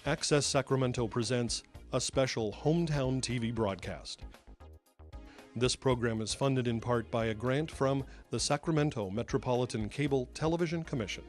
Access Sacramento presents a special HomeTown TV broadcast. This program is funded in part by a grant from the Sacramento Metropolitan Cable Television Commission.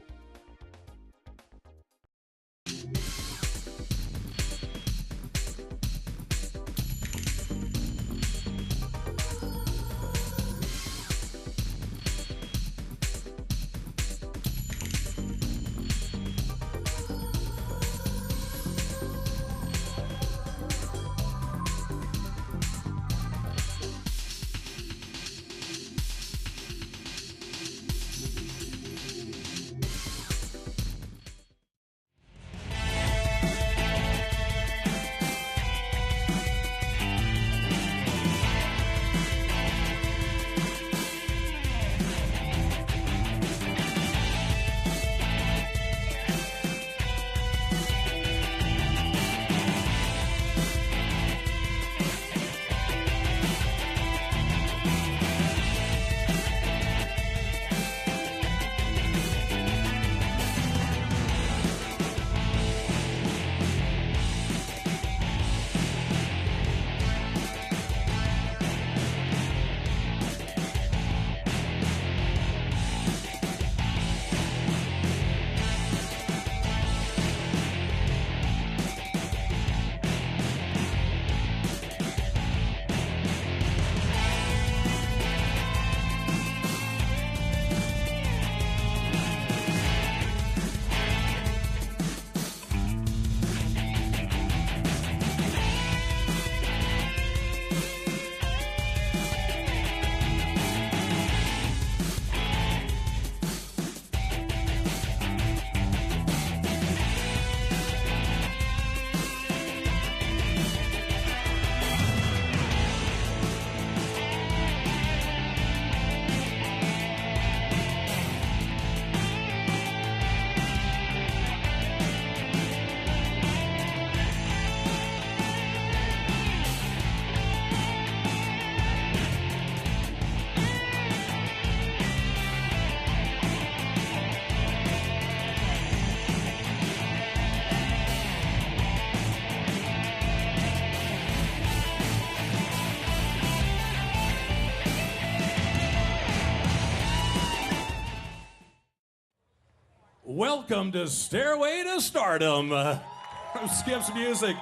Welcome to Stairway to Stardom from Skip's Music,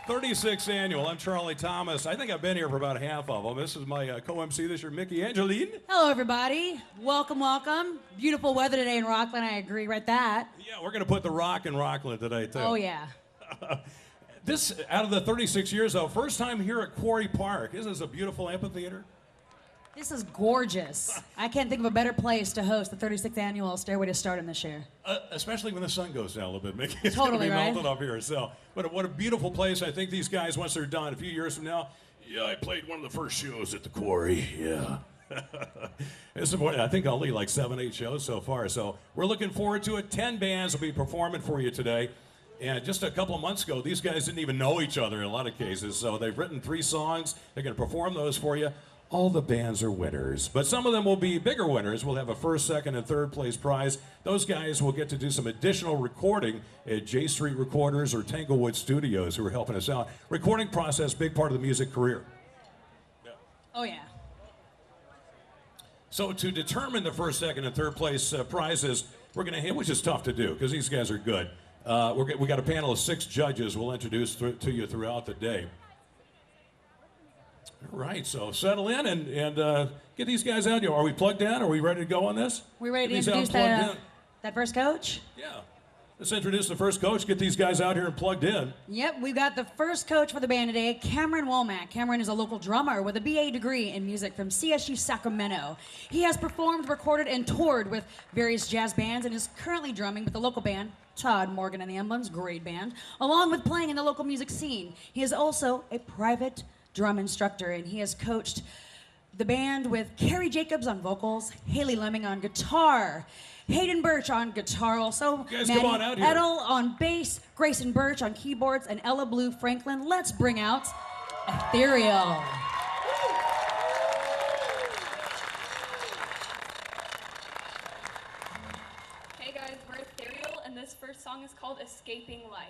36th annual. I'm Charlie Thomas. I think I've been here for about half of them. This is my co-MC this year, Mickey Angeline. Hello, everybody. Welcome, welcome. Beautiful weather today in Rockland. I agree with that. Yeah, we're going to put the rock in Rockland today, too. Oh, yeah. This, out of the 36 years, though, first time here at Quarry Park. Isn't this a beautiful amphitheater? This is gorgeous. I can't think of a better place to host the 36th annual Stairway to Stardom this year. Especially when the sun goes down a little bit, Mickey. It's totally going to be right. melted up here. So, what a beautiful place. I think these guys, once they're done, a few years from now, yeah, I played one of the first shows at the Quarry. Yeah. It's important. I think I'll lead like 7, 8 shows so far. So we're looking forward to it. 10 bands will be performing for you today. And just a couple of months ago, these guys didn't even know each other in a lot of cases. So they've written 3 songs. They're going to perform those for you. All the bands are winners, but some of them will be bigger winners. We'll have a first, second, and third place prize. Those guys will get to do some additional recording at J Street Recorders or Tanglewood Studios, who are helping us out. Recording process, big part of the music career. Yeah. Oh, yeah. So to determine the first, second, and third place prizes, we're going to hit, which is tough to do because these guys are good. We got a panel of 6 judges we'll introduce to you throughout the day. All right, so settle in and get these guys out here. Are we plugged in? Are we ready to go on this? We ready to introduce that first coach? Yeah. Let's introduce the first coach. Get these guys out here and plugged in. Yep, we've got the first coach for the band today, Cameron Womack. Cameron is a local drummer with a BA degree in music from CSU Sacramento. He has performed, recorded, and toured with various jazz bands and is currently drumming with the local band, Todd Morgan and the Emblems, great band, along with playing in the local music scene. He is also a private drum instructor, and he has coached the band with Carrie Jacobs on vocals, Haley Lemming on guitar, Hayden Birch on guitar also, Maddie Edel on bass, Grayson Birch on keyboards, and Ella Blue Franklin. Let's bring out Ethereal. Hey guys, we're Ethereal, and this first song is called Escaping Life.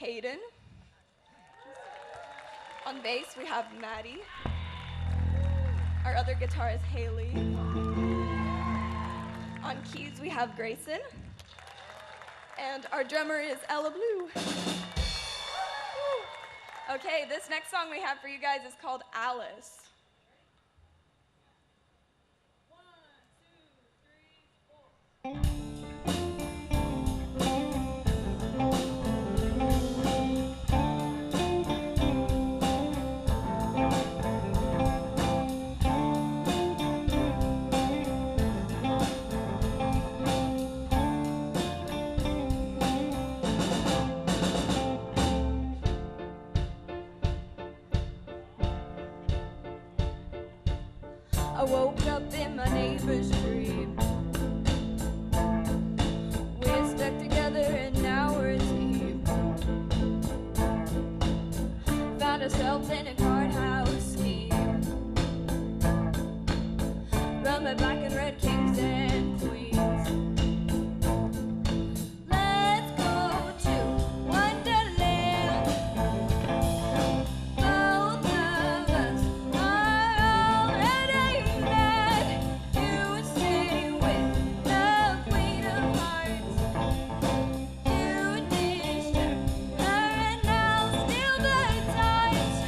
Hayden. On bass, we have Maddie. Our other guitar is Haley. On keys, we have Grayson. And our drummer is Ella Blue. Okay, this next song we have for you guys is called Alice. I woke up in my neighbor's dream. We're stuck together and now we're a team. Found ourselves in a card house scheme. Run by black and red kings and queens. Let's go to Wonderland. Both of us are already mad. You would stay with the Queen of Hearts. You would distract her and I'll steal the tides.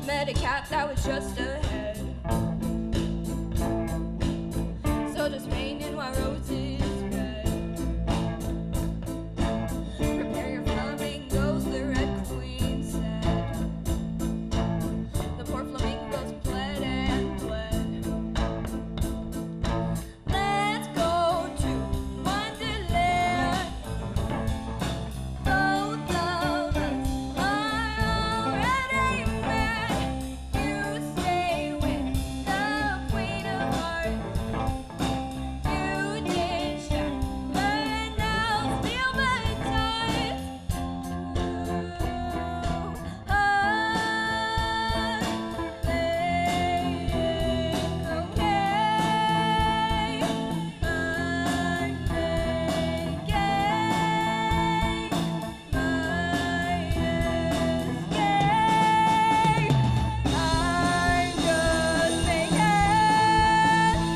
Met a cat that was just ahead. So just painting while roses red. Prepare your flamingos, the Red Queen said. The poor flamingos pled and pled. Let's go to Wonderland. Both of us are already mad. You stay with the Queen of Hearts. You distract her and I'll steal my time.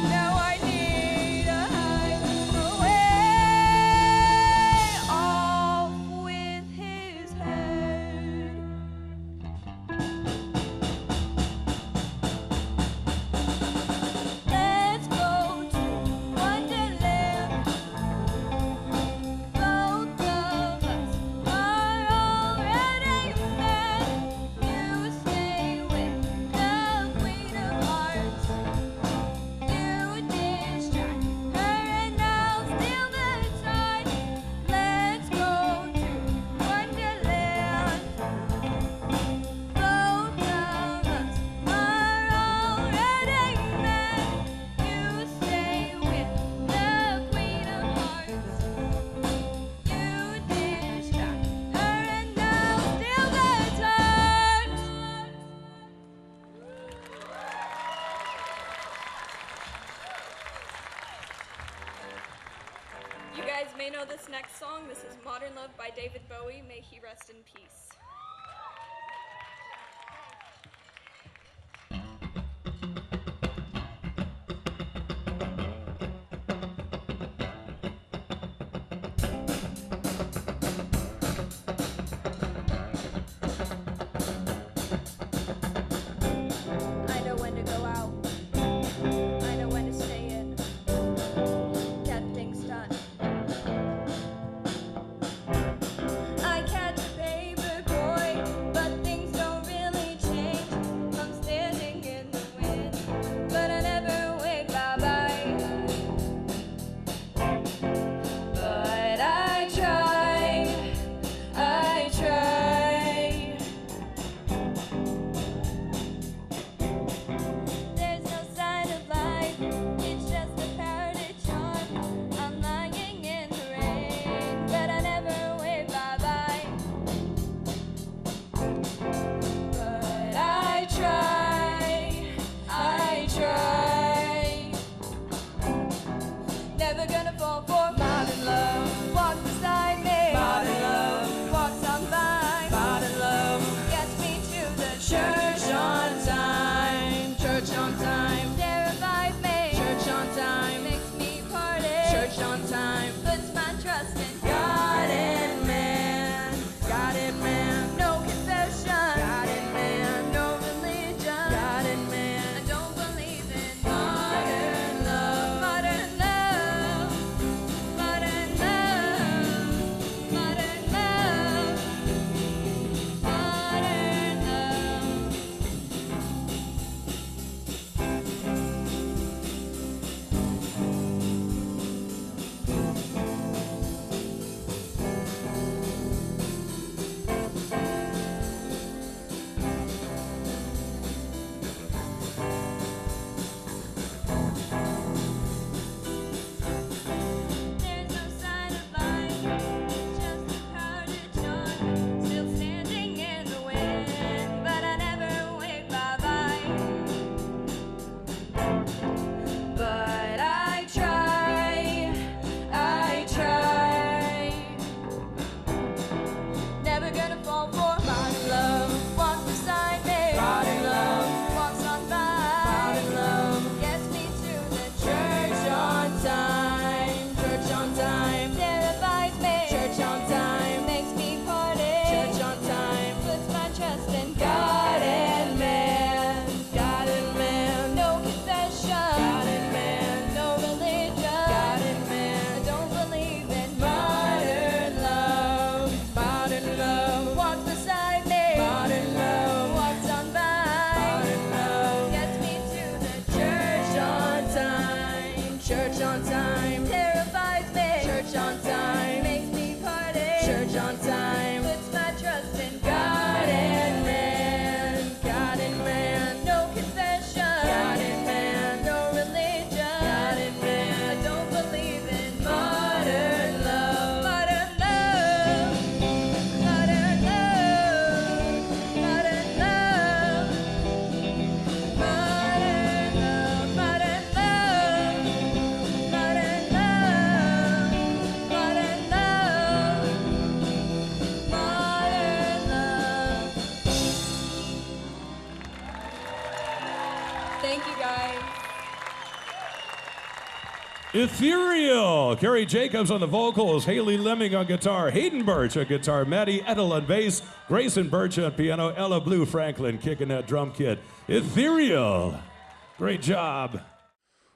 Now I need a hideaway off with his head. Let's go to Wonderland. Both of us are already mad. You stay with the Queen of Hearts. You distract her and I'll steal the tide. Let's go to Wonderland. Both of us are already mad. You stay with the Queen of Hearts. You distract her and I'll steal the tide. You guys may know this next song. This is Modern Love by David Bowie. May he rest in peace. I know when to go out. I know when to stay in. Get things done. I catch a paper Ethereal. Carrie Jacobs on the vocals, Haley Lemming on guitar, Hayden Birch on guitar, Maddie Edel on bass, Grayson Birch on piano, Ella Blue Franklin kicking that drum kit. Ethereal. Great job.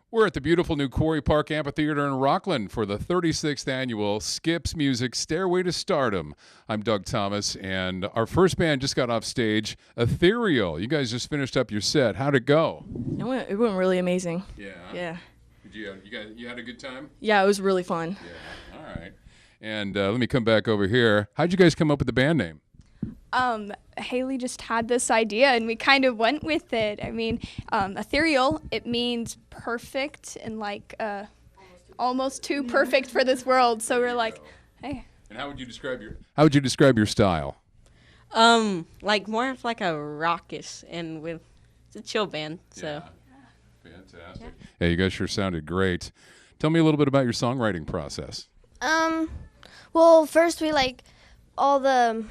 We're at the beautiful new Quarry Park Amphitheater in Rockland for the 36th annual Skips Music Stairway to Stardom. I'm Doug Thomas, and our first band just got off stage, Ethereal. You guys just finished up your set. How'd it go? It went really amazing. Yeah. Yeah. You had a good time? Yeah, it was really fun. Yeah. All right. And let me come back over here. How'd you guys come up with the band name? Haley just had this idea and we kind of went with it. I mean, ethereal, it means perfect and like almost too perfect for this world. So we're like, hey. And how would you describe your style? Like more of like a raucous and with it's a chill band. So Fantastic. Yeah, you guys sure sounded great. Tell me a little bit about your songwriting process. Well, first we like all the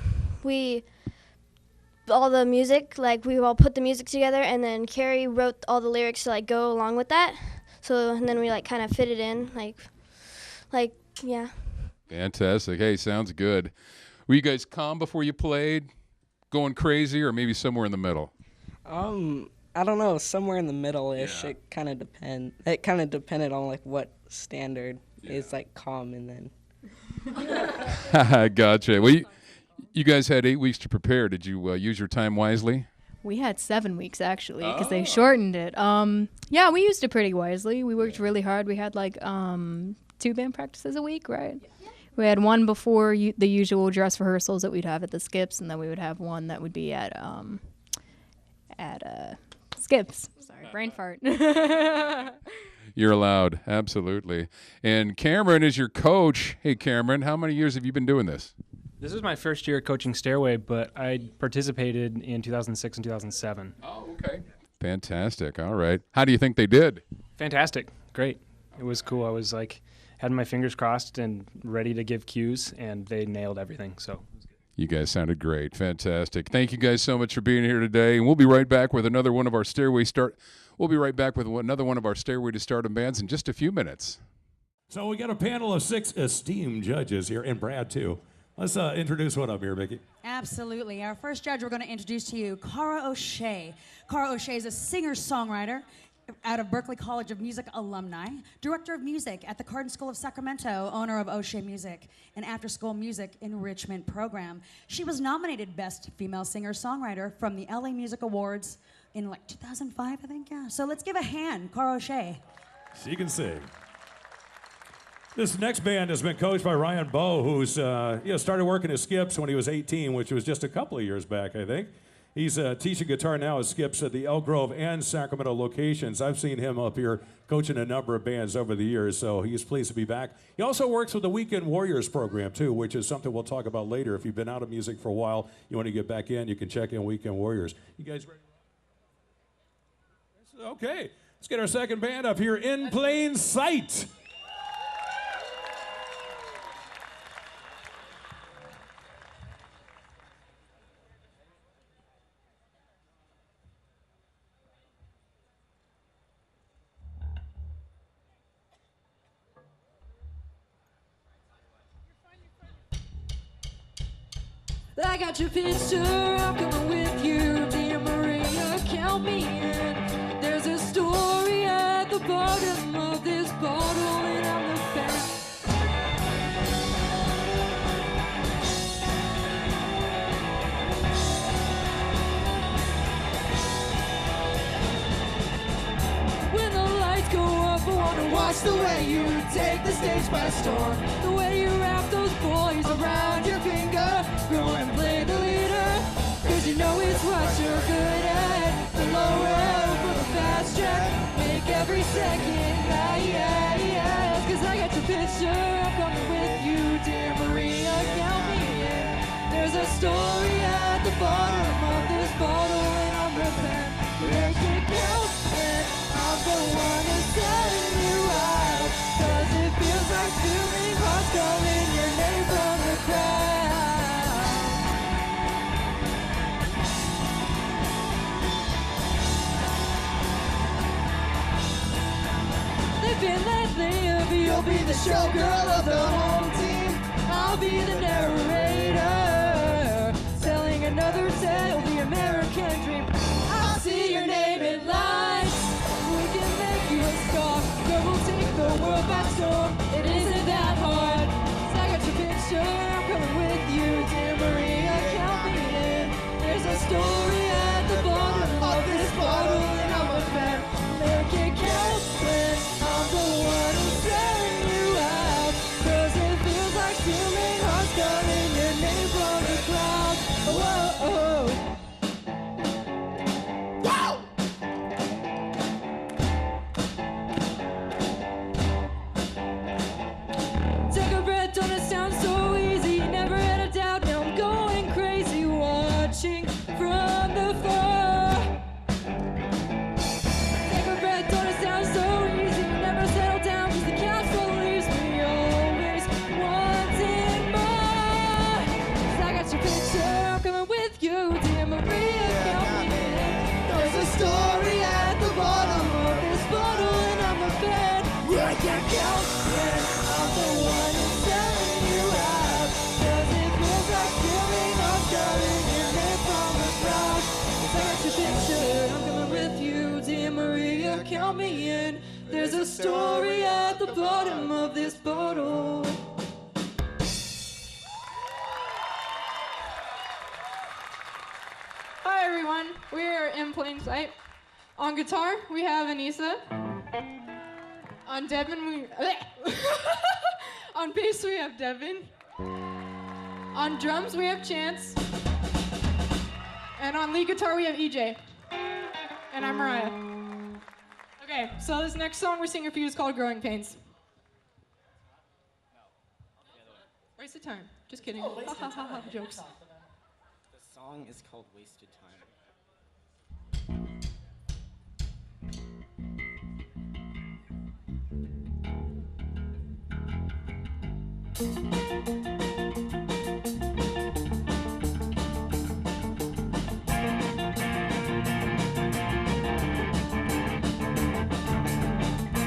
music, like we all put the music together, and then Carrie wrote all the lyrics to like go along with that. So and then we like kind of fit it in, like yeah. Fantastic. Hey, sounds good. Were you guys calm before you played, going crazy, or maybe somewhere in the middle? I don't know, somewhere in the middle-ish. Yeah. It kind of depended on like what standard is like calm, and then. Gotcha. Well, you guys had 8 weeks to prepare. Did you use your time wisely? We had 7 weeks actually because they shortened it. Yeah, we used it pretty wisely. We worked really hard. We had like 2 band practices a week, right? Yeah. We had one before the usual dress rehearsals that we'd have at the Skips, and then we would have one that would be at Skips. Sorry, brain fart. You're allowed, absolutely. And Cameron is your coach. Hey, Cameron, how many years have you been doing this? This is my first year coaching Stairway, but I participated in 2006 and 2007. Oh, okay. Fantastic. All right. How do you think they did? Fantastic. Great. It was cool. I was like, had my fingers crossed and ready to give cues, and they nailed everything. So. You guys sounded great. Fantastic. Thank you guys so much for being here today. And we'll be right back with another one of our Stairway to Stardom bands in just a few minutes. So we got a panel of 6 esteemed judges here, and Brad too. Let's introduce one up here, Mickey. Absolutely. Our first judge we're going to introduce to you, Cara O'Shea. Cara O'Shea is a singer-songwriter out of Berklee College of Music alumni, director of music at the Cardin School of Sacramento, owner of O'Shea Music, an after-school music enrichment program. She was nominated Best Female Singer-Songwriter from the LA Music Awards in like 2005, I think, yeah. So let's give a hand, Cara O'Shea. She can sing. This next band has been coached by Ryan Bowe, who's started working at Skips when he was 18, which was just a couple of years back, I think. He's teaching guitar now at Skips at the Elk Grove and Sacramento locations. I've seen him up here coaching a number of bands over the years, so he's pleased to be back. He also works with the Weekend Warriors program, too, which is something we'll talk about later. If you've been out of music for a while, you want to get back in, you can check in Weekend Warriors. You guys ready? Okay, let's get our second band up here, In Plain Sight. I got your picture, I'm coming with you. Dear Maria, count me in. There's a story at the bottom of this bottle, and I'm the fan. When the lights go up, I wanna watch the way you take the stage by storm. The way you wrap those boys around your finger. Go and play the leader, cause you know it's what you're good at. The low road for the fast track, make every second last. Cause I got your picture, I'm coming with you, dear Maria, count me in. There's a story at the bottom of this bottle, and I'm the pen. Make it count, and I'm the one to send you out. Cause it feels like feeling hearts calling your name from the crowd. You'll be the showgirl of the home team. I'll be the narrator, telling another tale, the American dream. I'll see your name in lights. We can make you a star. Girl, we'll take the world by storm. It isn't that hard. 'Cause I got your picture. I'm coming with you, dear Maria. Count me in. There's a story at the bottom of this bottle, and I'm a fan. Make it count when I'm the one who's selling you out. 'Cause it feels like stealing hearts, calling your name from the crowd. Whoa, oh. Take a breath, don't it sound so easy? Never had a doubt, now I'm going crazy, watching from the far. Take a breath, don't it sound so easy? Never settle down, 'cause the castle leaves me always wanting more. 'Cause I got your picture, I'm coming with you, dear Maria, count me in. There's a story at the bottom of this bottle, and I'm a fan. I can't count when I'm the one who's selling you out. 'Cause it feels like stealing or calling your name from the crowd. 'Cause I got your picture, I'm coming with you, dear Maria, count me in. There's a story at the bottom of this bottle. Hi everyone, we are in plain sight. On guitar, we have Anissa. On Devin, on bass, we have Devin. On drums, we have Chance. And on lead guitar, we have EJ. And I'm Mariah. Okay, so this next song we're singing for you is called Growing Pains. Waste of time. Just kidding. Jokes. The song is called Wasted Time.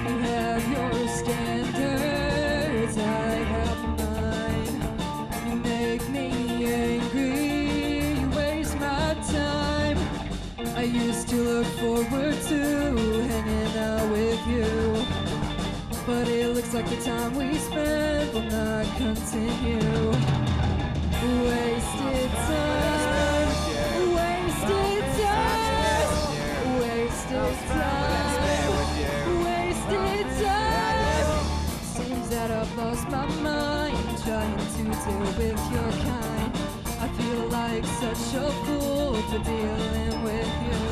You have your standards, I have mine. You make me angry, you waste my time. I used to look forward to hanging out with you, but it looks like the time we spent will not continue. Wasted time, wasted time, wasted time, wasted time. Seems that I've lost my mind trying to deal with your kind. I feel like such a fool for dealing with you,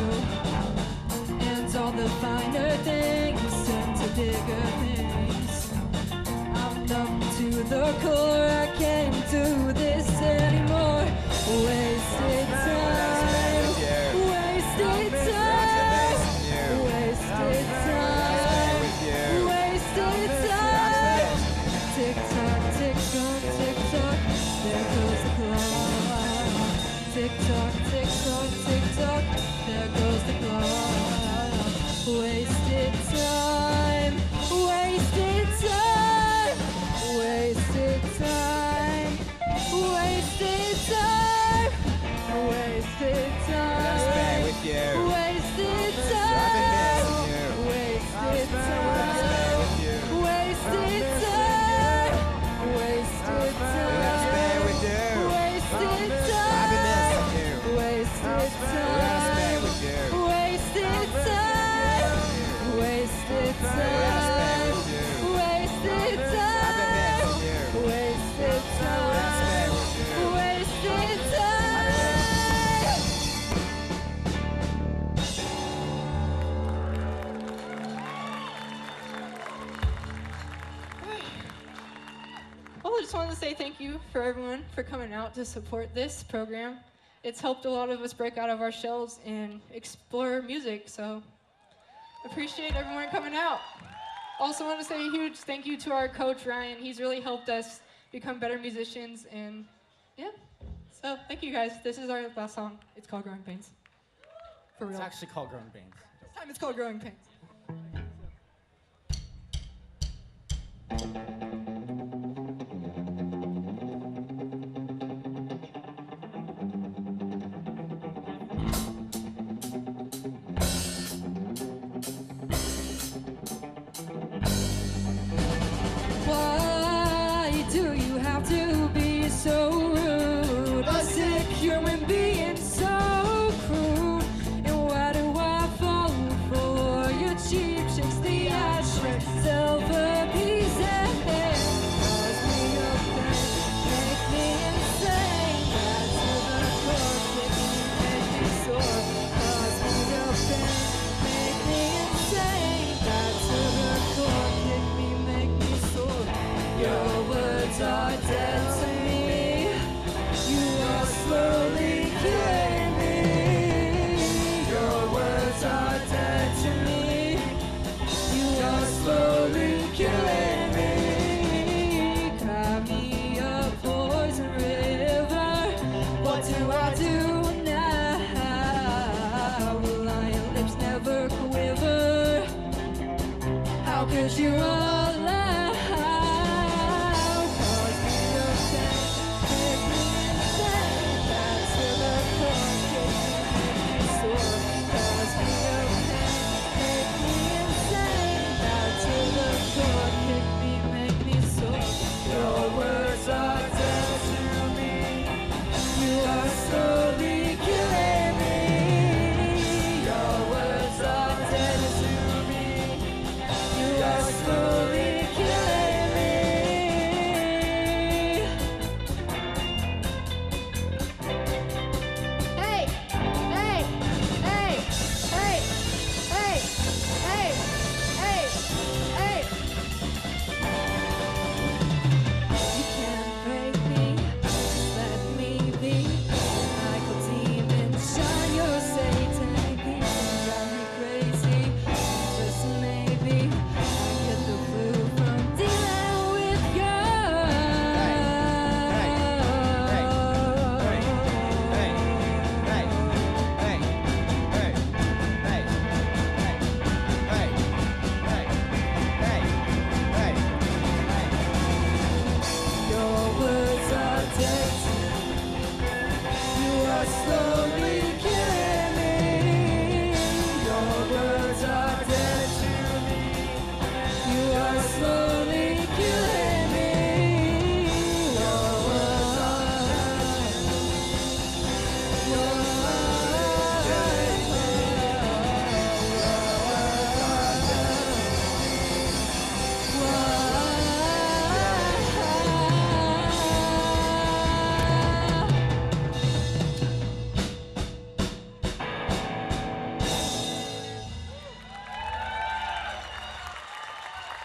and all the finer things turn to bigger things. I'm numb to the core, I can't do this anymore. Wasted time, wasted time, wasted time, wasted time. Tick tock, tick tock, tick tock, there goes the clock. Tick tock, tick tock, tick tock, there goes the clock. Wasted time, wasted time, wasted time, wasted time, wasted time, wasted time, wasted time, wasted time, wasted time, wasted time, wasted time, wasted time, wasted time, wasted time, wasted time, wasted time. Well, I just wanted to say thank you for everyone for coming out to support this program. It's helped a lot of us break out of our shells and explore music, so appreciate everyone coming out. Also want to say a huge thank you to our coach, Ryan. He's really helped us become better musicians, and yeah. So thank you guys. This is our last song. It's called Growing Pains. For real. It's actually called Growing Pains. This time it's called Growing Pains. Why do you have to be so rude? A sick human being so crude. And why do I fall for your cheap tricks? The ashtray, self-appeasing. Cause me up and make me insane. That's the core, make me sore. Cause me up and make me insane. That's the core, make me sore. Your words are dead to me. You are slowly killing me. Your words are dead to me. You are slowly killing me. Cry me a poison river. What do I do now? Will your lips never quiver? How could you allow? Cause me upset, make me insane. That's to the core, make me sore. Cause me upset, make me insane. That's to the core, make me sore. Your words are dead to me. You are slowly killing me. Your words are dead to me. You are slowly killing me. Hey, hey, hey, hey, hey, hey, hey, hey. You can't break me, just let me be. Like a demon, shine your satanic beams and drive me crazy. Just maybe get the flu from dealing with you. Your words are dead to me. You are slowly killing me. Your words are dead to me. You are slowly killing me. Your words are dead to me. Your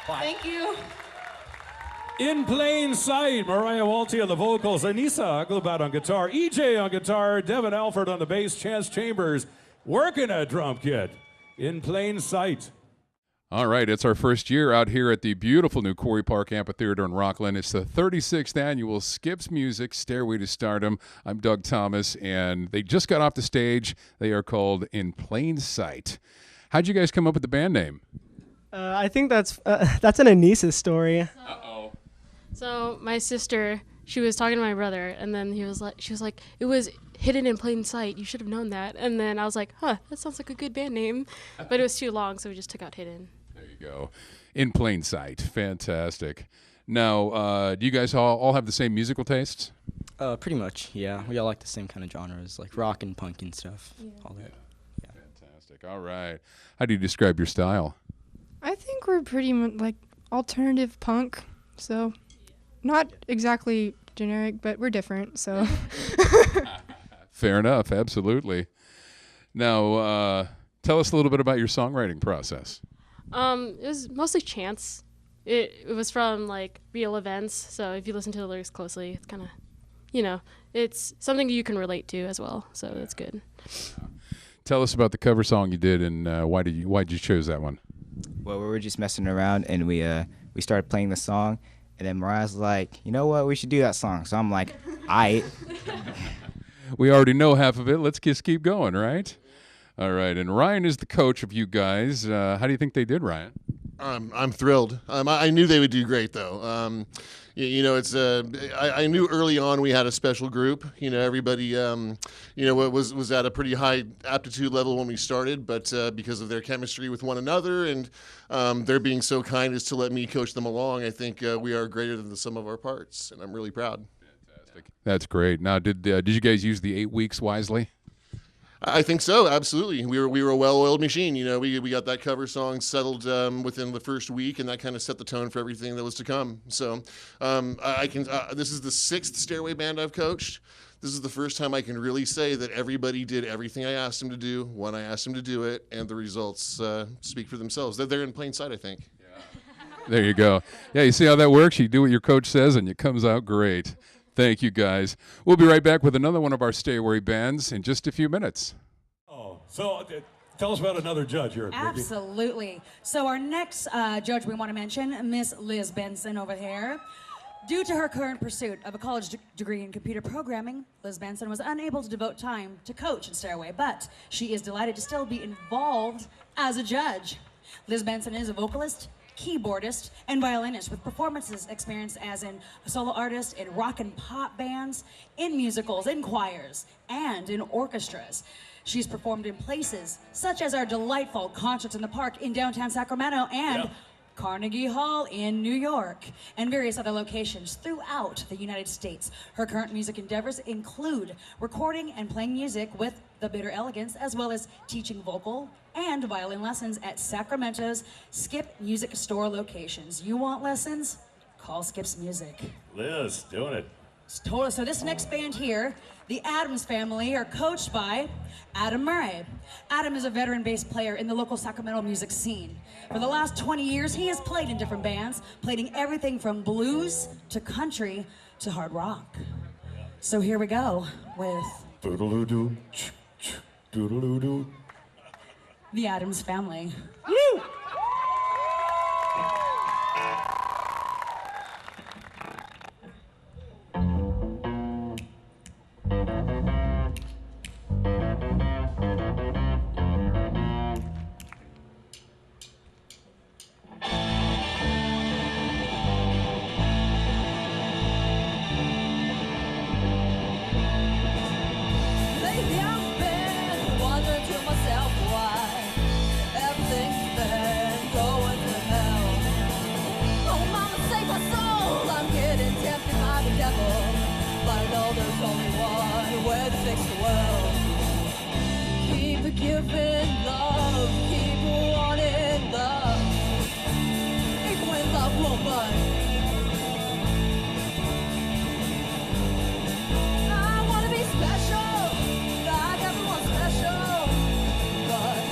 Thank you. In Plain Sight, Mariah Walty on the vocals, Anissa Aglabat on guitar, EJ on guitar, Devin Alford on the bass, Chance Chambers working a drum kit. In Plain Sight. All right, it's our first year out here at the beautiful new Quarry Park Amphitheater in Rockland. It's the 36th annual Skips Music Stairway to Stardom. I'm Doug Thomas, and they just got off the stage. They are called In Plain Sight. How'd you guys come up with the band name? I think that's an Anissa story. Uh-oh. So my sister, she was talking to my brother, and then she was like, it was hidden in plain sight. You should have known that. And then I was like, that sounds like a good band name. But it was too long, so we just took out hidden. There you go. In Plain Sight. Fantastic. Now, do you guys all have the same musical tastes? Pretty much, yeah. We all like the same kind of genres, like rock and punk and stuff. Yeah. All that. Yeah. Fantastic. All right. How do you describe your style? I think we're pretty much like alternative punk, so not exactly generic, but we're different, so. Fair enough, absolutely. Now, tell us a little bit about your songwriting process. It was mostly chance. It was from like real events, so if you listen to the lyrics closely, it's kind of, it's something you can relate to as well, so that's good. Tell us about the cover song you did, and why did you choose that one? Well, we were just messing around, and we started playing the song, and then Mariah's like, you know what, we should do that song. So I'm like, aight. We already know half of it. Let's just keep going, right? All right, and Ryan is the coach of you guys. How do you think they did, Ryan? I'm thrilled. I knew they would do great, though. It's I knew early on we had a special group. Everybody, was at a pretty high aptitude level when we started, but because of their chemistry with one another and their being so kind as to let me coach them along, I think we are greater than the sum of our parts, and I'm really proud. Fantastic. That's great. Now, did you guys use the 8 weeks wisely? I think so, absolutely. We were a well-oiled machine. We got that cover song settled within the first week, and that kind of set the tone for everything that was to come. So, this is the 6th Stairway band I've coached. This is the first time I can really say that everybody did everything I asked them to do when I asked them to do it, and the results speak for themselves. They're in plain sight, I think. There you go. Yeah, you see how that works? You do what your coach says, and it comes out great. Thank you, guys. We'll be right back with another one of our Stairway bands in just a few minutes. So tell us about another judge here, Vicky. Absolutely. So our next judge we want to mention, Miss Liz Benson over here. Due to her current pursuit of a college degree in computer programming, Liz Benson was unable to devote time to coach in Stairway, but she is delighted to still be involved as a judge. Liz Benson is a vocalist, keyboardist, and violinist with performances experience as a solo artist in rock and pop bands, in musicals, in choirs, and in orchestras. She's performed in places such as our delightful Concerts in the Park in downtown Sacramento and Carnegie Hall in New York, and various other locations throughout the United States. Her current music endeavors include recording and playing music with the Bitter Elegance, as well as teaching vocal and violin lessons at Sacramento's Skip Music Store locations. You want lessons? Call Skip's Music. Liz, doing it. Totally. So this next band here, the Adams family, are coached by Adam Murray. Adam is a veteran bass player in the local Sacramento music scene. For the last 20 years, he has played in different bands, played in everything from blues to country to hard rock. So here we go with Doodle-doo, doodle-doo. the Adams family. Woo! Lately I've been wondering to myself why everything's been going to hell. Oh, mama, save my soul. I'm getting tempted by the devil, but I know there's only one way to fix the world. Keep giving love, keep wanting love, even when love won't budge. I wanna be special, like everyone's special, but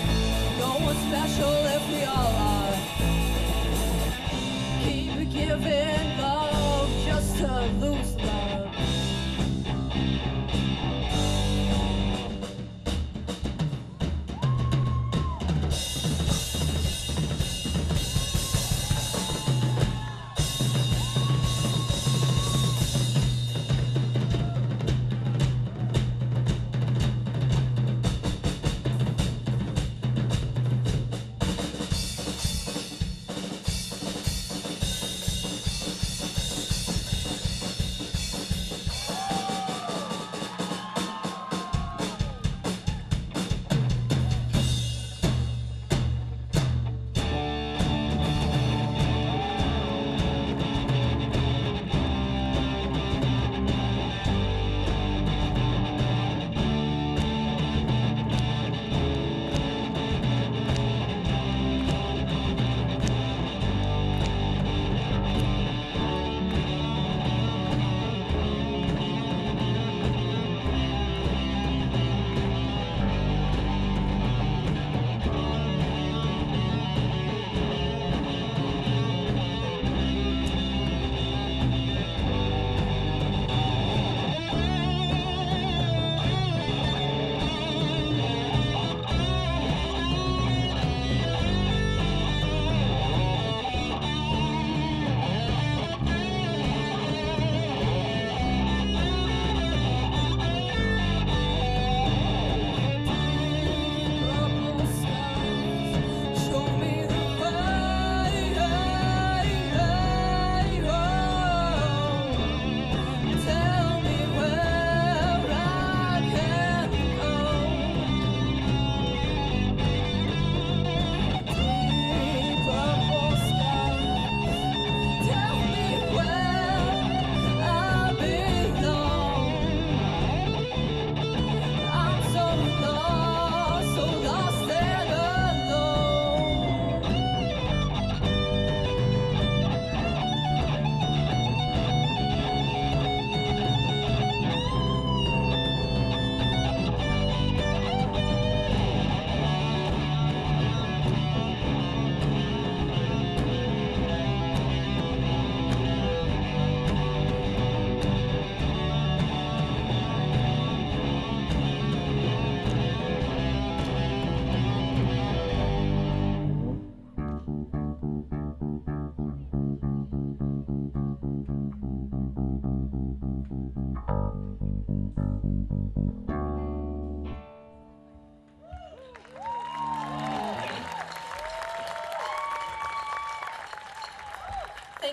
no one's special if we all are. Keep giving love just to lose love.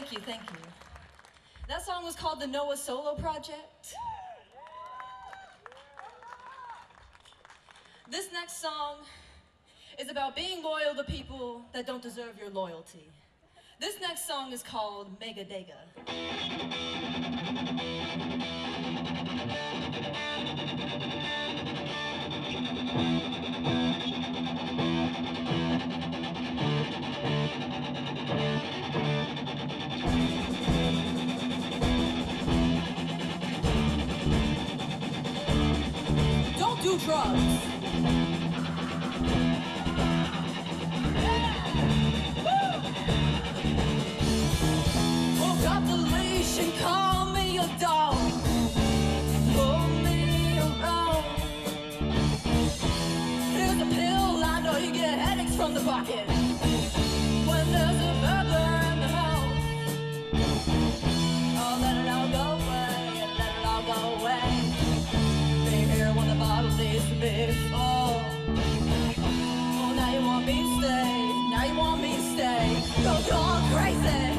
Thank you, thank you. That song was called the Noah Solo Project. This next song is about being loyal to people that don't deserve your loyalty. This next song is called Mega Dega. Don't do drugs. Hold up the leash and call me your dog. Pull me around. Here's a pill, I know you get headaches from the pocket. When there's a burglar in the house, oh, let it all go away, let it all go away. Be here when the bottle needs to be full. Oh, now you want me to stay, now you want me to stay. Go gone crazy.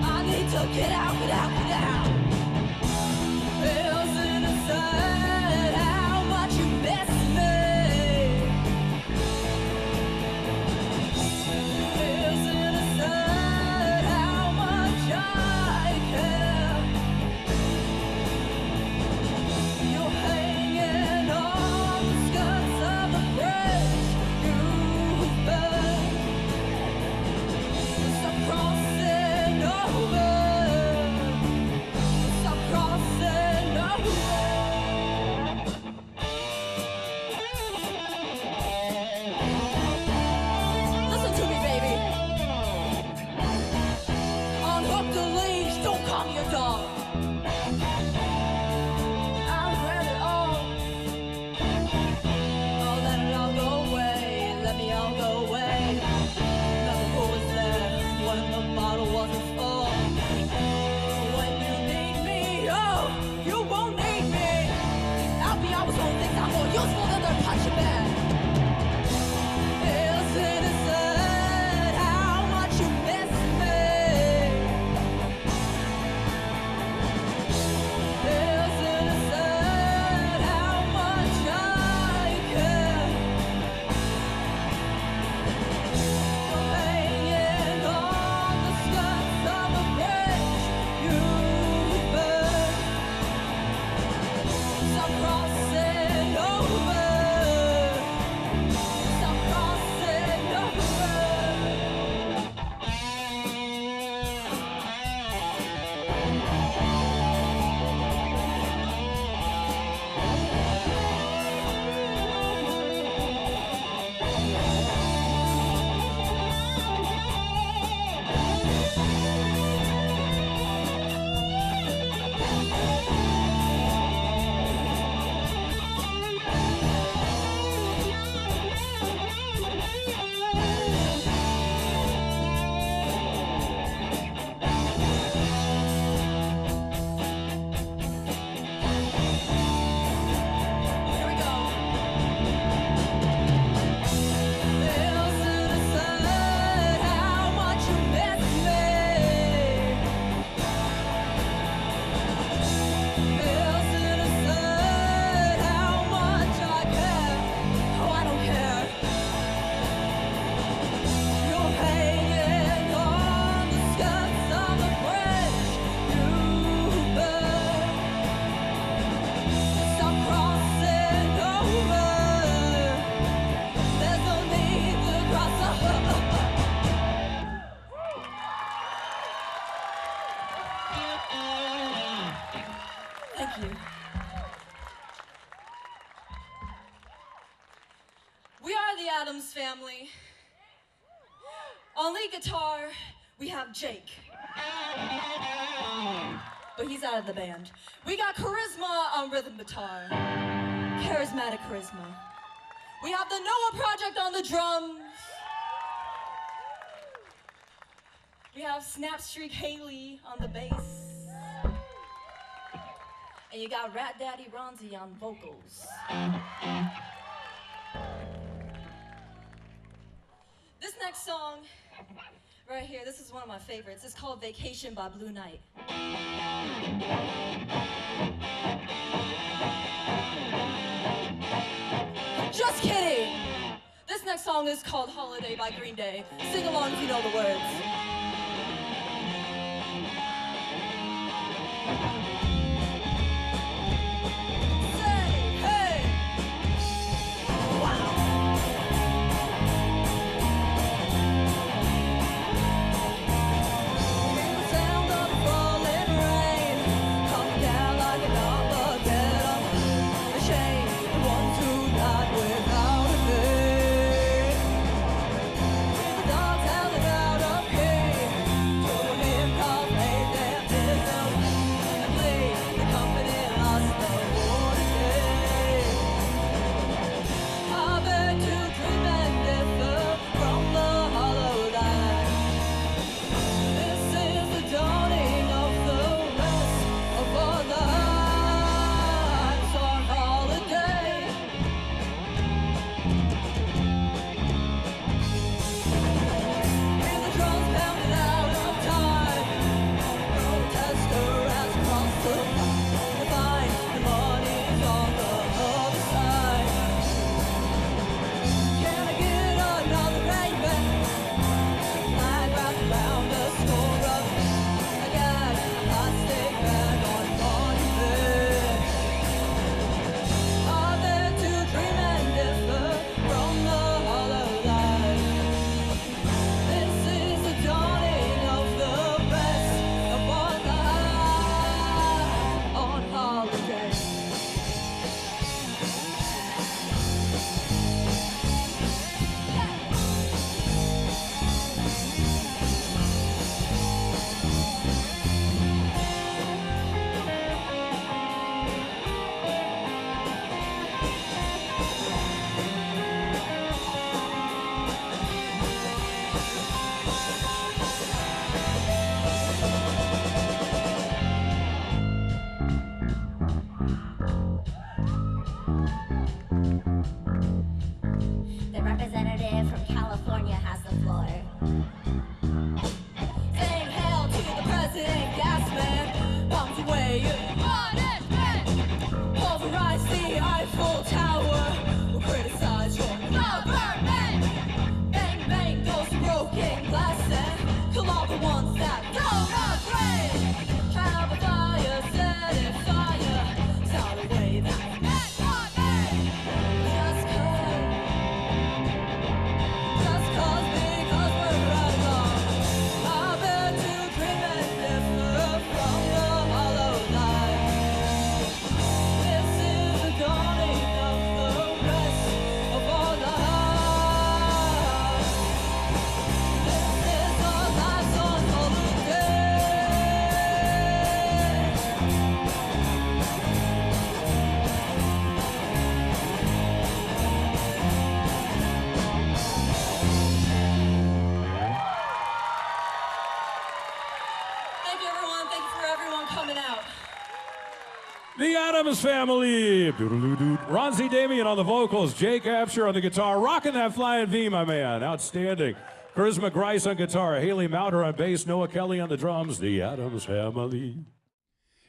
I need to get out, get out, get out. Feels innocent how much you miss me. Feels innocent how much I care. You're hanging on the skirts of the bridge you've burned. Stop crossing over. Stop crossing over. Listen to me, baby. Unhook the leash, don't call me a dog. I've read it all. Oh, let it all go away, let me all go away. Nothing who was there when the bottle wasn't full. When you need me, oh, you won't need me. I'll be always on things I'm more useful than their punching bag. Feels innocent how much you miss me. Feels innocent how much I care. You're hanging on the skirts of a bridge you've burned. Stop crossing over. Stop crossing over. Here we go. Feels innocent how much you miss me. Feels innocent how much I care. Oh, I don't care. You're hanging on the skirts of a bridge you've burned. Stop crossing over. There's no need to cross over. Thank you. We are the Addams Family. On lead guitar, we have Jake. But he's out of the band. We got Charisma on rhythm guitar. Charismatic charisma. We have the Noah Project on the drums. We have Snapstreak Haley on the bass. And you got Rat Daddy Ronzi on vocals. This next song Right here, this is one of my favorites. It's called Vacation by Blue Night. Just kidding! This next song is called Holiday by Green Day. Sing along if you know the words. The representative from California has the floor. Saying hail to the president, gas man, pumped away. Honest men, pulverize the Eiffel Tower, criticize your government. Bang bang goes broken glass and kill all the ones that don't agree. Try to have a fire, set it fire, start a way that's meant for me. Just cause because we're right along. I bet to dream and differ from the hollow light. This is the dawning of the rest of our lives. This is our lives on holiday. Thank you, everyone. Thank you for everyone coming out. The Addams Family. Ronzi Damian on the vocals, Jake Absher on the guitar, rocking that flying V, my man. Outstanding. Charisma Grice on guitar, Haley Mouter on bass, Noah Kelly on the drums. The Addams Family.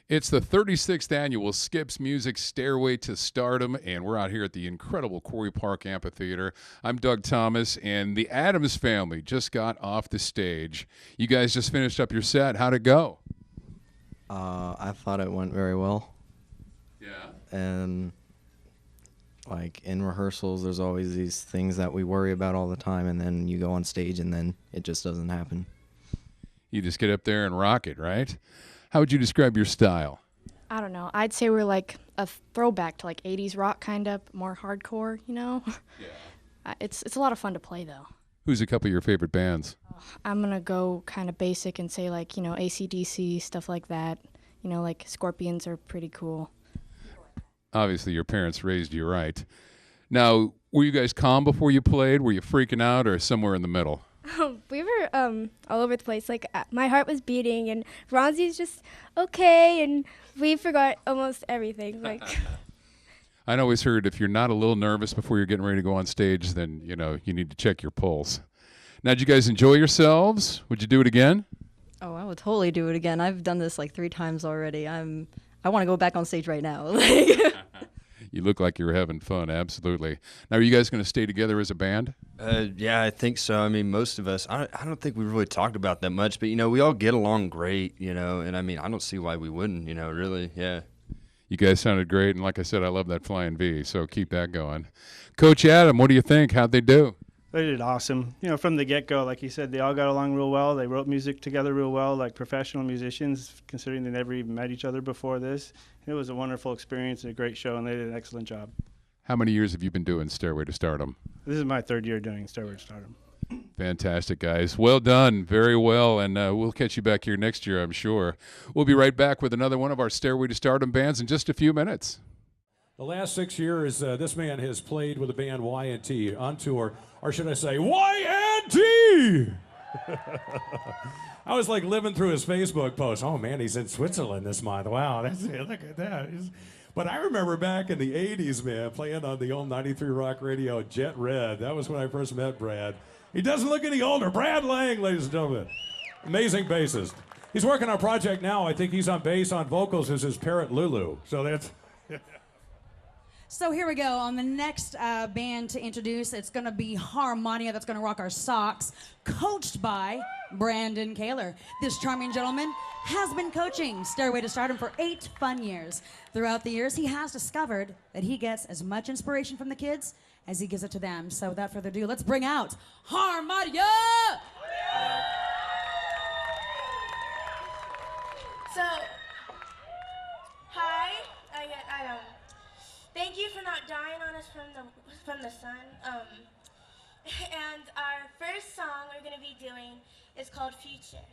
It's the 36th annual Skips Music Stairway to Stardom, and we're out here at the incredible Quarry Park Amphitheater. I'm Doug Thomas, and the Addams Family just got off the stage. You guys just finished up your set. How'd it go? I thought it went very well. Yeah. And like in rehearsals, there's always these things that we worry about all the time, and then you go on stage and then it just doesn't happen. You just get up there and rock it, right? How would you describe your style? I don't know. I'd say we're like a throwback to like 80s rock, kind of more hardcore, you know? Yeah. It's a lot of fun to play, though. Who's a couple of your favorite bands? I'm going to go kind of basic and say like, you know, AC/DC, stuff like that. You know, like Scorpions are pretty cool. Obviously, your parents raised you right. Now, were you guys calm before you played? Were you freaking out or somewhere in the middle? We were all over the place. Like my heart was beating, and Ronzi's just okay, and we forgot almost everything. Like I always heard if you're not a little nervous before you're getting ready to go on stage, then you know you need to check your pulse. Now, did you guys enjoy yourselves? Would you do it again? Oh, I would totally do it again. I've done this like 3 times already. I want to go back on stage right now. You look like you were having fun, absolutely. Now, are you guys going to stay together as a band? Yeah, I think so. I mean, most of us, I don't think we really talked about that much, but, we all get along great, and I mean, I don't see why we wouldn't, really, yeah. You guys sounded great, and like I said, I love that flying V, so keep that going. Coach Adam, what do you think? How'd they do? They did awesome. From the get-go, like you said, they all got along real well. They wrote music together real well, like professional musicians, considering they never even met each other before this. It was a wonderful experience and a great show, and they did an excellent job. How many years have you been doing Stairway to Stardom? This is my 3rd year doing Stairway to Stardom. Fantastic, guys. Well done. Very well, and we'll catch you back here next year, I'm sure. We'll be right back with another one of our Stairway to Stardom bands in just a few minutes. The last 6 years, this man has played with the band Y&T on tour, or should I say Y&T? I was like living through his Facebook post. Oh man, he's in Switzerland this month. Wow, look at that. But I remember back in the 80s, man, playing on the old 93 Rock Radio Jet Red. That was when I first met Brad. He doesn't look any older. Brad Lang, ladies and gentlemen. Amazing bassist. He's working on a project now. I think he's on bass, on vocals is his parrot Lulu. So that's... So here we go. On the next band to introduce, it's going to be Harmonia that's going to rock our socks, coached by Brandon Kaler. This charming gentleman has been coaching Stairway to Stardom for 8 fun years. Throughout the years, he has discovered that he gets as much inspiration from the kids as he gives it to them. So without further ado, let's bring out Harmonia! So, hi, thank you for not dying on us from the sun. And our first song we're going to be doing is called Future.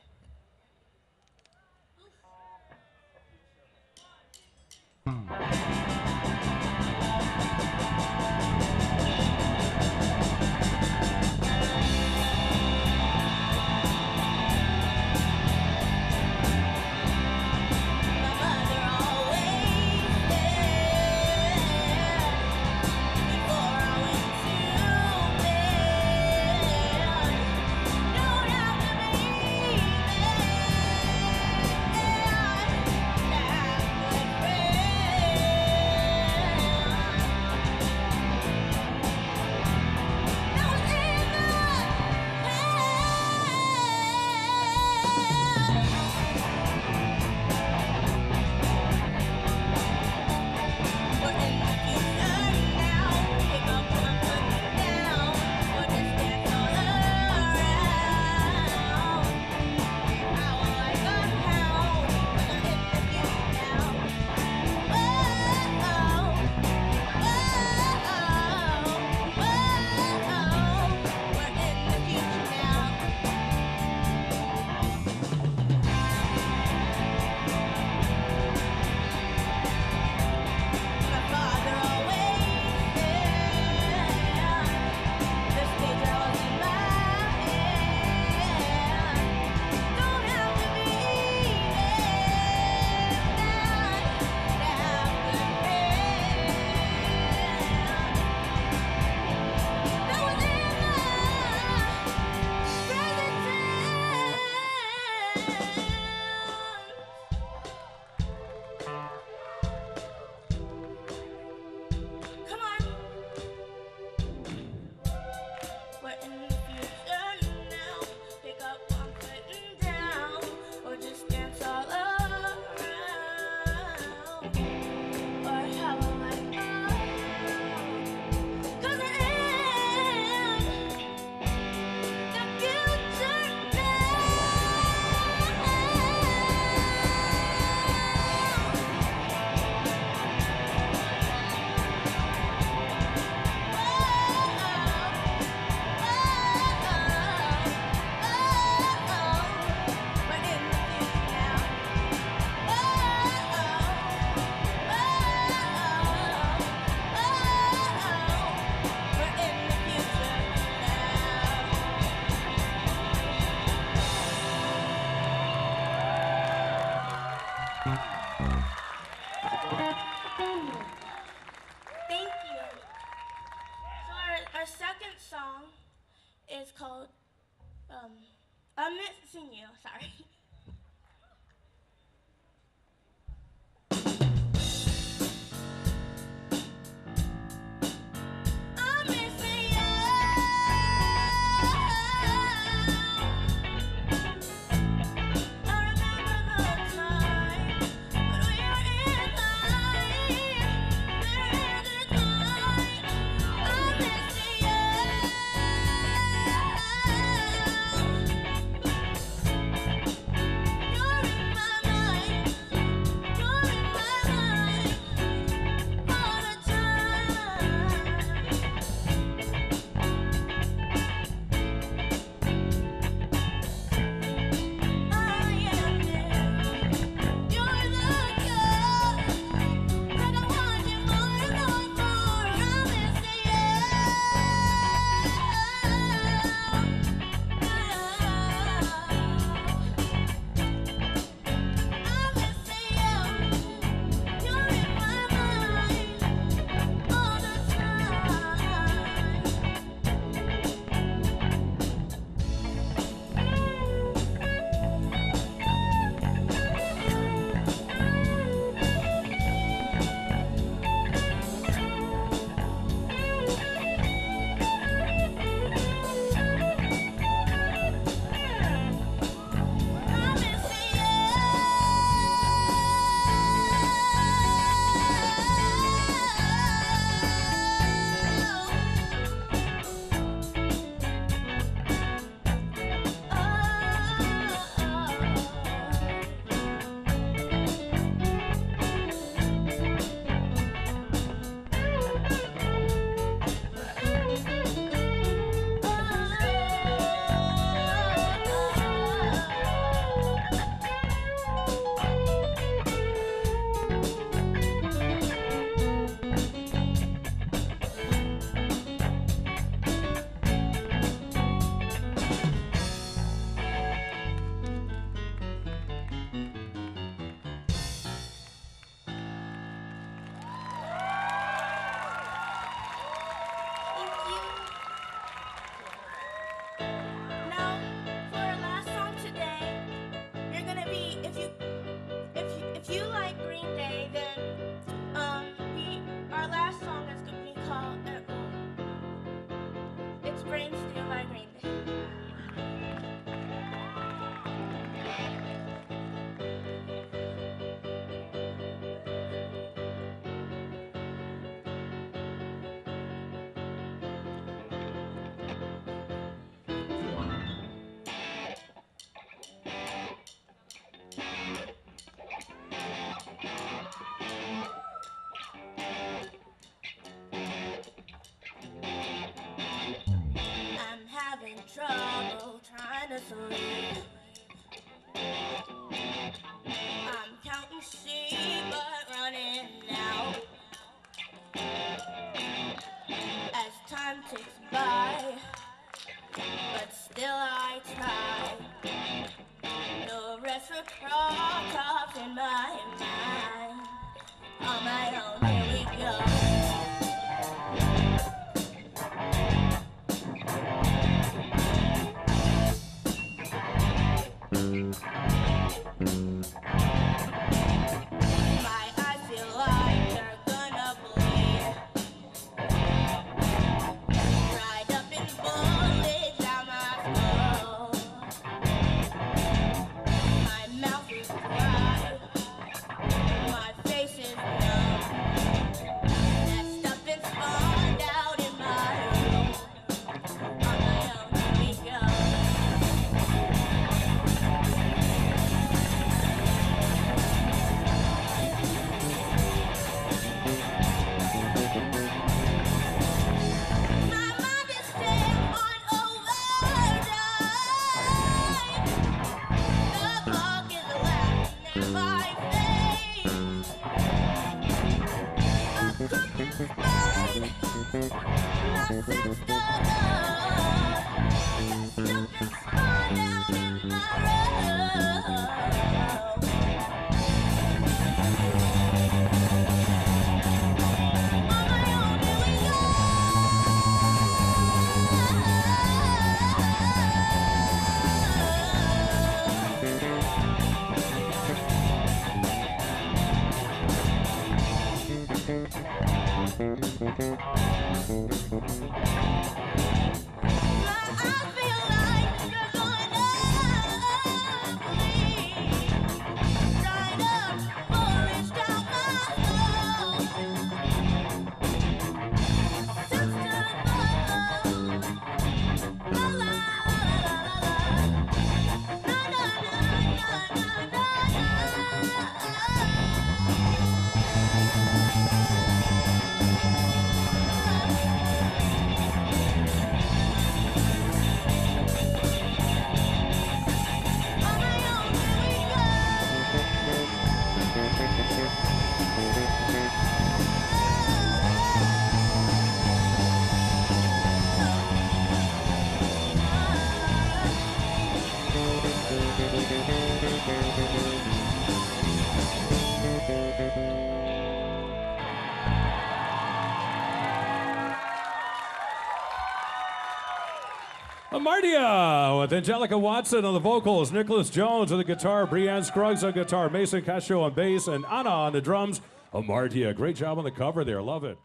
Thank you. So our second song is called I'm missing you. Sorry. I'm missing you. I remember the time when we were in line. I'm missing you. If you like Green Day, then our last song is going to be called it's Brain Steal by Green Day. I'm having trouble trying to sleep. I'm counting sheep but running out. As time ticks by, but still I try. No reciprocals in my mind. On my own, here we go. My eyes feel like they're gonna bleed. Right up in bullets down my skull. My mouth is dry. My face is numb. Messed up and spawned out in my room. On my own, here we go. Mardia with Angelica Watson on the vocals, Nicholas Jones on the guitar, Brianne Scruggs on guitar, Mason Castro on bass, and Anna on the drums. Mardia, great job on the cover there. Love it.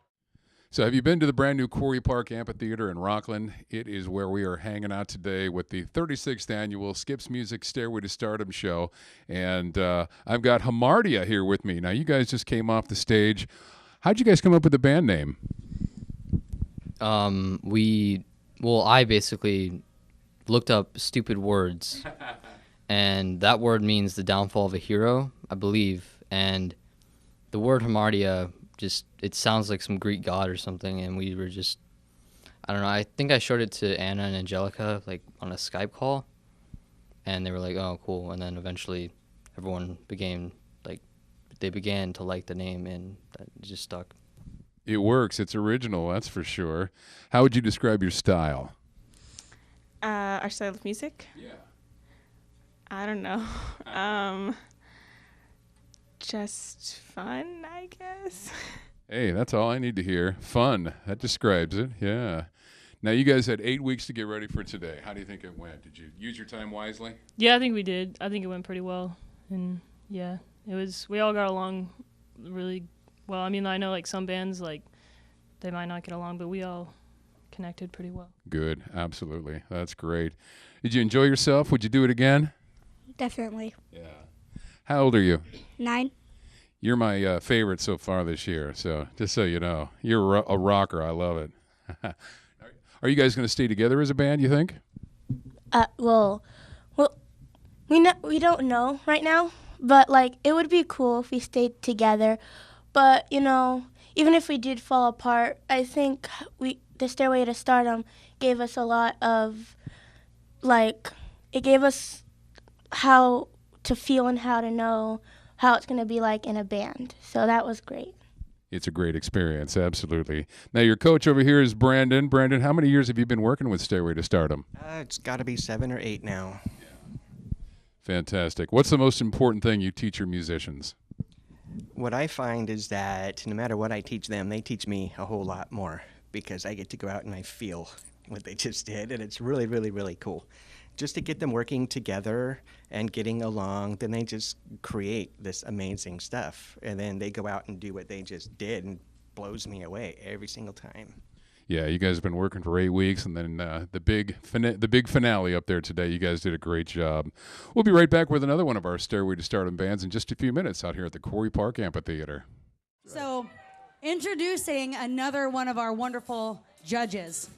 So have you been to the brand new Quarry Park Amphitheater in Rockland? It is where we are hanging out today with the 36th annual Skips Music Stairway to Stardom show. And I've got Hamardia here with me. Now, you guys just came off the stage. How'd you guys come up with the band name? I basically looked up stupid words, and that word means the downfall of a hero, I believe. And the word Hamartia it sounds like some Greek god or something, and we were just, I don't know, I think I showed it to Anna and Angelica, like, on a Skype call, and they were like, oh, cool, and then eventually everyone began to like the name, and that just stuck. It works. It's original, that's for sure. How would you describe your style? Our style of music? Yeah. I don't know. Just fun, I guess. Hey, that's all I need to hear. Fun. That describes it. Yeah. Now, you guys had 8 weeks to get ready for today. How do you think it went? Did you use your time wisely? Yeah, I think we did. I think it went pretty well. And yeah, we all got along really well. I mean, I know like some bands, like, they might not get along, but we all connected pretty well. Good. Absolutely. That's great. Did you enjoy yourself? Would you do it again? Definitely. Yeah. How old are you? 9. You're my favorite so far this year, so just so you know. You're a rocker. I love it. Are you guys going to stay together as a band, you think? Well, we don't know right now, but, like, it would be cool if we stayed together. But, you know, even if we did fall apart, I think the Stairway to Stardom gave us a lot of, like, it gave us how to feel and how to know how it's going to be like in a band. So that was great. It's a great experience, absolutely. Now, your coach over here is Brandon. Brandon, how many years have you been working with Stairway to Stardom? It's got to be 7 or 8 now. Fantastic. What's the most important thing you teach your musicians? What I find is that no matter what I teach them, they teach me a whole lot more because I get to go out and I feel what they just did, and it's really, really, really cool. Just to get them working together and getting along, then they just create this amazing stuff. And then they go out and do what they just did, and blows me away every single time. Yeah, you guys have been working for 8 weeks, and then the big finale up there today. You guys did a great job. We'll be right back with another one of our Stairway to Stardom bands in just a few minutes out here at the Quarry Park Amphitheater. So, introducing another one of our wonderful judges.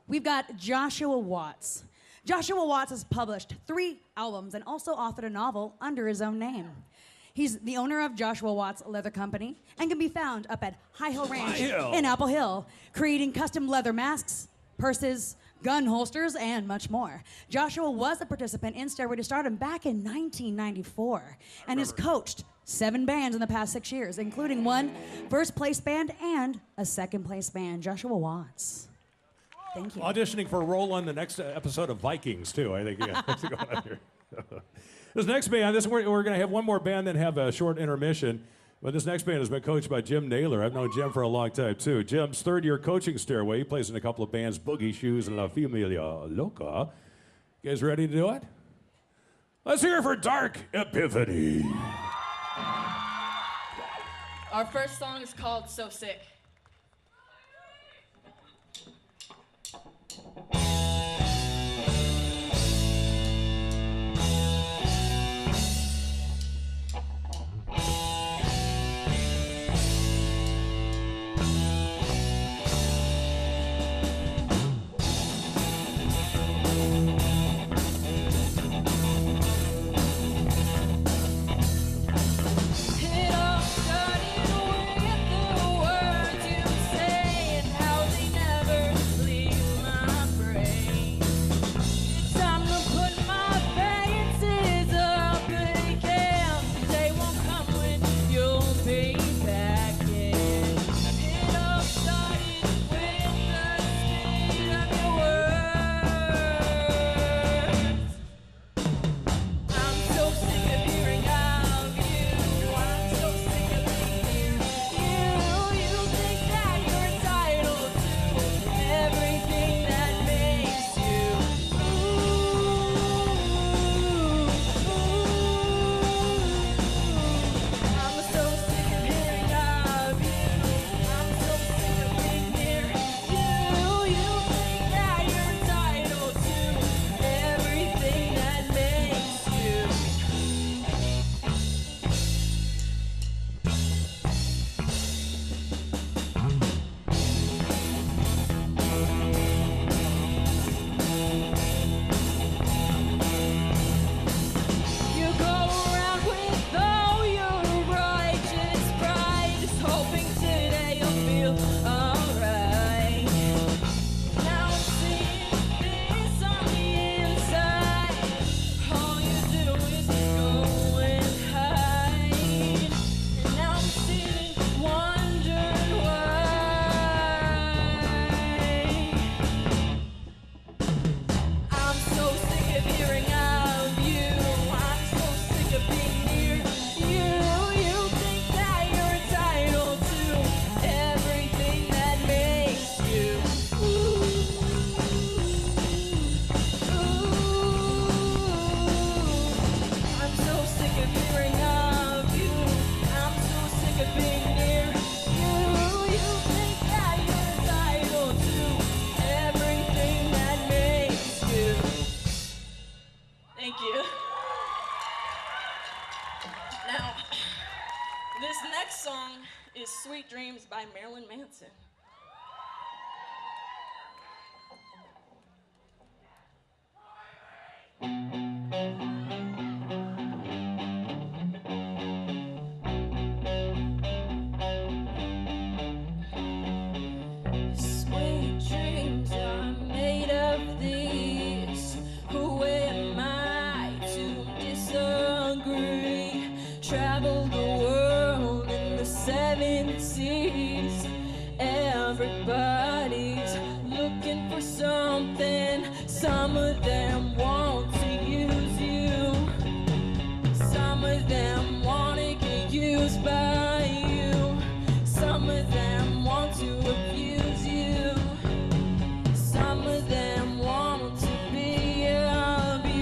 We've got Joshua Watts. Joshua Watts has published 3 albums and also authored a novel under his own name. He's the owner of Joshua Watts Leather Company and can be found up at High Hill Ranch in Apple Hill, creating custom leather masks, purses, gun holsters, and much more. Joshua was a participant in Stairway to Stardom back in 1994 and has coached 7 bands in the past 6 years, including 1 first-place band and a second-place band. Joshua Watts. Thank you. Auditioning for a role on the next episode of Vikings, too, I think. Yeah. This next band, we're going to have one more band, then have a short intermission. But this next band has been coached by Jim Naylor. I've known Jim for a long time, too. Jim's 3rd year coaching Stairway. He plays in a couple of bands, Boogie Shoes and La Familia Loca. You guys ready to do it? Let's hear it for Dark Epiphany. Our first song is called So Sick. Dreams by Marilyn Manson. Sweet dreams are made of these. Who am I to disagree? Travel the world in the seven seas. Everybody's looking for something. Some of them want to use you. Some of them want to get used by you. Some of them want to abuse you. Some of them want to be abused.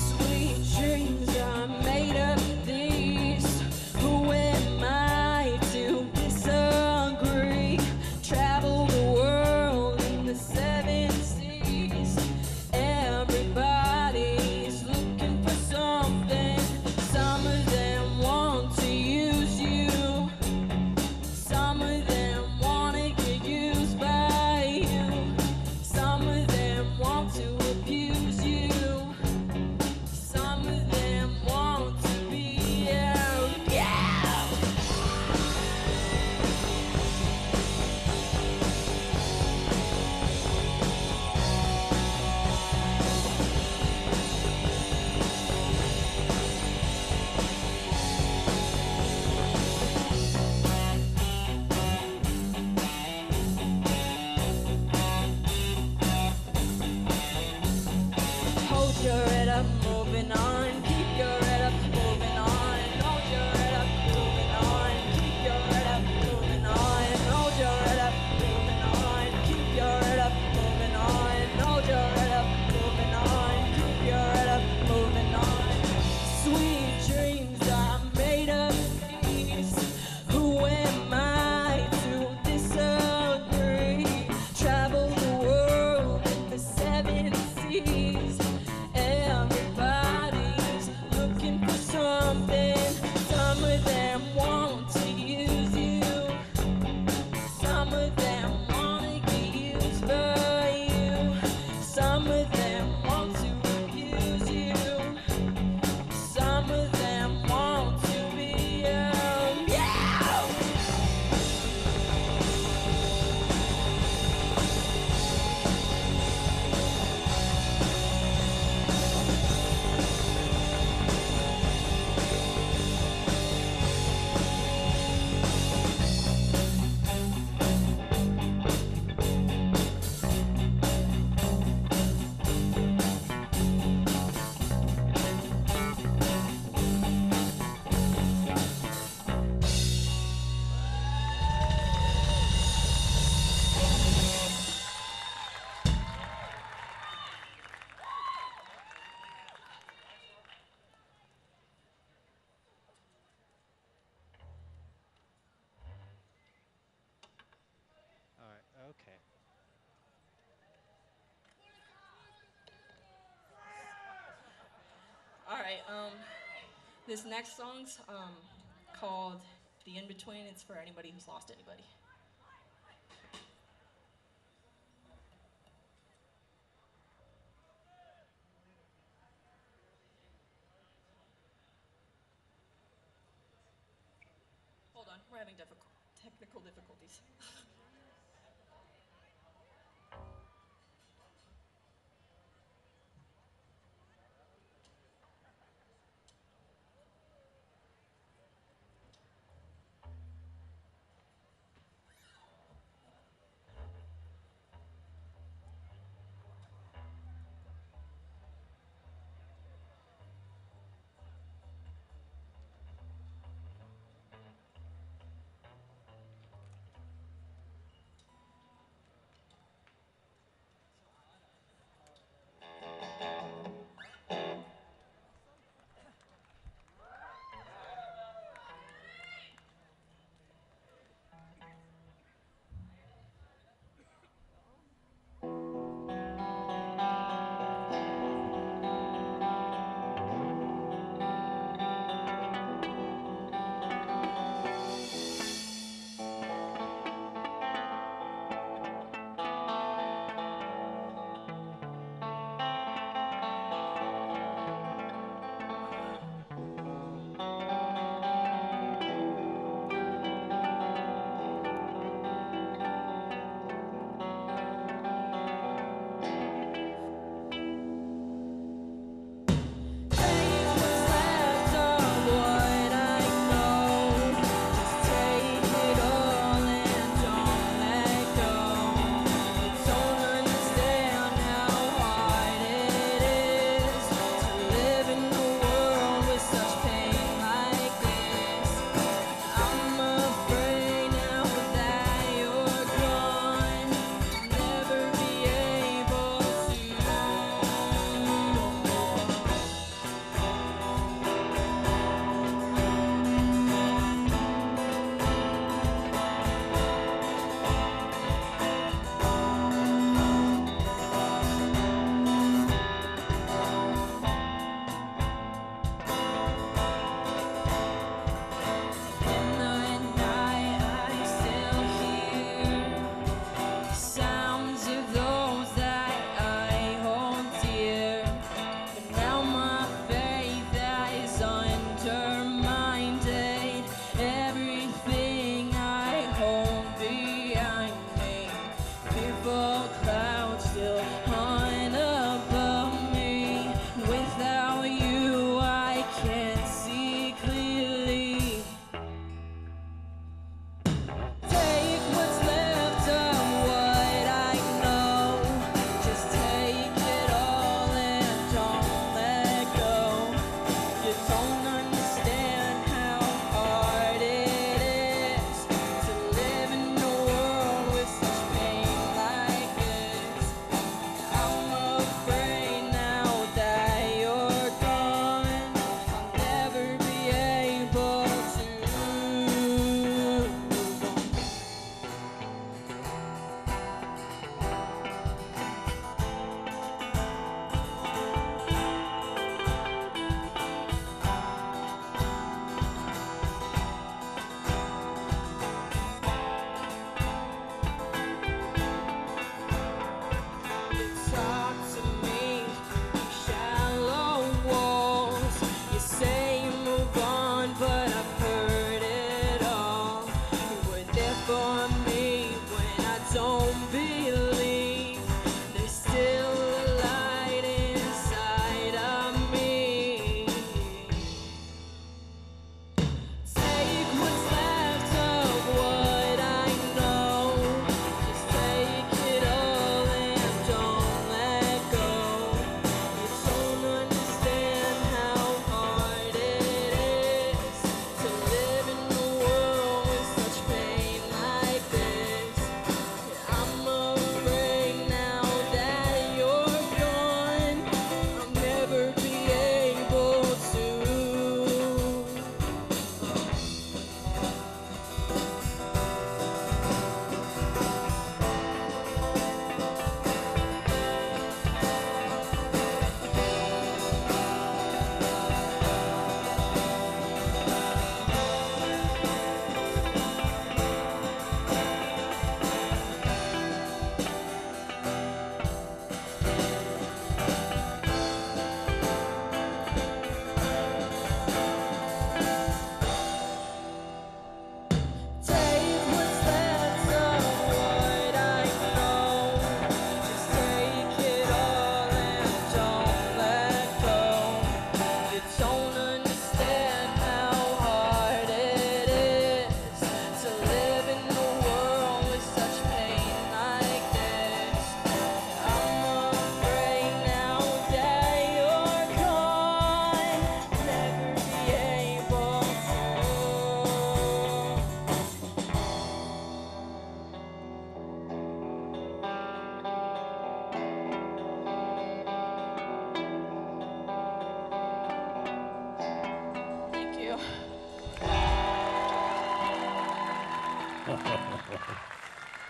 Sweet dreams are made of these. Who am I to disagree? Travel the world in the seven seas. Everybody's looking for something. Some of them want to use you. Some of them want to get used by you. Some of them want to abuse you. Some of them want to be out. Yeah! Hold your head up, moving on. Keep your head up, moving on. Hold your head up, moving on. Keep your head up, moving on. Hold your head up, moving on. Keep your head up, moving on. Hold your head up, moving on. Keep your head up, moving on. Sweet dreams are made of these. Who am I to disagree? Travel the world in the seven seas. Everybody's looking for something. Some of them want to use you. Some of them want to get used by you. Some of them want to abuse you. Some of them want to be out. Yeah! All right, okay. All right, this next song's called The In Between. It's for anybody who's lost anybody. Hold on, we're having technical difficulties.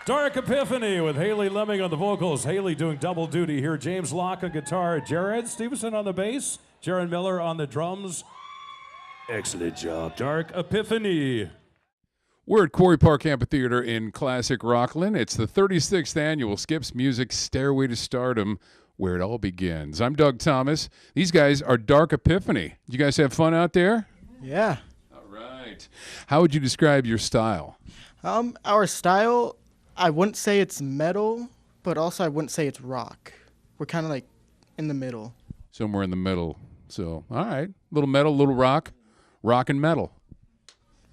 Dark Epiphany with Haley Lemming on the vocals. Haley doing double duty here. James Locke on guitar. Jared Stevenson on the bass. Jaron Miller on the drums. Excellent job, Dark Epiphany. We're at Quarry Park Amphitheater in classic Rockland. It's the 36th annual Skips Music Stairway to Stardom, where it all begins. I'm Doug Thomas. These guys are Dark Epiphany. You guys have fun out there? Yeah. All right. How would you describe your style? Our style, I wouldn't say it's metal, but also I wouldn't say it's rock. We're kind of like in the middle. Somewhere in the middle. So, all right. Little metal, little rock. Rock and metal.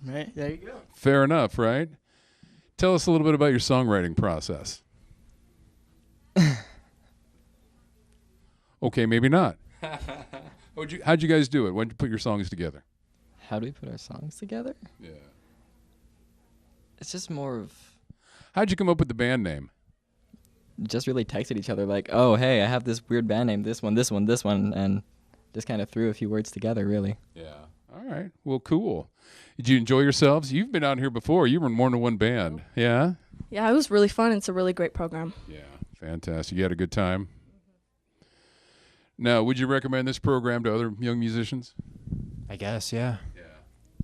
Right, there you go. Fair enough, right? Tell us a little bit about your songwriting process. Okay, maybe not. How'd you guys do it? When did you put your songs together? How do we put our songs together? Yeah. It's just more of How'd you come up with the band name? just really texted each other like, oh, hey, I have this weird band name, this one, and just kind of threw a few words together, really. Yeah. All right. Well, cool. Did you enjoy yourselves? You've been out here before. You were in more than one band. Yeah? Yeah, it was really fun. It's a really great program. Yeah. Fantastic. You had a good time? Now, would you recommend this program to other young musicians? I guess, yeah.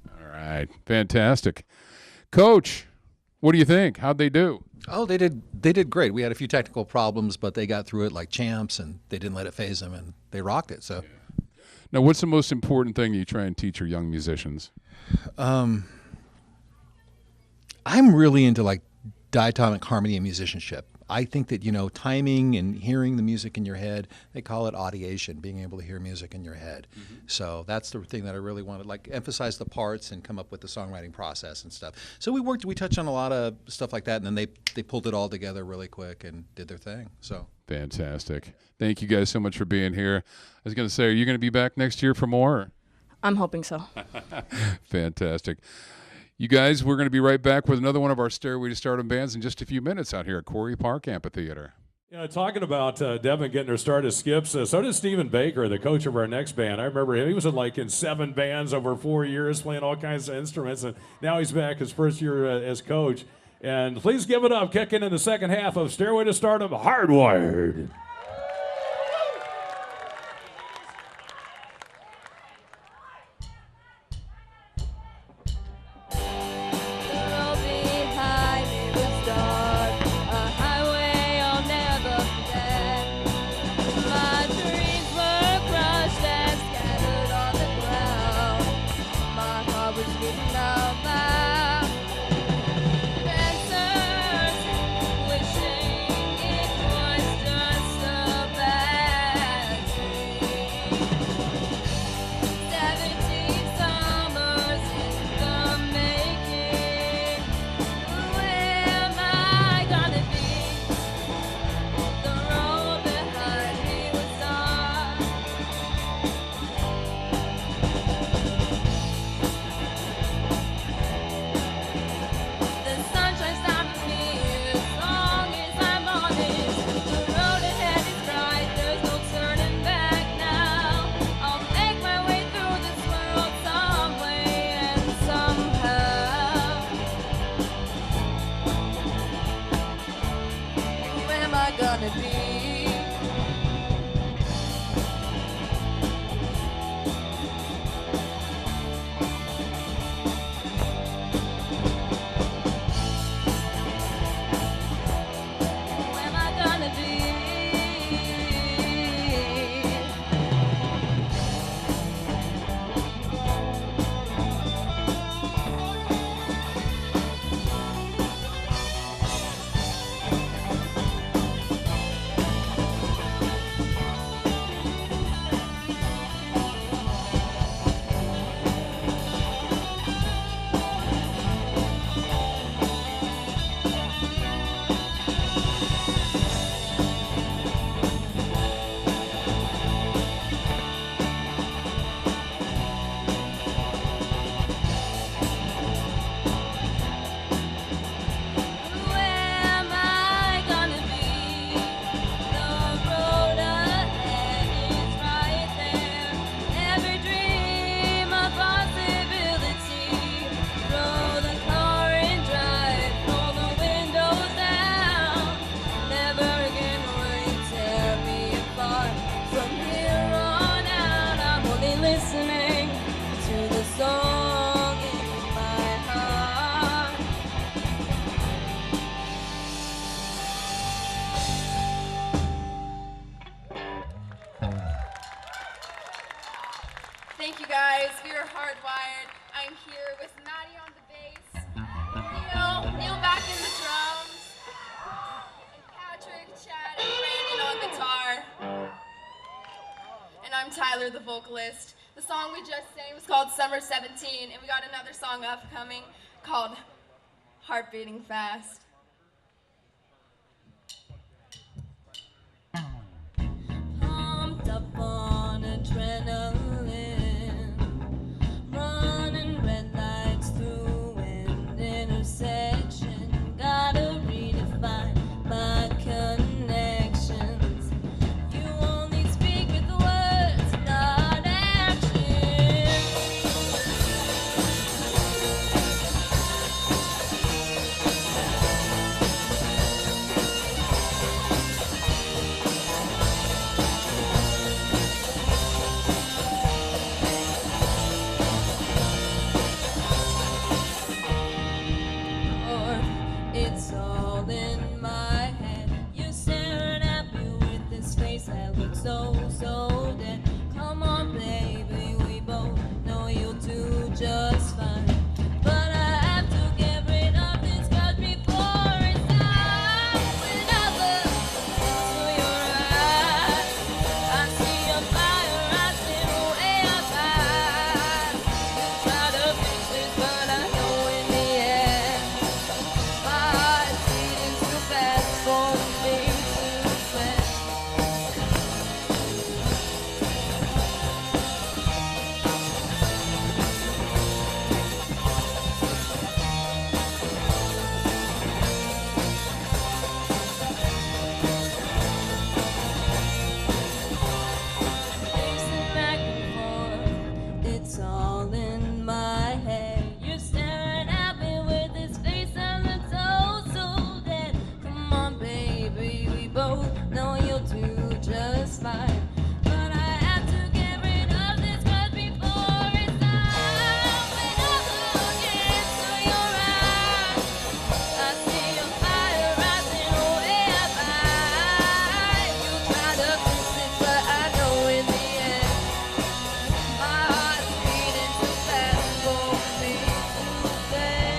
All right. Fantastic. Coach, what do you think? How'd they do? Oh, they did great. We had a few technical problems, but they got through it like champs, and they didn't let it phase them, and they rocked it. So, Now, what's the most important thing you try and teach your young musicians? I'm really into like diatonic harmony and musicianship. I think that, timing and hearing the music in your head, they call it audiation, being able to hear music in your head. Mm-hmm. So that's the thing that I really wanted, like emphasize the parts and come up with the songwriting process and stuff. So we touched on a lot of stuff like that, and then they pulled it all together really quick and did their thing. So Fantastic. Thank you guys so much for being here. I was going to say, are you going to be back next year for more? I'm hoping so. Fantastic. You guys, we're going to be right back with another one of our Stairway to Stardom bands in just a few minutes out here at Quarry Park Amphitheater. Talking about Devin getting her start as Skips, so did Stephen Baker, the coach of our next band. I remember him. He was in 7 bands over 4 years, playing all kinds of instruments, and now he's back his first year as coach. And please give it up, kicking in the second half of Stairway to Stardom, Hardwired. Thank you guys. We are hardwired. I'm here with Maddie on the bass, Neil back in the drums, and Patrick, Chad, and Brandon on guitar. And I'm Tyler, the vocalist. The song we just sang was called Summer 17, and we got another song upcoming called Heart Beating Fast. Pumped up on adrenaline, running red lights through an intersection. Gotta redefine my connections. You only speak with words, not actions. Or it's all in my head. You're staring at me with this face that looks so, so dead. Come on, baby, we both know you'll do just fine. But I have to get rid of this grudge before it's time. When I look into your eyes, I see a fire rising way up high. You try to fix it, but I know in the end my heart's beating too fast for me to sweat. Pacing back and forth, it's all in my head. You're staring at me with this face that looks so, so dead. Come on, baby, we both know you'll do just fine. But I have to get rid of this grudge before it's time. When I look into your eyes, I see a fire rising way up high. You try to fix it, but I know in the end my heart's beating too fast for me to stand.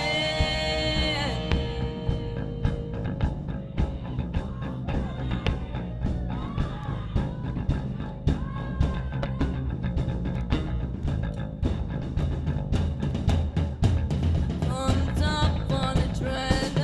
Pumped up on adrenaline.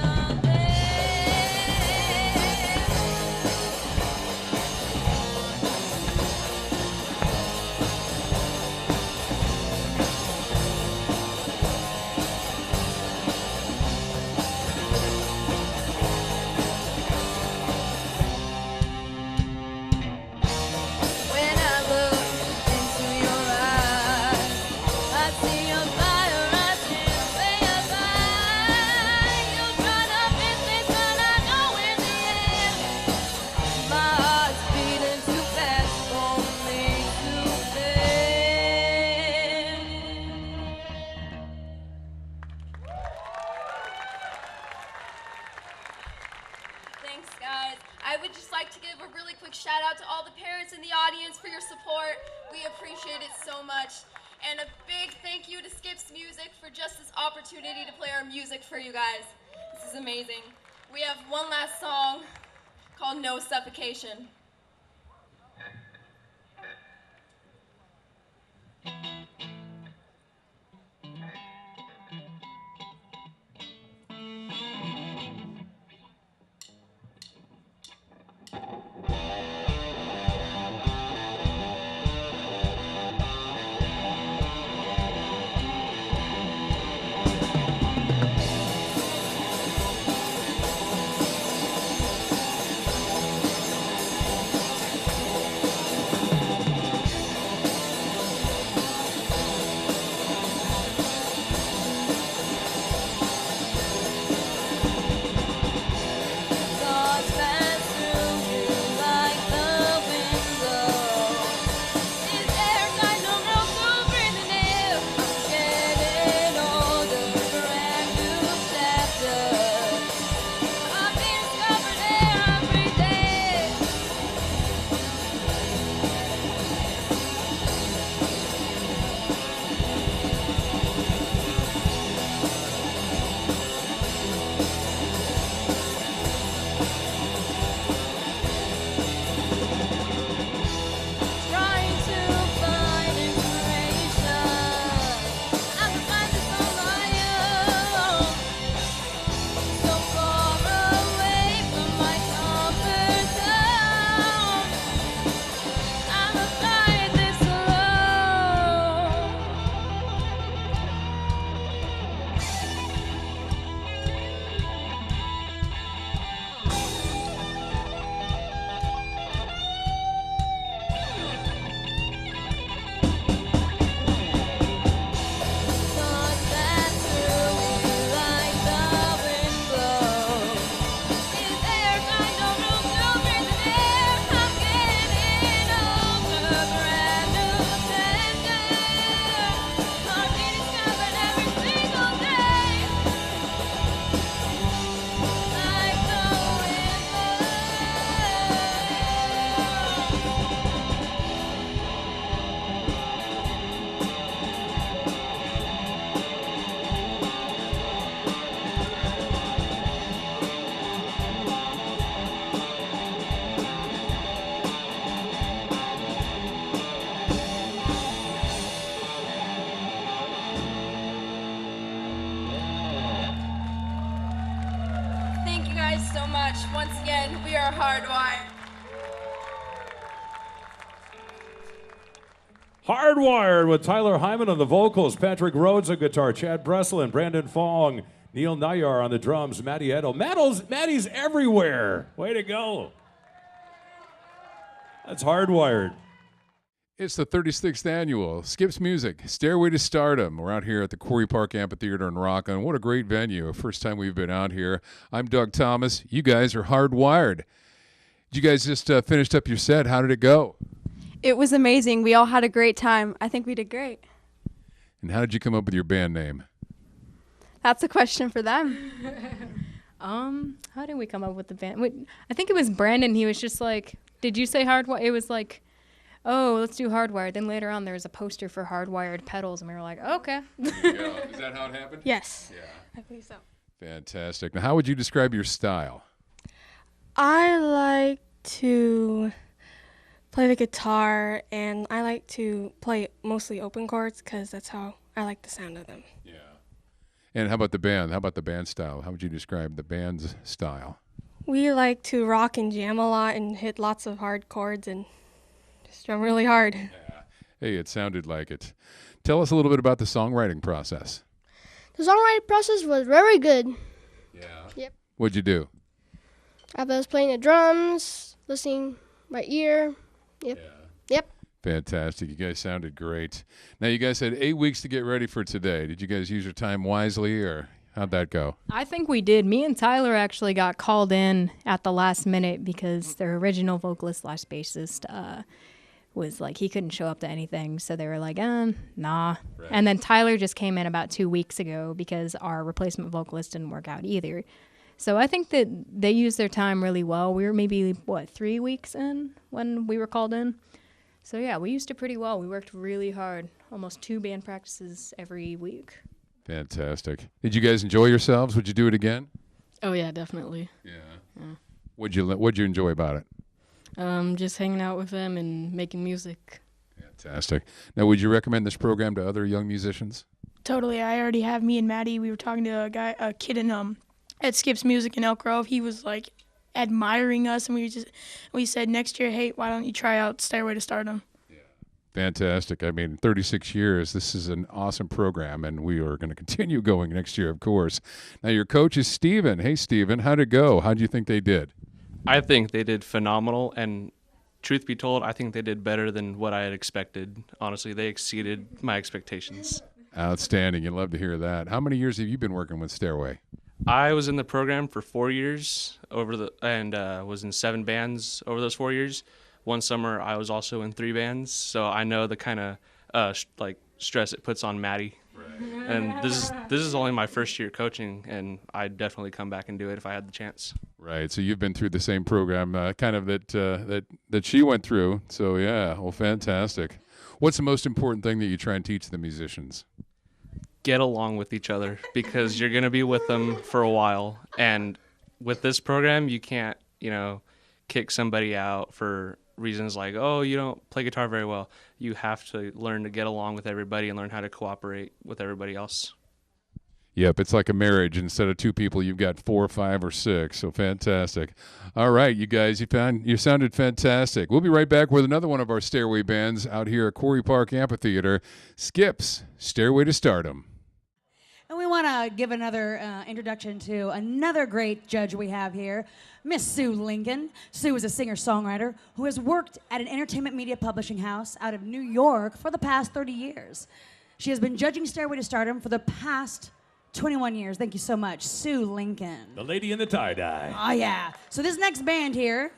When I look into your eyes, I see a fire rising way up high. You try to fix it, but I know in the end my heart's beating too fast for me to stand. Thanks, guys. I would just like to give a really quick shout out to all the parents in the audience for your support. We appreciate it so much. And a big thank you to Skips Music for just this opportunity to play our music for you guys. This is amazing. We have one last song called No Suffocation. hardwired. Hardwired with Tyler Hyman on the vocals, Patrick Rhodes on guitar, Chad Breslin, Brandon Fong, Neil Nayar on the drums, Matty Edel. Matty's everywhere. Way to go. That's Hardwired. It's the 36th annual Skips Music, Stairway to Stardom. We're out here at the Quarry Park Amphitheater in Rockland. What a great venue. First time we've been out here. I'm Doug Thomas. You guys are Hardwired. You guys just finished up your set. How did it go? It was amazing. We all had a great time. I think we did great. And how did you come up with your band name? That's a question for them. How did we come up with the band? I think it was Brandon. He was just like, did you say Hardwired? It was like, oh, let's do Hardwired. Then later on, there was a poster for Hardwired pedals, and we were like, okay. There you go. Is that how it happened? Yes. Yeah. I believe so. Fantastic. Now, how would you describe your style? I like to play the guitar, and I like to play mostly open chords because that's how I like the sound of them. Yeah. And how about the band? How about the band style? How would you describe the band's style? We like to rock and jam a lot and hit lots of hard chords and just drum really hard. Yeah. Hey, it sounded like it. Tell us a little bit about the songwriting process. The songwriting process was very good. Yeah. Yep. What'd you do? I was playing the drums, listening by ear. Yep. Yeah. Yep. Fantastic. You guys sounded great. Now, you guys had 8 weeks to get ready for today. Did you guys use your time wisely, or how'd that go? I think we did. Me and Tyler actually got called in at the last minute because their original vocalist / bassist was like, he couldn't show up to anything. So they were like, nah. Right. And then Tyler just came in about 2 weeks ago because our replacement vocalist didn't work out either. So I think that they used their time really well. We were maybe, 3 weeks in when we were called in? So yeah, we used it pretty well. We worked really hard, almost 2 band practices every week. Fantastic. Did you guys enjoy yourselves? Would you do it again? Oh yeah, definitely. Yeah. What'd you enjoy about it? Just hanging out with them and making music. Fantastic. Now, would you recommend this program to other young musicians? Totally. I already have me and Maddie. We were talking to a kid in at Skips Music in Elk Grove. He was like admiring us, and we said next year, hey, why don't you try out Stairway to Stardom? Fantastic. I mean, 36 years, this is an awesome program, and we are going to continue going next year, of course. Now, your coach is Steven. Hey, Steven, how'd it go? How do you think they did? I think they did phenomenal, and truth be told, I think they did better than what I had expected. Honestly, they exceeded my expectations. Outstanding. You'd love to hear that. How many years have you been working with Stairway? I was in the program for 4 years and was in 7 bands over those 4 years. One summer, I was also in 3 bands, so I know the kind of stress it puts on Maddie. Right. And this is only my first year coaching, and I'd definitely come back and do it if I had the chance. Right. So you've been through the same program, that she went through. So yeah, well, fantastic. What's the most important thing that you try and teach the musicians? Get along with each other, because you're going to be with them for a while, and with this program, you can't, kick somebody out for reasons like, oh, you don't play guitar very well. You have to learn to get along with everybody and learn how to cooperate with everybody else. Yep, it's like a marriage. Instead of 2 people, you've got 4, 5, or 6. So fantastic. All right, you guys, you sounded fantastic. We'll be right back with another one of our Stairway bands out here at Quarry Park Amphitheater. Skips, Stairway to Stardom. And we want to give another introduction to another great judge we have here, Miss Sue Lincoln. Sue is a singer-songwriter who has worked at an entertainment media publishing house out of New York for the past 30 years. She has been judging Stairway to Stardom for the past 21 years. Thank you so much, Sue Lincoln. The lady in the tie-dye. Oh, yeah. So this next band here,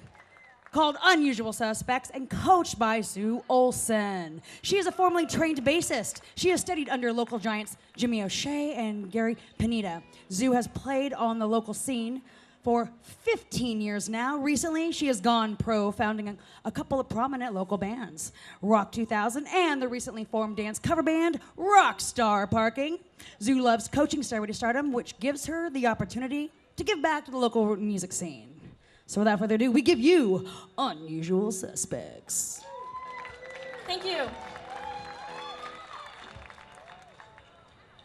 called Unusual Suspects and coached by Sue Olson. She is a formerly trained bassist. She has studied under local giants Jimmy O'Shea and Gary Panetta. Sue has played on the local scene for 15 years now. Recently, she has gone pro, founding a couple of prominent local bands, Rock 2000 and the recently formed dance cover band, Rockstar Parking. Sue loves coaching Stairway to Stardom, which gives her the opportunity to give back to the local music scene. So without further ado, we give you Unusual Suspects. Thank you.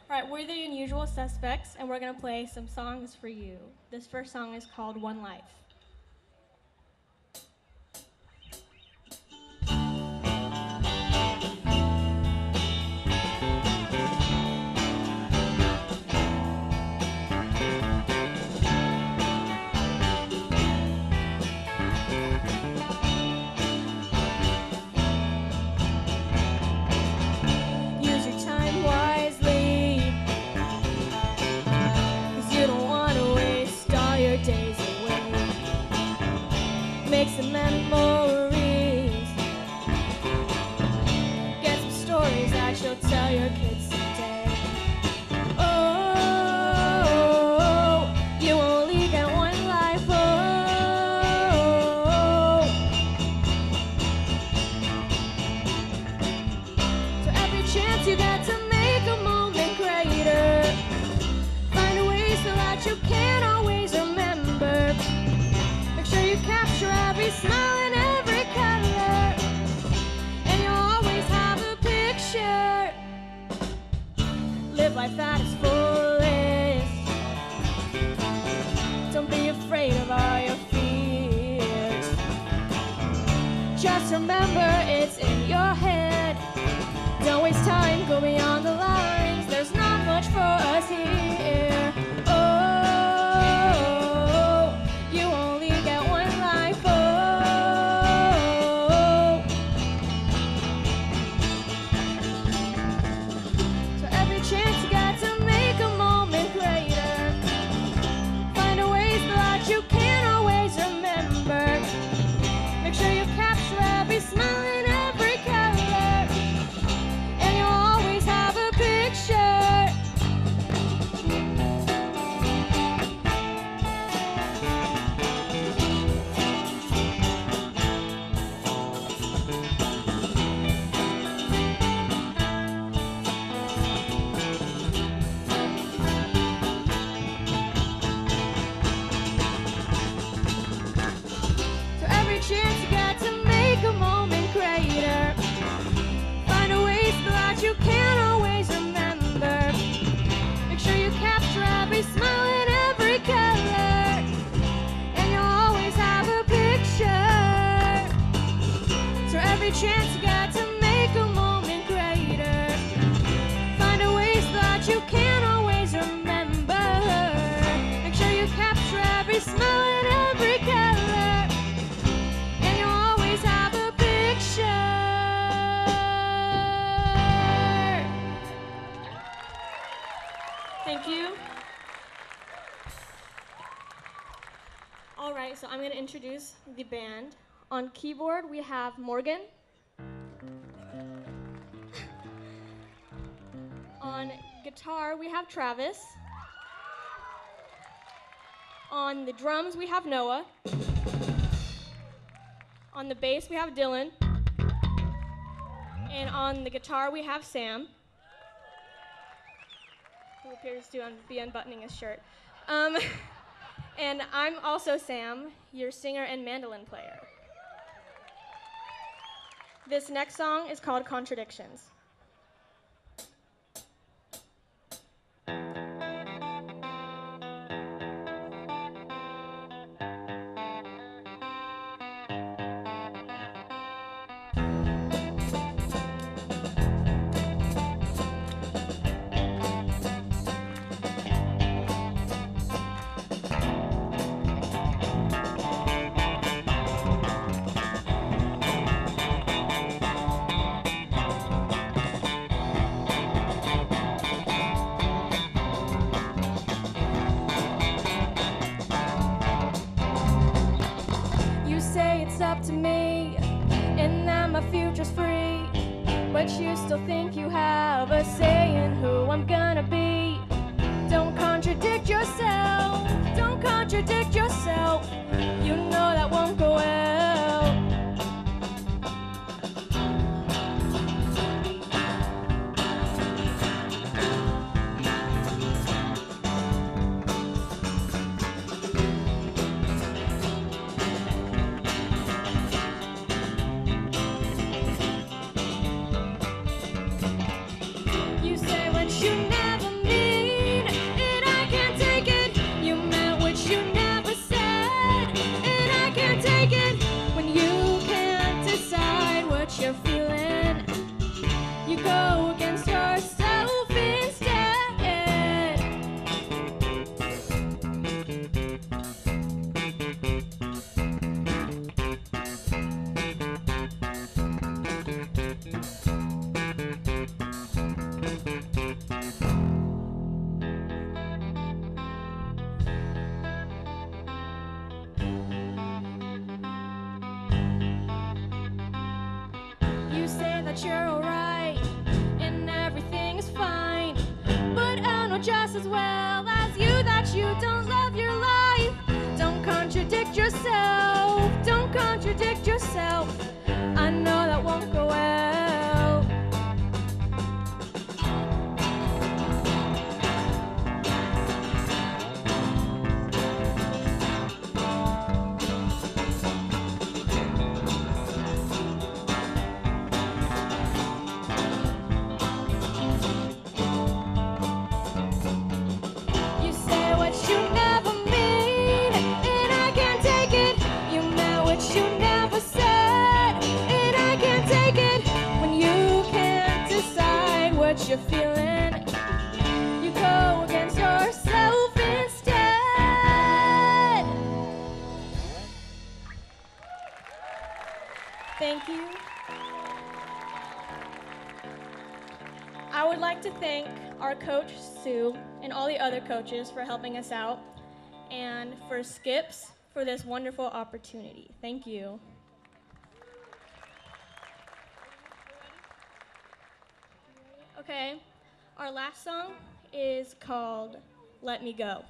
All right, we're the Unusual Suspects, and we're going to play some songs for you. This first song is called One Life. memories. Get some stories that you'll tell your kids someday. Oh, you only get one life. Oh, so every chance you get to make a moment greater, find a way so that you can always remember. Make sure you capture every smile and every color, and you'll always have a picture. Live life at its fullest. Don't be afraid of all your fears. Just remember it's in your head. Don't waste time, go beyond the lines. There's not much for us here. Oh, you only get one life. Oh, so every chance you get to make a moment greater, find a way so that you can always remember. Make sure you capture every smile and every color, and you'll always have a picture. So every chance you get to make a moment greater, find a way so that you can always remember. Make sure you capture every smile and every color, and you'll always have a picture. So every chance you get to make a moment greater, find a way so that you can always remember. Make sure you capture every smile and every color, and you'll always have a picture. Thank you. All right, so I'm going to introduce the band. On keyboard, we have Morgan. On guitar, we have Travis. On the drums, we have Noah. On the bass, we have Dylan. And on the guitar, we have Sam, who appears to be unbuttoning his shirt. And I'm also Sam, your singer and mandolin player. This next song is called Contradictions. You say it's up to me, and that my future's free, but you still think you have a say in who I'm gonna be. Don't contradict yourself, don't contradict yourself. You know that won't go well. You say what you never mean, and I can't take it. You meant what you never said, and I can't take it. that you're alright and everything is fine. But I know just as well as you that you don't love your life. Don't contradict yourself, don't contradict yourself. I know that won't go well. You say what you never mean, and I can't take it. You meant what you never said, and I can't take it. When you can't decide what you're feeling, you go against yourself instead. Thank you. I would like to thank our coach, Sue, and all the other coaches for helping us out, and for Skips for this wonderful opportunity. Thank you. Okay, our last song is called Let Me Go.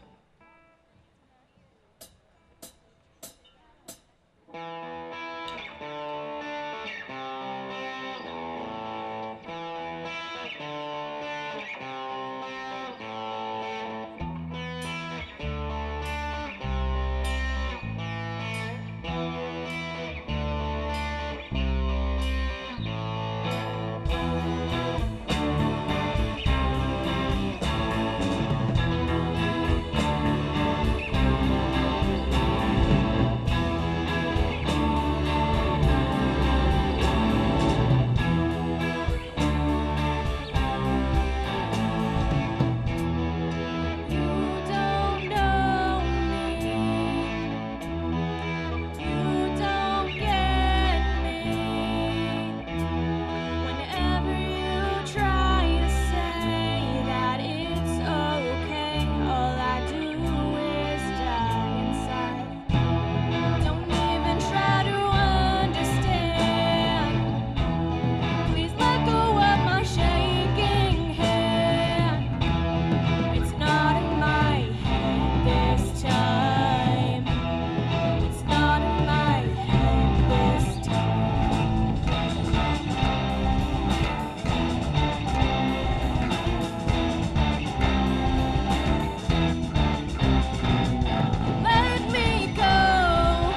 Let me go,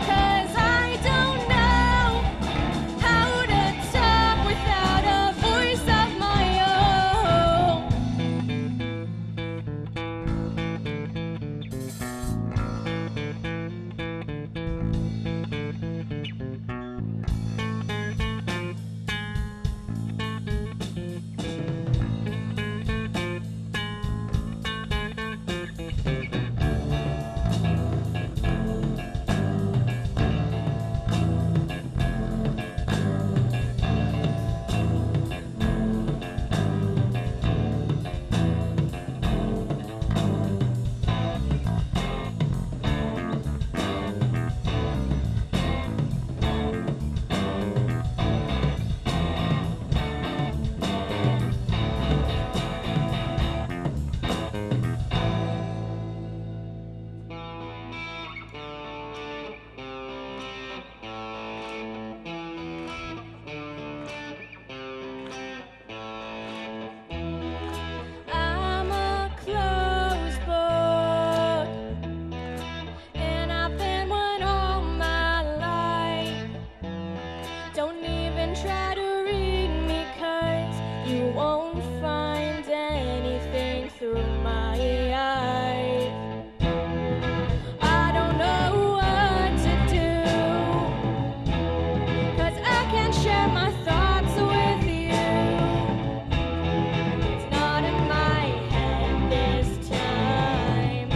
'cause I don't know how to talk without a voice of my own. I'm a closed book, and I've been one all my life. Don't even try to read me, 'cause you won't find anything through my eyes. I don't know what to do, 'cause I can't share my thoughts with you. It's not in my head this time.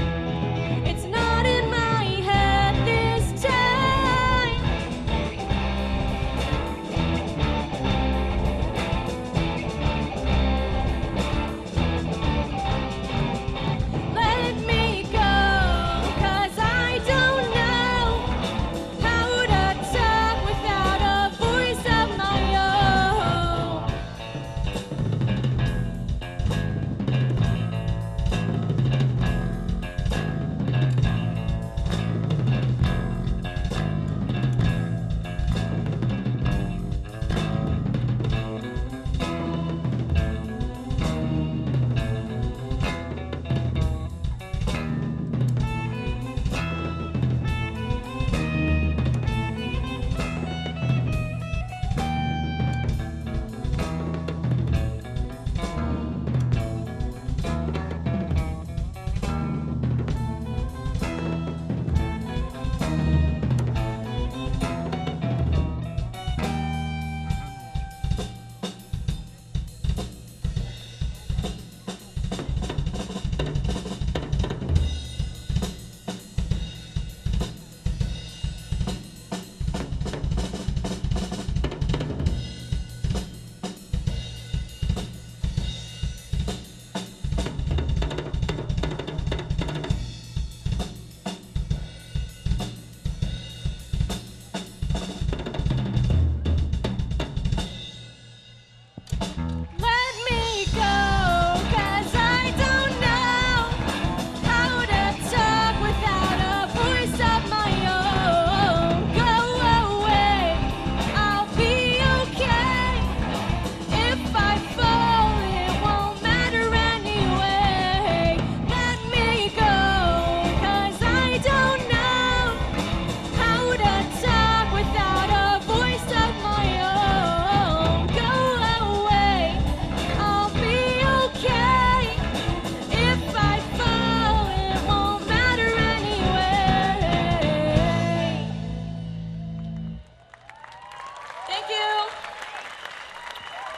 It's not in my head this time.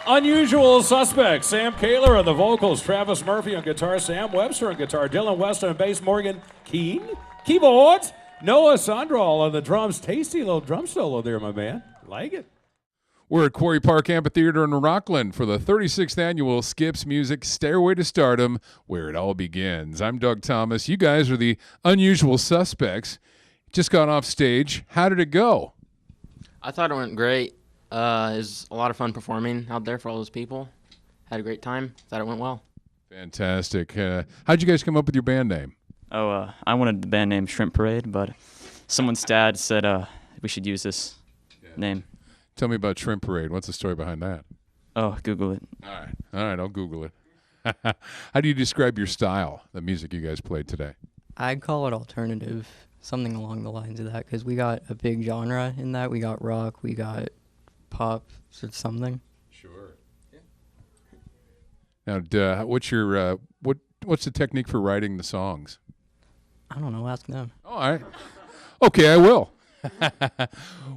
Unusual Suspects. Sam Kaler on the vocals, Travis Murphy on guitar, Sam Webster on guitar, Dylan West on bass, Morgan Keene, keyboards, Noah Sondral on the drums. Tasty little drum solo there, my man. Like it. We're at Quarry Park Amphitheater in Rockland for the 36th annual Skips Music Stairway to Stardom, where it all begins. I'm Doug Thomas. You guys are the Unusual Suspects. Just got off stage. How did it go? I thought it went great. It was a lot of fun performing out there for all those people. Had a great time. Thought it went well. Fantastic. How'd you guys come up with your band name? Oh, I wanted the band name Shrimp Parade, but someone's dad said we should use this name. Tell me about Shrimp Parade. What's the story behind that? Oh, Google it. All right, I'll Google it. How do you describe your style, the music you guys played today? I'd call it alternative, something along the lines of that, because we got a big genre in that. We got rock, we got pop, or something. Sure. Now, what's your what's the technique for writing the songs? I don't know. Ask them. All right. Okay, I will.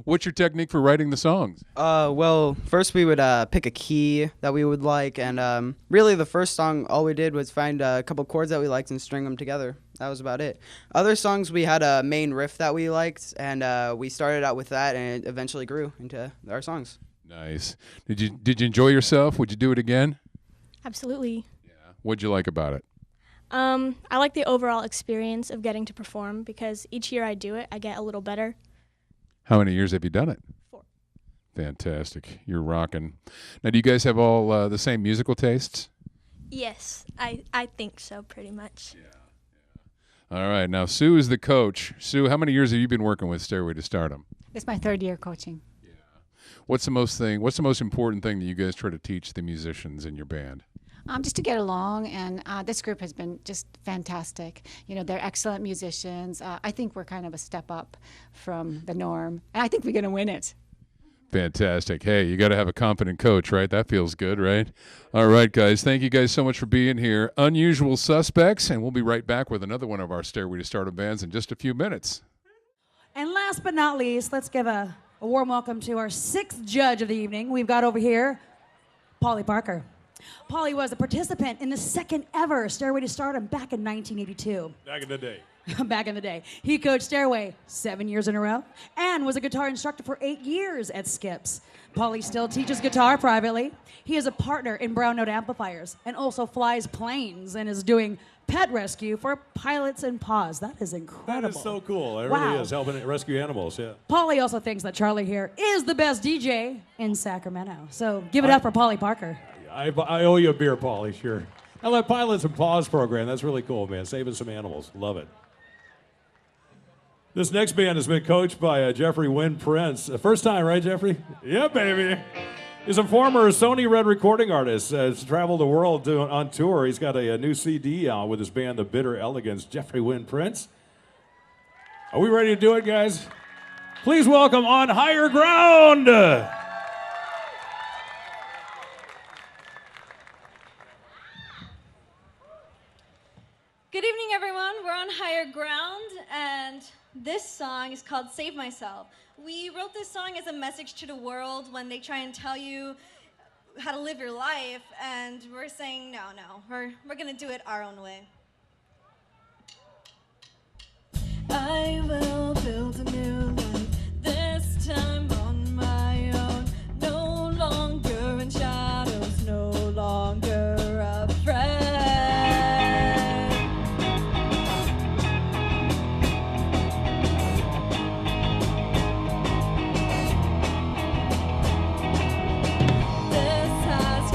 What's your technique for writing the songs? Well, first we would pick a key that we would like, and really the first song, all we did was find a couple chords that we liked and string them together. That was about it. Other songs, we had a main riff that we liked, and we started out with that, and it eventually grew into our songs. Nice. Did you enjoy yourself? Would you do it again? Absolutely. What'd you like about it? I like the overall experience of getting to perform because each year I do it, I get a little better. How many years have you done it? 4. Fantastic. You're rocking. Now, do you guys have all the same musical tastes? Yes, I think so, pretty much. All right. Now, Sue is the coach. Sue, how many years have you been working with Stairway to Stardom? It's my 3rd year coaching. What's the most important thing that you guys try to teach the musicians in your band? Just to get along, and this group has been just fantastic. You know, they're excellent musicians. I think we're kind of a step up from the norm, and I think we're going to win it. Fantastic. Hey, you got to have a competent coach, right? That feels good, right? All right, guys. Thank you guys so much for being here. Unusual Suspects, and we'll be right back with another one of our Stairway to Stardom bands in just a few minutes. And last but not least, let's give a warm welcome to our 6th judge of the evening. We've got over here Polly Parker. Polly was a participant in the 2nd ever Stairway to Stardom back in 1982. Back in the day. Back in the day. He coached Stairway 7 years in a row and was a guitar instructor for 8 years at Skips. Polly still teaches guitar privately. He is a partner in Brown Note Amplifiers and also flies planes and is doing pet rescue for Pilots and Paws. That is incredible. That is so cool. It Wow. really is, helping rescue animals, yeah. Polly also thinks that Charlie here is the best DJ in Sacramento. So give it up for Polly Parker. I owe you a beer, Paulie, sure. I love Pilots and Paws program. That's really cool, man. Saving some animals. Love it. This next band has been coached by Jeffrey Wynn Prince. First time, right, Jeffrey? Yeah, baby. He's a former Sony Red recording artist. Has traveled the world on tour. He's got a new CD out with his band, The Bitter Elegance. Jeffrey Wynn Prince. Are we ready to do it, guys? Please welcome On Higher Ground. Good evening, everyone. We're on Higher Ground, and this song is called Save Myself. We wrote this song as a message to the world when they try and tell you how to live your life, and we're saying, no, we're going to do it our own way. I will build a new life, this time on my own. No longer in shadows, no longer afraid.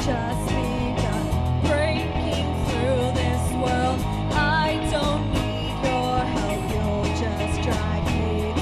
Just begun breaking through this world. I don't need your help, you'll just drag me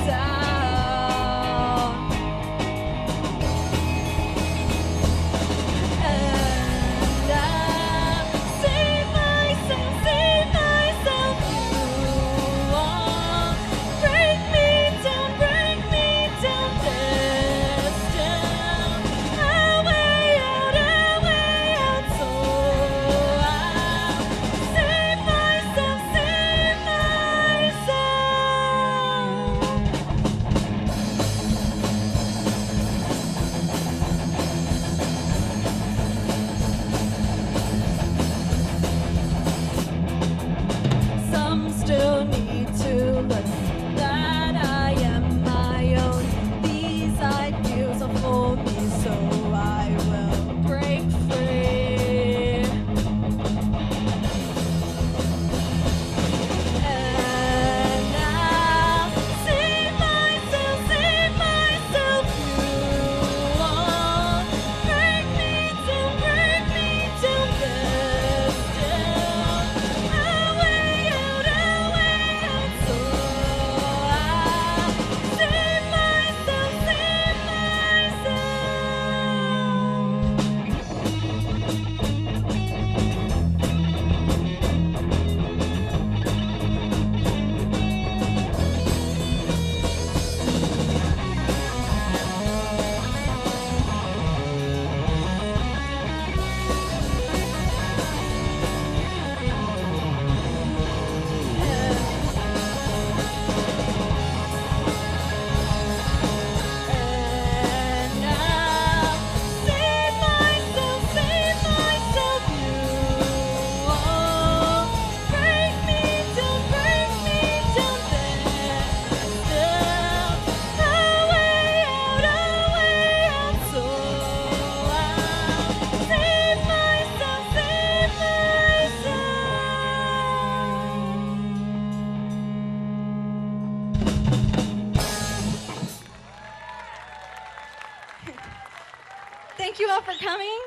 Thank you all for coming.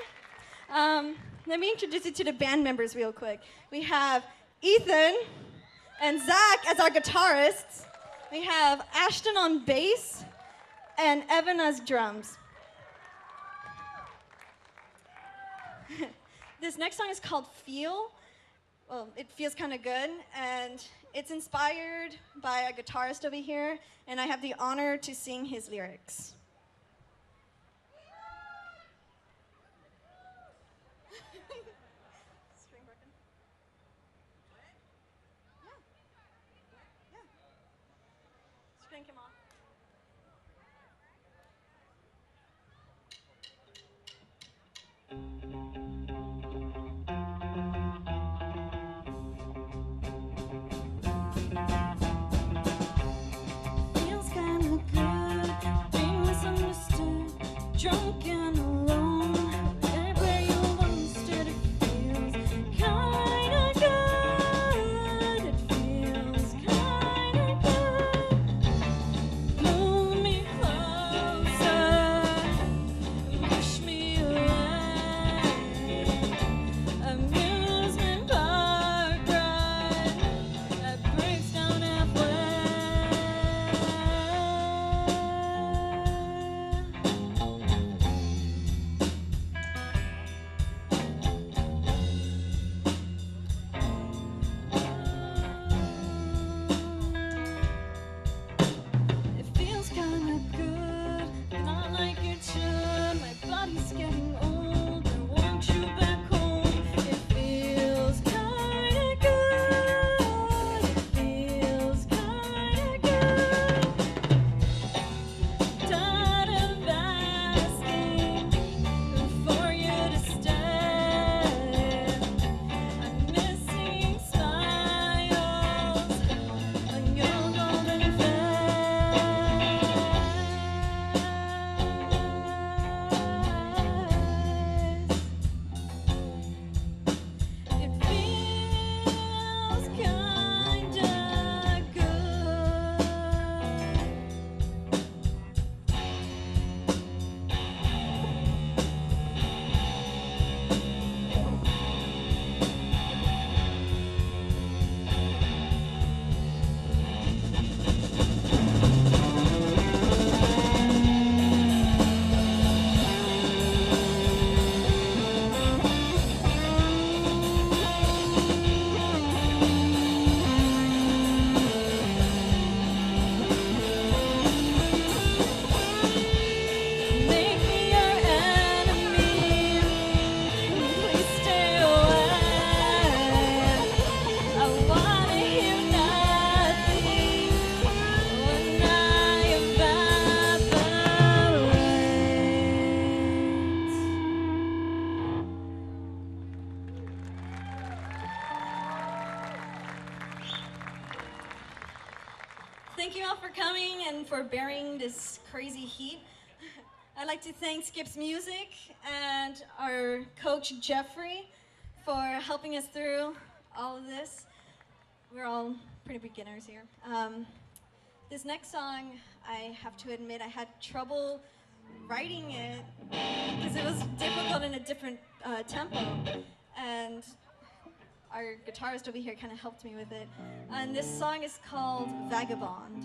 Let me introduce you to the band members real quick. We have Ethan and Zach as our guitarists. We have Ashton on bass and Evan as drums. This next song is called Feel. Well, it feels kind of good, and it's inspired by a guitarist over here, and I have the honor to sing his lyrics. String broken? Yeah. String came off. Feels kinda good, being misunderstood, drunk and alone. Everywhere you once did, it feels kinda good. It feels kinda good. Pull me closer, push me away. Amusement park ride that breaks down halfway. It feels kinda good, not like it should. My body's getting older, want you back home. It feels kinda good. It feels kinda good. Tired of asking for you to stay. I'm missing smiles on your golden face. It feels kinda good. Make me your enemy. Please stay away. I wanna hear nothing when I evaporate. Thank you all for coming and for bearing this crazy heat. I'd like to thank Skip's Music and our coach Jeffrey for helping us through all of this. We're all pretty beginners here. This next song, I have to admit, I had trouble writing it because it was difficult in a different tempo. And our guitarist over here kind of helped me with it. And this song is called Vagabond.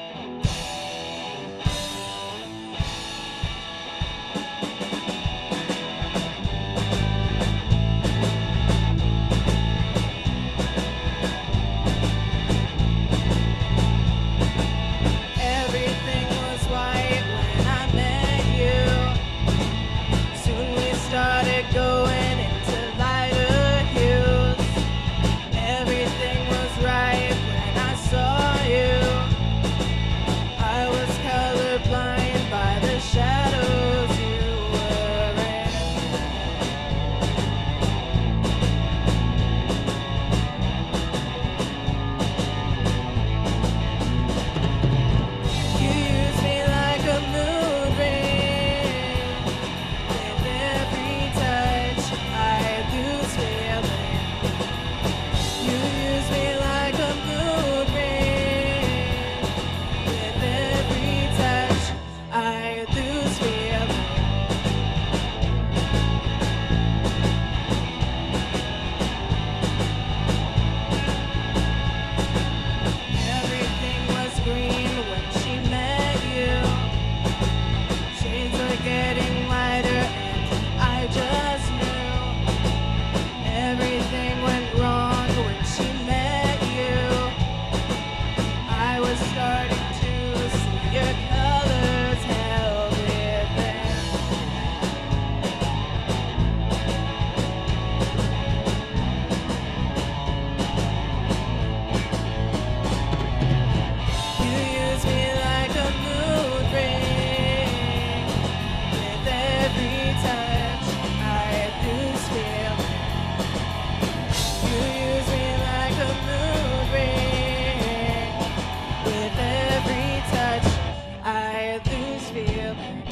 feeling.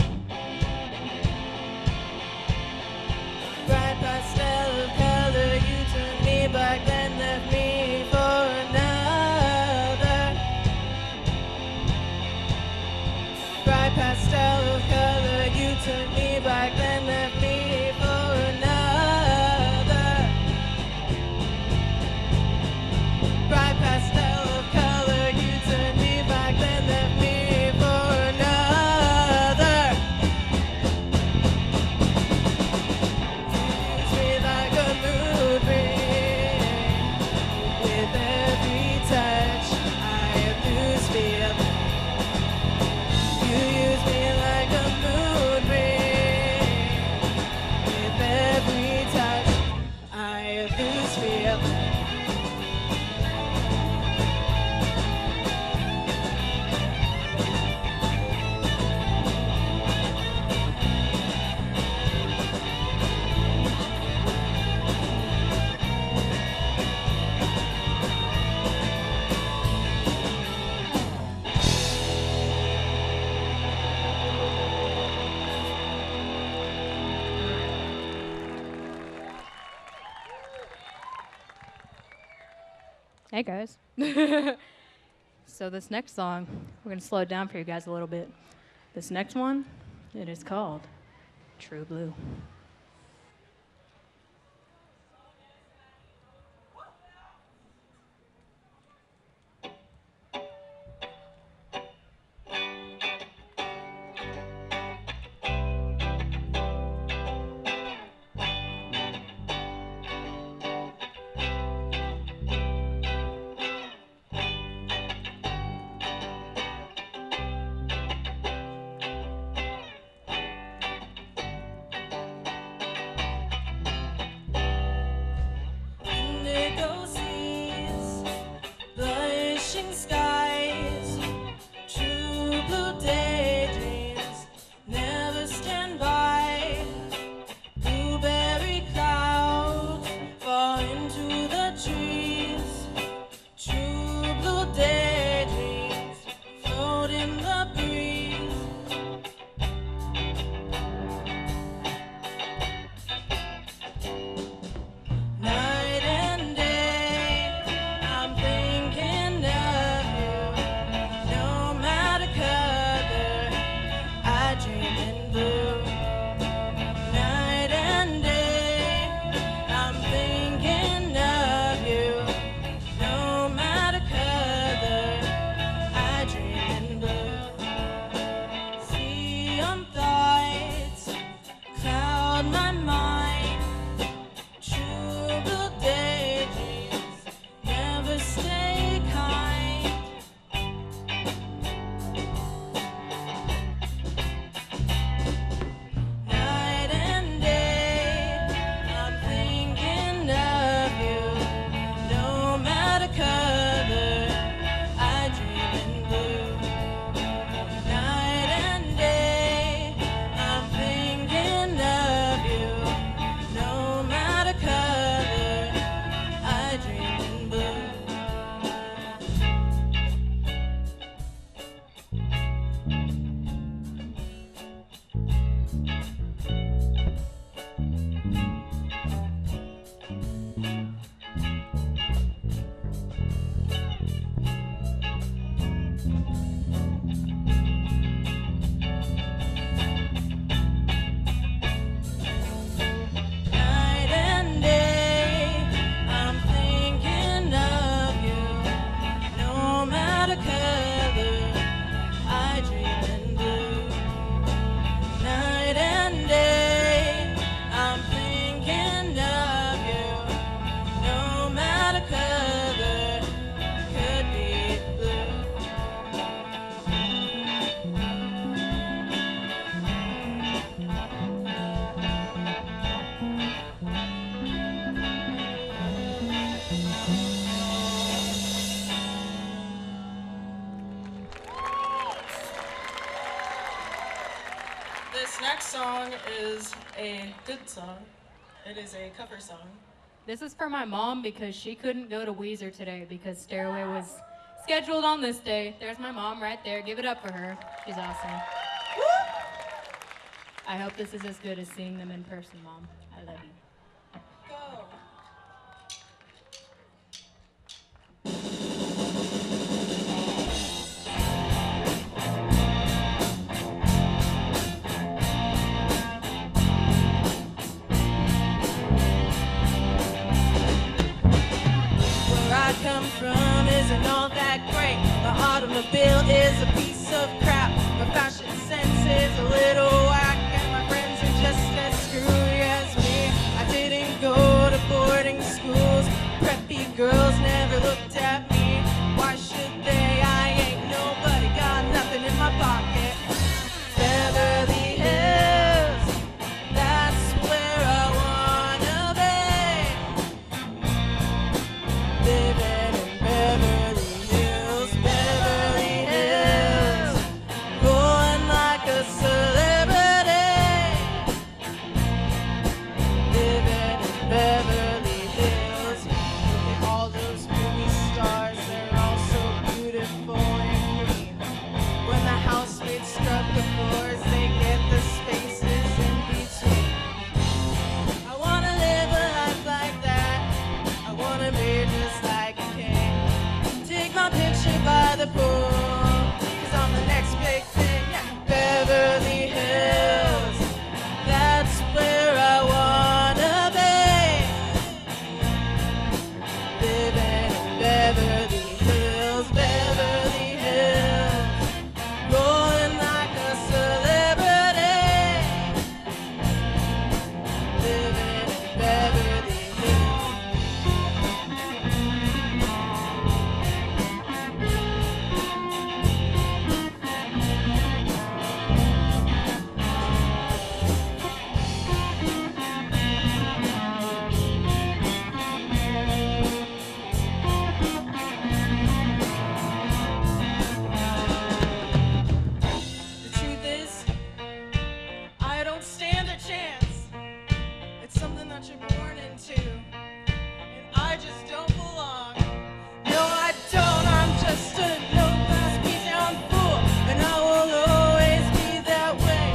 Bright pastel of color, you turned me back, then left me for another. Bright pastel of color, you turned me back, then left me for another. Bright pastel of color, you turned me back, then left me for another. Use me like a mood ring. With every touch, I lose feeling. You use me like a mood ring. With every touch, I lose feeling. Hey guys. So this next song, we're going to slow it down for you guys a little bit. This next one, it is called True Blue. Indigo seas, blushing skies, true blue daydreams never stand by. Blueberry clouds fall into the trees, true blue daydreams float in the breeze. Night and day, I'm thinking of you. No matter color, I dream in blue. Night and day, I'm thinking of you. No matter color, I dream in blue. See thoughts cloud my mind. True blue daydreams never stay kind. Night and day, I'm thinking of you. No matter color, I dream in blue. Night and day, I'm thinking of you. No matter color, I dream in blue. Night and day, I'm thinking of you. No matter color, I dream in blue. Night and day, I'm thinking of you. No matter color, could be This next song is a good song. It is a cover song. This is for my mom because she couldn't go to Weezer today because Stairway was scheduled on this day. There's my mom right there. Give it up for her. She's awesome. Woo! I hope this is as good as seeing them in person, Mom. I love you. Where I come from isn't all that great. My automobile is a piece of crap. My fashion sense is a little whack, and my friends are just as screwy as me. I didn't go to boarding schools. Preppy girls never looked at me. Why should they? I ain't nobody, got nothing in my pocket. Beverly Hills, that's where I wanna be. Living in Beverly Hills, Beverly Hills, going like a celebrity. Living in Beverly Hills, look at all those movie stars, they're all so beautiful and green. When the housemates scrub the floors, they get the spaces in between. I wanna live a life like that. I wanna be just like a king. Take my picture by the pool, 'cause I'm the next big thing. Yeah. Beverly Hills, that's where I wanna be. Living in Beverly Hills, Beverly Hills, rolling like a celebrity. Living in Beverly Hills. The truth is, I don't stand a chance. It's something that you're born into, and I just don't belong. No, I don't. I'm just a no-class beat-down fool, and I will always be that way.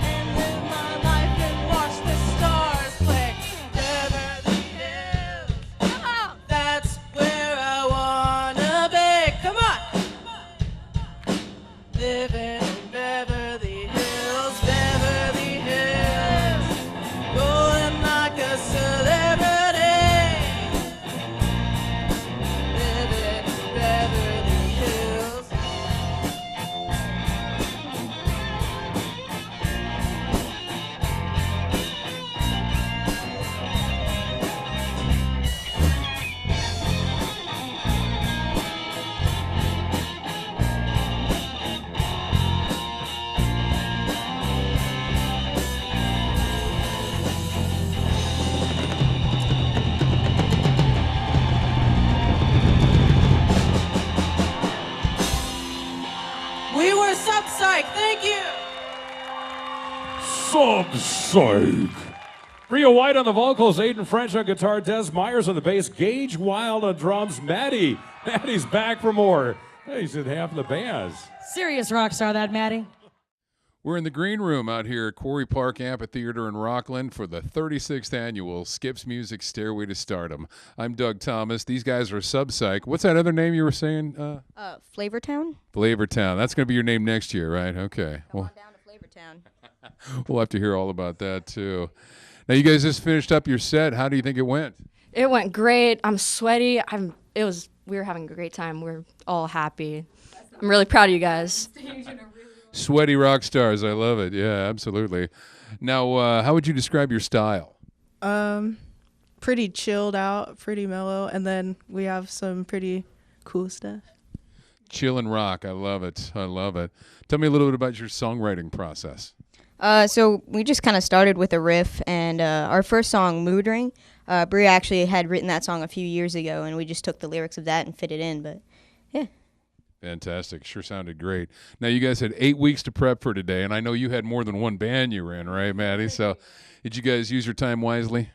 And live my life and watch the stars play. Beverly Hills, come on, that's where I wanna be. Come on. Living in Beverly Hills, Beverly Hills, rolling like a celebrity. Living in Beverly Hills. We were Subpsych. Thank you. Subpsych. Rhea White on the vocals, Aiden French on guitar, Des Myers on the bass, Gage Wild on drums, Maddie's back for more. Hey, he's in half of the bands. Serious rock star, that Maddie. We're in the green room out here at Quarry Park Amphitheater in Rockland for the 36th annual Skips Music Stairway to Stardom. I'm Doug Thomas. These guys are Subpsych. What's that other name you were saying? Flavortown? Flavortown. That's going to be your name next year, right? Okay. Come on down to Flavortown. We'll have to hear all about that, too. Now, you guys just finished up your set. How do you think it went? It went great. I'm sweaty. We were having a great time. We're all happy. I'm really proud of you guys. Sweaty rock stars. I love it. Yeah, absolutely. Now, how would you describe your style? Pretty chilled out, pretty mellow, and then we have some pretty cool stuff. Chill and rock. I love it. I love it. Tell me a little bit about your songwriting process. So we just kind of started with a riff, and our first song, Mood Ring, Bria actually had written that song a few years ago, and we just took the lyrics of that and fit it in, but yeah. Fantastic. Sure sounded great. Now, you guys had 8 weeks to prep for today, and I know you had more than one band you were in, right, Maddie? So did you guys use your time wisely?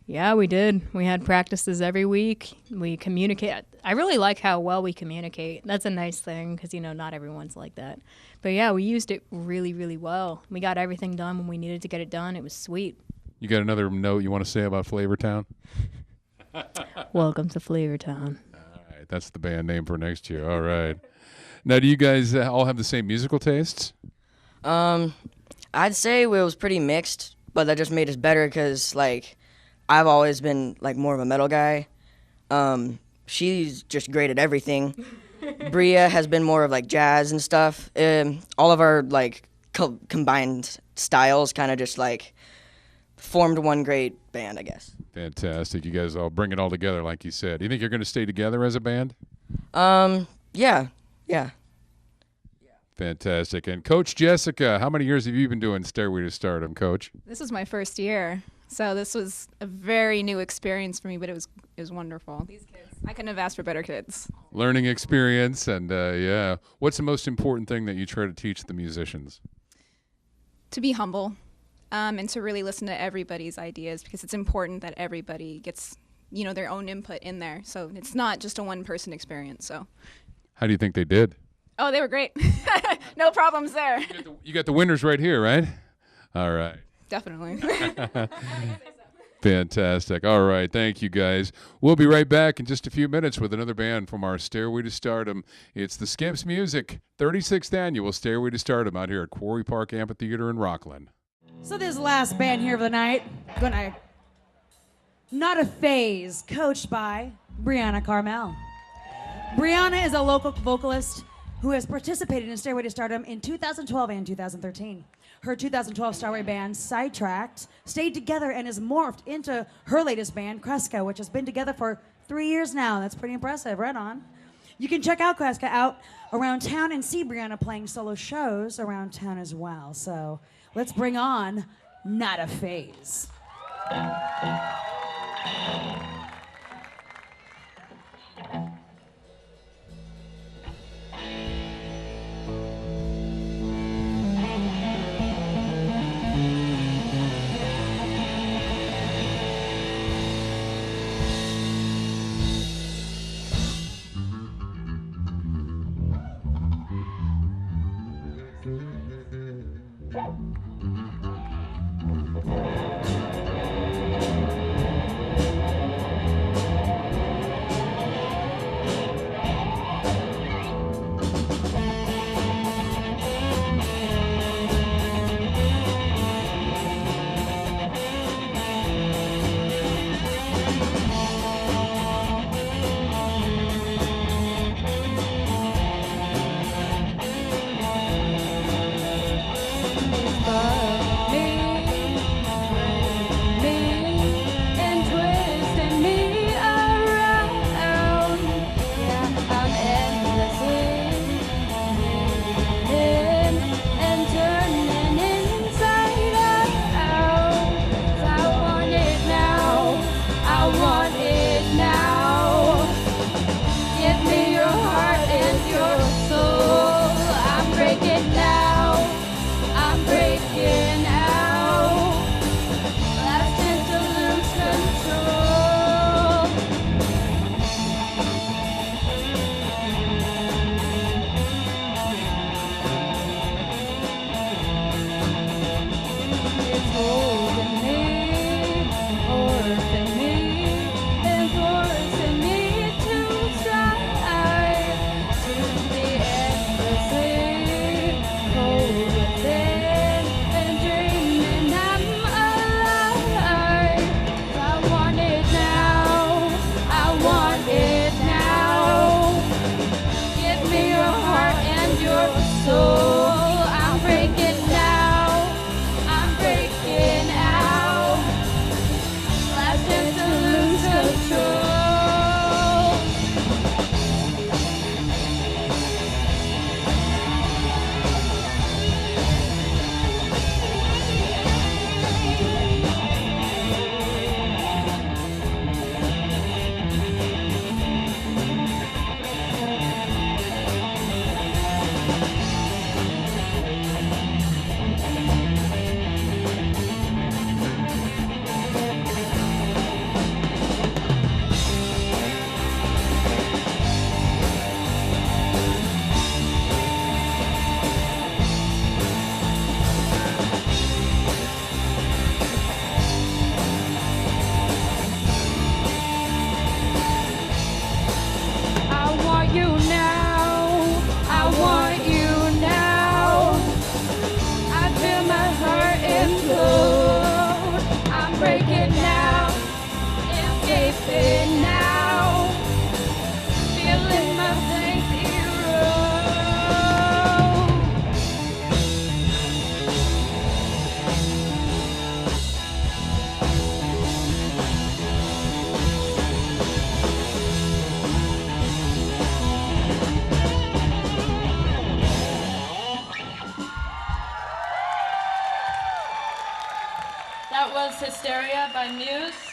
Yeah, we did. We had practices every week. We communicate. I really like how well we communicate. That's a nice thing because, not everyone's like that. But yeah, we used it really, really well. We got everything done when we needed to get it done. It was sweet. You got another note you want to say about Flavortown? Welcome to Flavortown. All right, that's the band name for next year. All right. Now, do you guys all have the same musical tastes? I'd say it was pretty mixed, but that just made us better because, I've always been, more of a metal guy. She's just great at everything. Bria has been more of, jazz and stuff. All of our, combined styles kind of just, formed one great band, I guess. Fantastic. You guys all bring it all together, like you said. Do you think you're going to stay together as a band? Yeah. Fantastic. And Coach Jessica, how many years have you been doing Stairway to Stardom, Coach? This is my first year, so this was a very new experience for me, but it was wonderful. These kids, I couldn't have asked for better kids. Learning experience, and yeah. What's the most important thing that you try to teach the musicians? To be humble, and to really listen to everybody's ideas, because it's important that everybody gets, their own input in there. So it's not just a one-person experience. So. How do you think they did? Oh, they were great. No problems there. You got the winners right here, right? All right. Definitely. Fantastic. All right. Thank you, guys. We'll be right back in just a few minutes with another band from our Stairway to Stardom. It's the Skips Music 36th Annual Stairway to Stardom out here at Quarry Park Amphitheater in Rockland. So this last band here of the night, Not a Phase, coached by Brianna Carmel. Brianna is a local vocalist who has participated in Stairway to Stardom in 2012 and 2013. Her 2012 Starway band, Sidetracked, stayed together and has morphed into her latest band, Kreska, which has been together for 3 years now. That's pretty impressive. Right on. You can check out Kreska out around town and see Brianna playing solo shows around town as well. So let's bring on Not a Phase. Hysteria by Muse.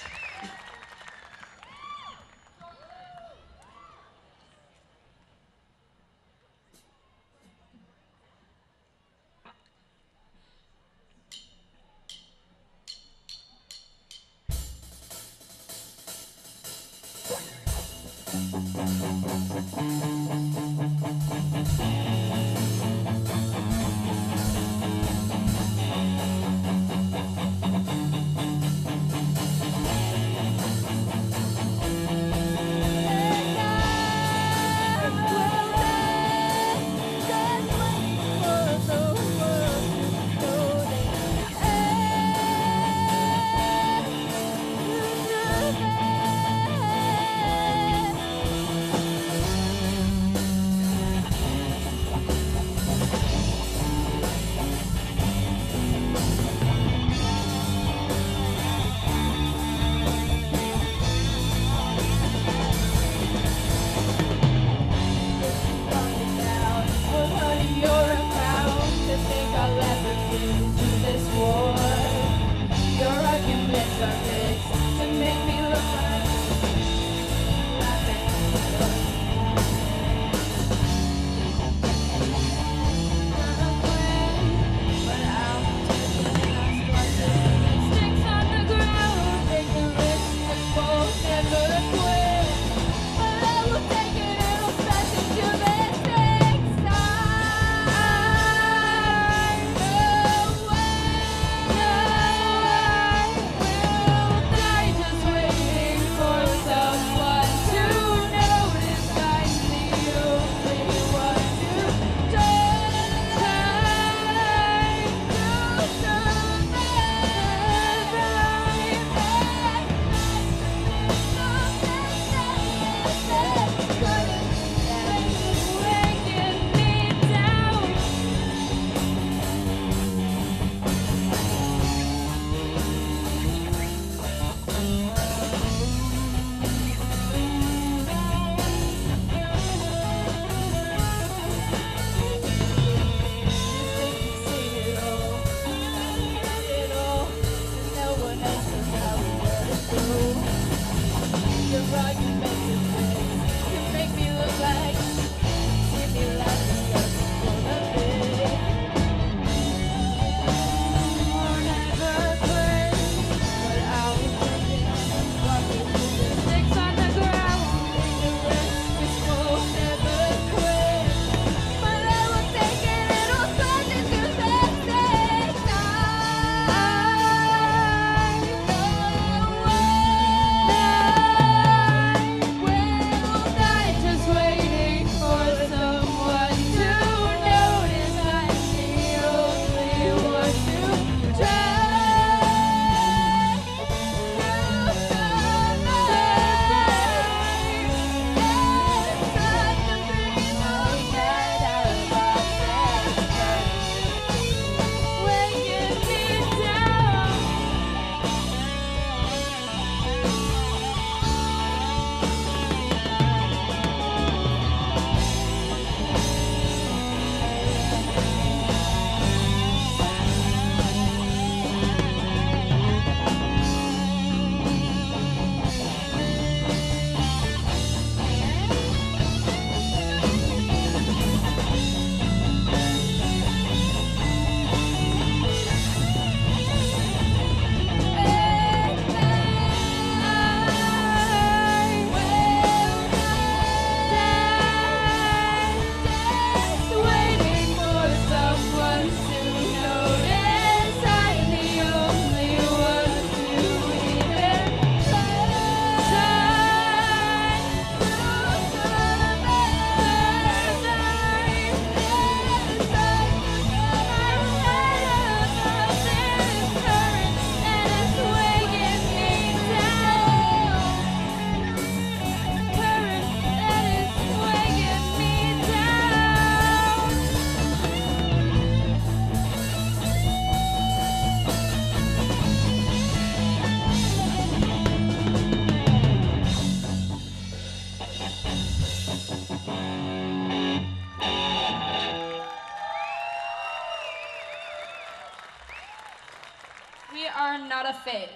We are Not a Phase.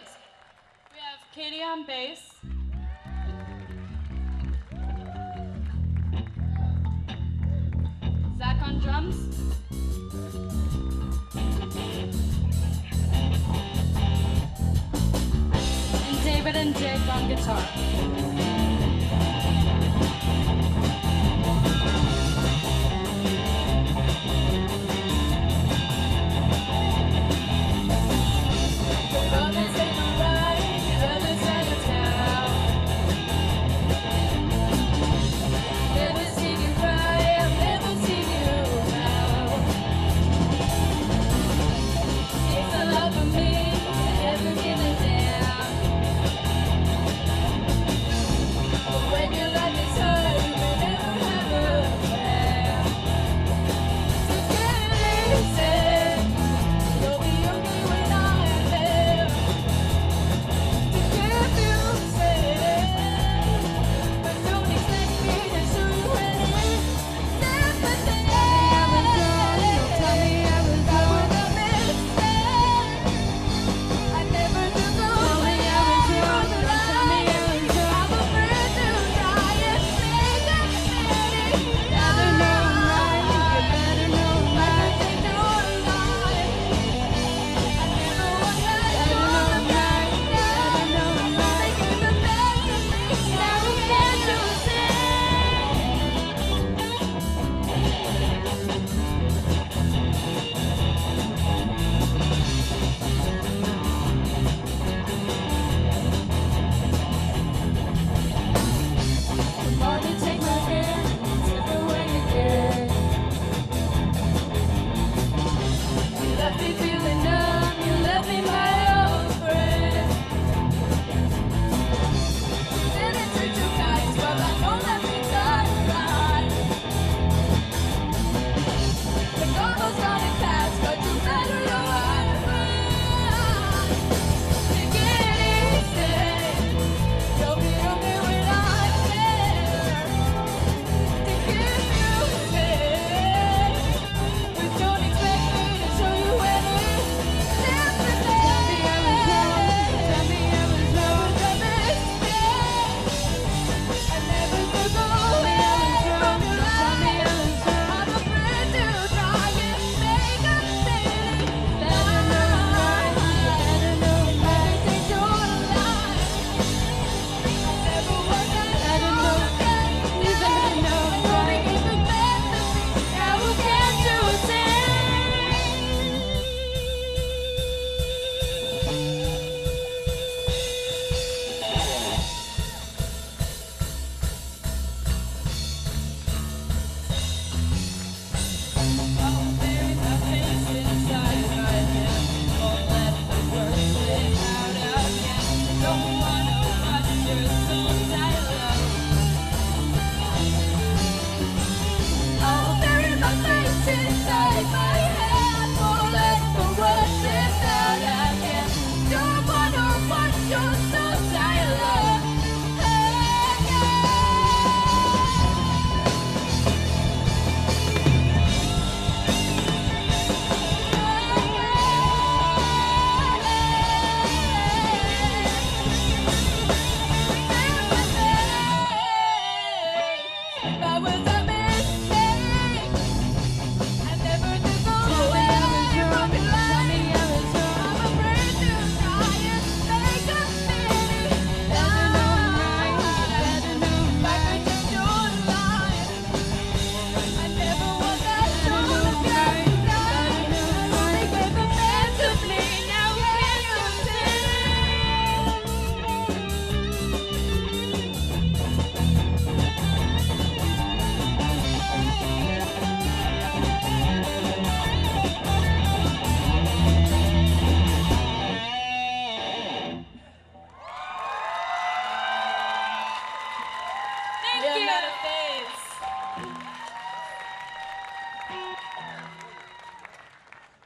We have Katie on bass. Zach on drums. And David and Jake on guitar.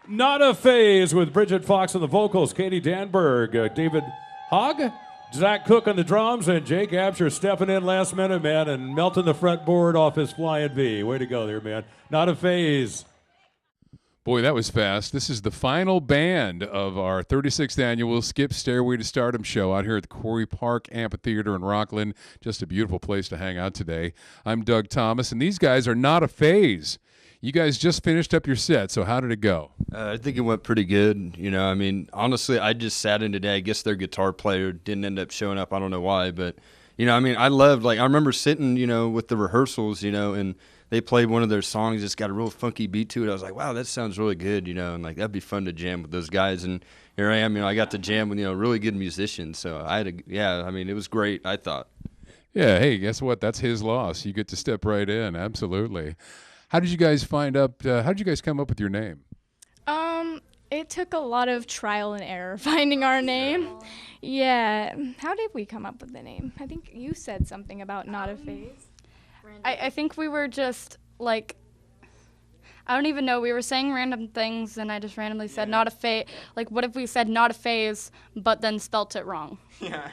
Not a Phase with Bridget Fox on the vocals, Katie Danberg, David Hogg, Zach Cook on the drums, and Jake Absher stepping in last minute, man, and melting the fretboard off his flying V. Way to go there, man. Not a Phase. Boy, that was fast. This is the final band of our 36th annual Skip Stairway to Stardom show out here at the Quarry Park Amphitheater in Rockland. Just a beautiful place to hang out today. I'm Doug Thomas, and these guys are Not a Phase. You guys just finished up your set, so how did it go? I think it went pretty good. You know, I mean, honestly, I just sat in today. I guess their guitar player didn't end up showing up. I don't know why, but, you know, I mean, I loved, like, I remember sitting, you know, with the rehearsals, you know, and they played one of their songs. It's got a real funky beat to it. I was like, wow, that sounds really good, you know, and, like, that'd be fun to jam with those guys. And here I am, you know, I got to jam with, you know, really good musicians. So I had I mean, it was great, I thought. Yeah, hey, guess what? That's his loss. You get to step right in. Absolutely. How did you guys how did you guys come up with your name? It took a lot of trial and error finding our name. Yeah. How did we come up with the name? I think you said something about Not a Phase. I think we were just like, I don't even know. We were saying random things, and I just randomly said Not a Phase. Like, what if we said Not a Phase, but then spelt it wrong? Yeah.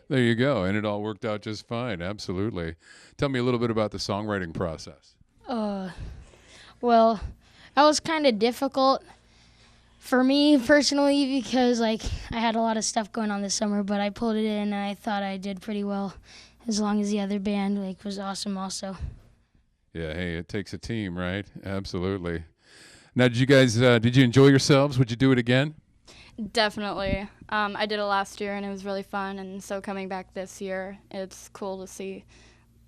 There you go, and it all worked out just fine. Absolutely. Tell me a little bit about the songwriting process. Well, that was kind of difficult for me personally because, like, I had a lot of stuff going on this summer, but I pulled it in, and I thought I did pretty well as long as the other band, like, was awesome also. Yeah, hey, it takes a team, right? Absolutely. Now, did you guys, did you enjoy yourselves? Would you do it again? Definitely. I did it last year, and it was really fun, and so coming back this year, it's cool to see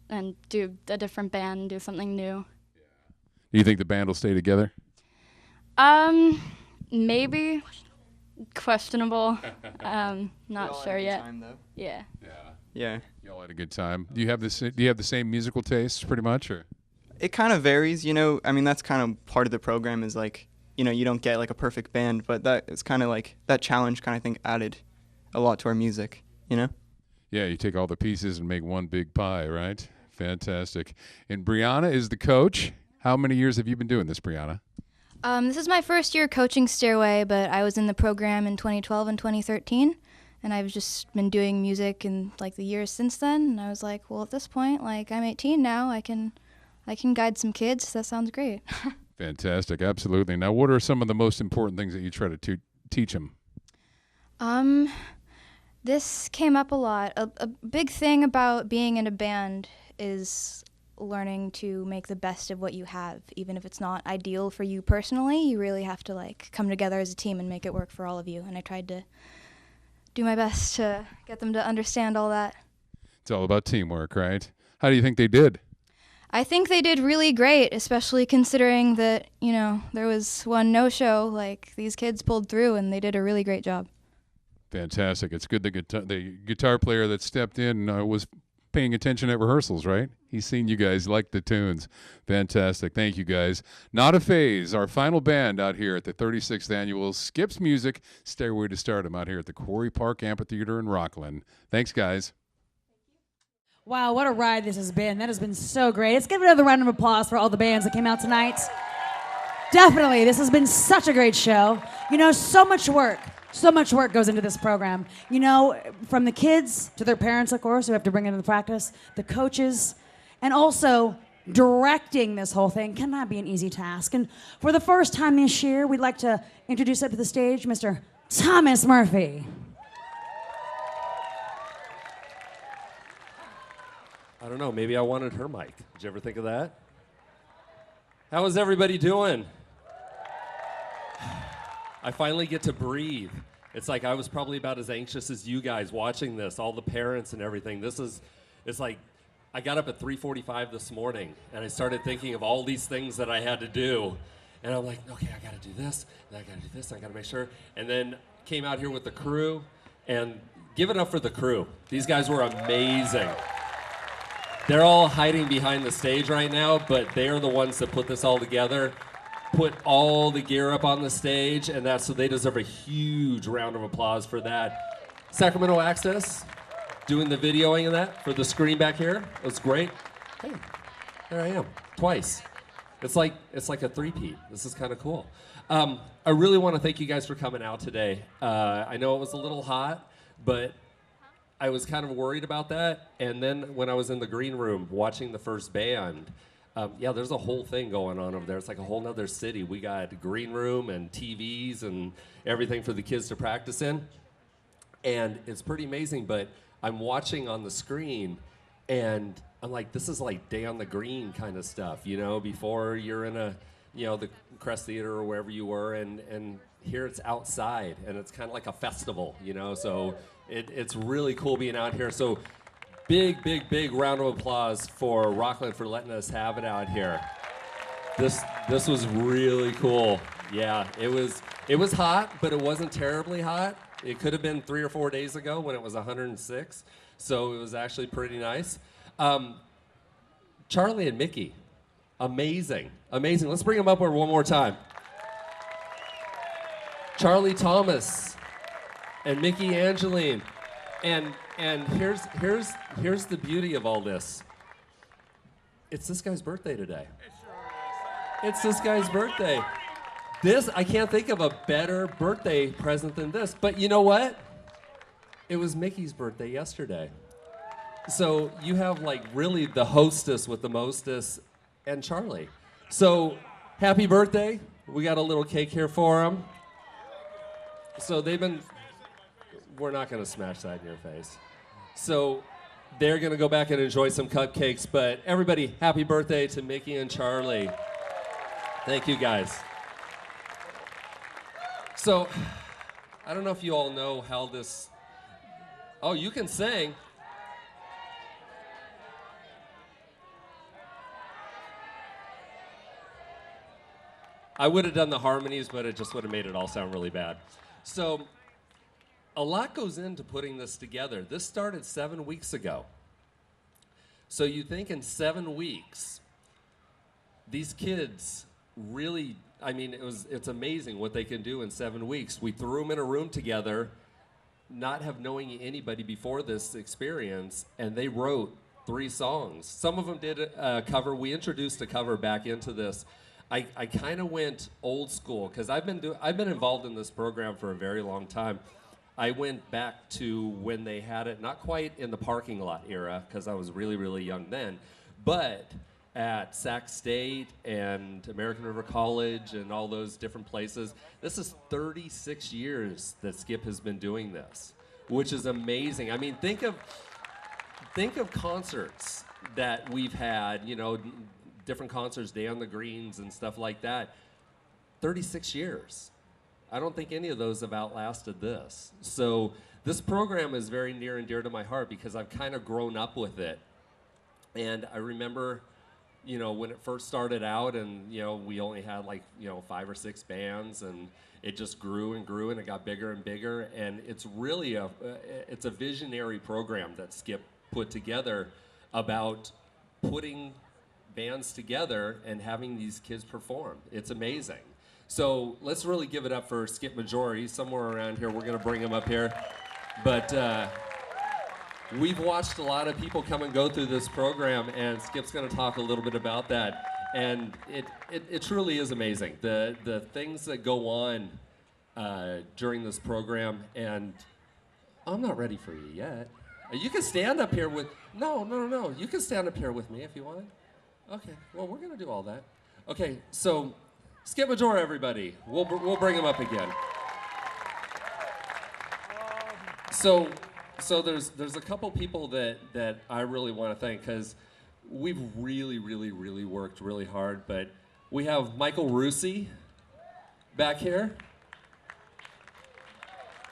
and do a different band and do something new. Do you think the band will stay together? Maybe. Questionable. Not sure yet. Yeah. Yeah. You all had a good time. Do you have the same musical tastes pretty much, or? It kind of varies, you know. I mean, that's kind of part of the program is like, you know, you don't get like a perfect band, but that it's kind of like that challenge kind of thing added a lot to our music, you know? Yeah, you take all the pieces and make one big pie, right? Fantastic. And Brianna is the coach. How many years have you been doing this, Brianna? This is my first year coaching Stairway, but I was in the program in 2012 and 2013, and I've just been doing music in like the years since then. And I was like, well, at this point, like I'm 18 now, I can guide some kids. That sounds great. Fantastic, absolutely. Now, what are some of the most important things that you try to teach them? This came up a lot. A big thing about being in a band is learning to make the best of what you have. Even if it's not ideal for you personally, you really have to like come together as a team and make it work for all of you. And I tried to do my best to get them to understand all that. It's all about teamwork, right? How do you think they did? I think they did really great, especially considering that, you know, there was one no-show. Like, these kids pulled through, and they did a really great job. Fantastic. It's good the guitar player that stepped in was paying attention at rehearsals, right? He's seen you guys like the tunes. Fantastic. Thank you, guys. Not a Phase, our final band out here at the 36th annual Skips Music Stairway to Stardom out here at the Quarry Park Amphitheater in Rockland. Thanks, guys. Wow, what a ride this has been. That has been so great. Let's give another round of applause for all the bands that came out tonight. Definitely, this has been such a great show. You know, so much work goes into this program. You know, from the kids to their parents, of course, who have to bring it into practice, the coaches, and also directing this whole thing cannot be an easy task. And for the first time this year, we'd like to introduce up to the stage Mr. Thomas Murphy. I don't know, maybe I wanted her mic. Did you ever think of that? How is everybody doing? I finally get to breathe. It's like I was probably about as anxious as you guys watching this, all the parents and everything. It's like I got up at 3:45 this morning and I started thinking of all these things that I had to do. And I'm like, okay, I gotta do this, and I gotta do this, and I gotta make sure. And then came out here with the crew, and give it up for the crew. These guys were amazing. They're all hiding behind the stage right now, but they are the ones that put this all together, put all the gear up on the stage, and so they deserve a huge round of applause for that. Sacramento Access, doing the videoing of that for the screen back here. It was great. Hey, there I am, twice. It's like a three-peat. This is kind of cool. I really want to thank you guys for coming out today. I know it was a little hot, but I was kind of worried about that. And then when I was in the green room watching the first band, Yeah, there's a whole thing going on over there. It's like a whole nother city. We got a green room and TVs and everything for the kids to practice in. And it's pretty amazing, but I'm watching on the screen and I'm like, this is like Day on the Green kind of stuff, you know, before you're in a, you know, the Crest Theater or wherever you were, and here it's outside and it's kind of like a festival, you know, so it's really cool being out here. So big round of applause for Rockland for letting us have it out here. This was really cool. Yeah, it was hot, but it wasn't terribly hot. It could have been 3 or 4 days ago when it was 106, so it was actually pretty nice. Charlie and Mickey, amazing. Let's bring them up here one more time. Charlie Thomas and Mickey Angeline, and here's the beauty of all this. It's this guy's birthday today. It's this guy's birthday. I can't think of a better birthday present than this. But you know what? It was Mickey's birthday yesterday. So you have like really the hostess with the mostess and Charlie. So happy birthday. We got a little cake here for him. So we're not going to smash that in your face. So they're going to go back and enjoy some cupcakes. But everybody, happy birthday to Mickey and Charlie. Thank you, guys. So, I don't know if you all know how this... Oh, you can sing. I would have done the harmonies, but it just would have made it all sound really bad. So, a lot goes into putting this together. This started 7 weeks ago. So you think in 7 weeks, these kids really... I mean, it's amazing what they can do in 7 weeks. We threw them in a room together, not have knowing anybody before this experience, and they wrote 3 songs. Some of them did a cover. We introduced a cover back into this. I kind of went old school because I've been involved in this program for a very long time. I went back to when they had it, not quite in the parking lot era because I was really, really young then, but at Sac State and American River College and all those different places. This is 36 years that Skip has been doing this, which is amazing. I mean, think of concerts that we've had, you know, different concerts, Day on the Greens and stuff like that. 36 years. I don't think any of those have outlasted this. So this program is very near and dear to my heart because I've kind of grown up with it. And I remember, you know, when it first started out and, you know, we only had like, you know, 5 or 6 bands and it just grew and grew and it got bigger and bigger. And it's really it's a visionary program that Skip put together about putting bands together and having these kids perform. It's amazing. So let's really give it up for Skip Major. He's somewhere around here. We're going to bring him up here. But we've watched a lot of people come and go through this program, and Skip's going to talk a little bit about that. And it truly is amazing, the things that go on during this program. And I'm not ready for you yet. You can stand up here with... No. You can stand up here with me if you want. Okay, well, we're going to do all that. Okay, so Skip Major, everybody. We'll bring him up again. So there's a couple people that I really want to thank because we've really worked really hard. But we have Michael Rusi back here.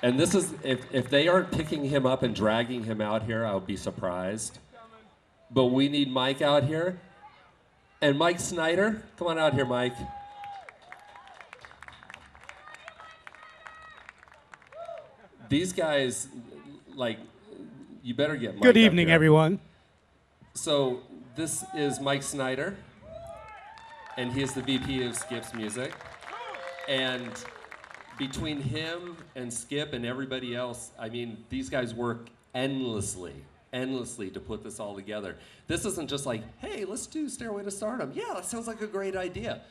And this is, if they aren't picking him up and dragging him out here, I would be surprised. But we need Mike out here. And Mike Snyder, come on out here, Mike. These guys, like, you better get Mike. Good evening, everyone. So this is Mike Snyder, and he is the VP of Skip's Music. And between him and Skip and everybody else, I mean, these guys work endlessly to put this all together. This isn't just like, hey, let's do Stairway to Stardom. Yeah, that sounds like a great idea.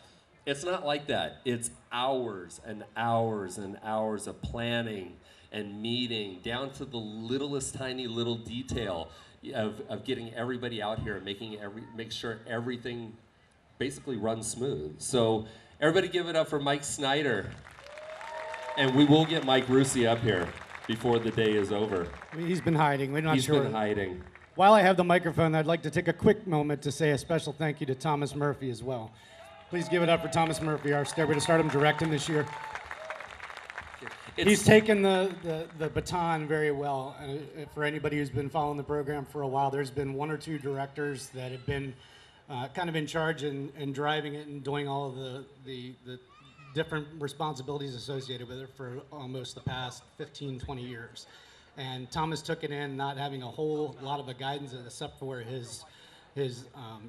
It's not like that. It's hours and hours and hours of planning and meeting down to the littlest tiny little detail of getting everybody out here and make sure everything basically run smooth. So everybody give it up for Mike Snyder. And we will get Mike Russi up here before the day is over. He's been hiding. We're not sure. He's been hiding. While I have the microphone, I'd like to take a quick moment to say a special thank you to Thomas Murphy as well. Please give it up for Thomas Murphy, our Stairway to Stardom director this year. He's taken the baton very well. For anybody who's been following the program for a while, there's been one or two directors that have been kind of in charge and driving it and doing all of the different responsibilities associated with it for almost the past 15, 20 years. And Thomas took it in, not having a whole lot of a guidance except for his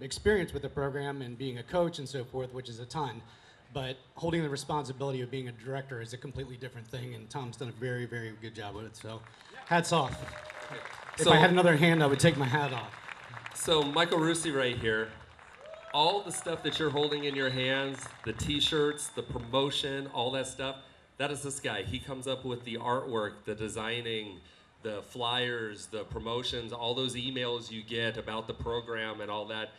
experience with the program and being a coach and so forth, which is a ton. But holding the responsibility of being a director is a completely different thing, and Tom's done a very, very good job with it. So, hats off. If I had another hand, I would take my hat off. So Michael Russi right here, all the stuff that you're holding in your hands, the t-shirts, the promotion, all that stuff, that is this guy. He comes up with the artwork, the designing, the flyers, the promotions, all those emails you get about the program and all that.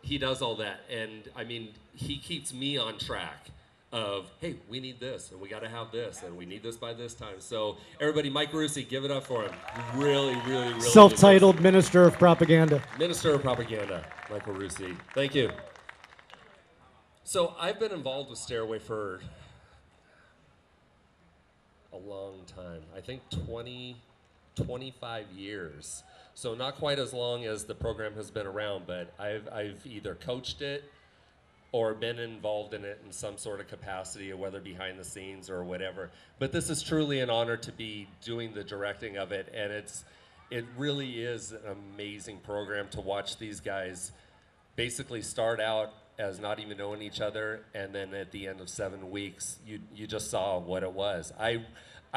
He does all that, and I mean, he keeps me on track of, hey, we need this, and we got to have this, and we need this by this time. So everybody, Mike Russi, give it up for him. Really, really, really. Self-titled Minister of Propaganda. Minister of Propaganda, Michael Russi. Thank you. So I've been involved with Stairway for a long time. I think 25 years. So not quite as long as the program has been around, but I've either coached it or been involved in it in some sort of capacity, whether behind the scenes or whatever. But this is truly an honor to be doing the directing of it, and it really is an amazing program to watch these guys basically start out as not even knowing each other, and then at the end of 7 weeks, you just saw what it was. I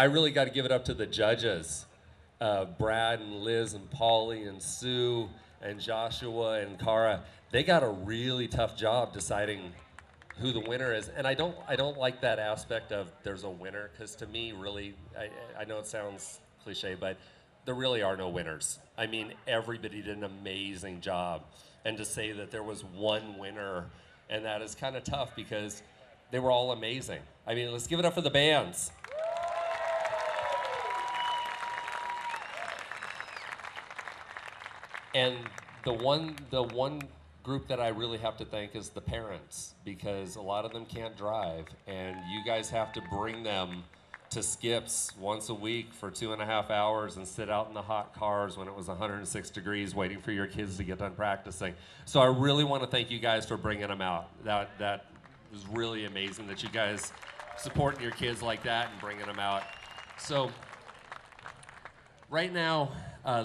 really got to give it up to the judges. Brad and Liz and Polly and Sue and Joshua and Cara, they got a really tough job deciding who the winner is. And I don't like that aspect of there's a winner, because to me, really, I know it sounds cliche, but there really are no winners. I mean, everybody did an amazing job. And to say that there was one winner, and that is kind of tough because they were all amazing. I mean, let's give it up for the bands. And the one group that I really have to thank is the parents, because a lot of them can't drive, and you guys have to bring them to Skips once a week for 2.5 hours and sit out in the hot cars when it was 106 degrees waiting for your kids to get done practicing. So I really want to thank you guys for bringing them out. That was really amazing that you guys supporting your kids like that and bringing them out. So right now,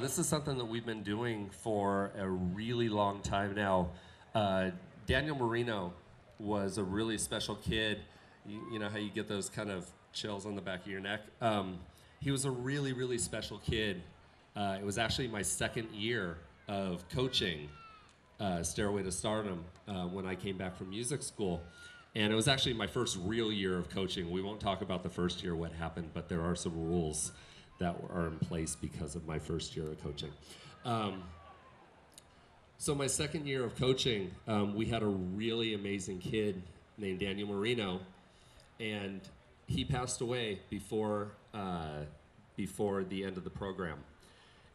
this is something that we've been doing for a really long time now. Daniel Marino was a really special kid. You know how you get those kind of chills on the back of your neck? He was a really, really special kid. It was actually my second year of coaching Stairway to Stardom when I came back from music school. And it was actually my first real year of coaching. We won't talk about the first year, what happened, but there are some rules that are in place because of my first year of coaching. So my second year of coaching, we had a really amazing kid named Daniel Marino, and he passed away before the end of the program.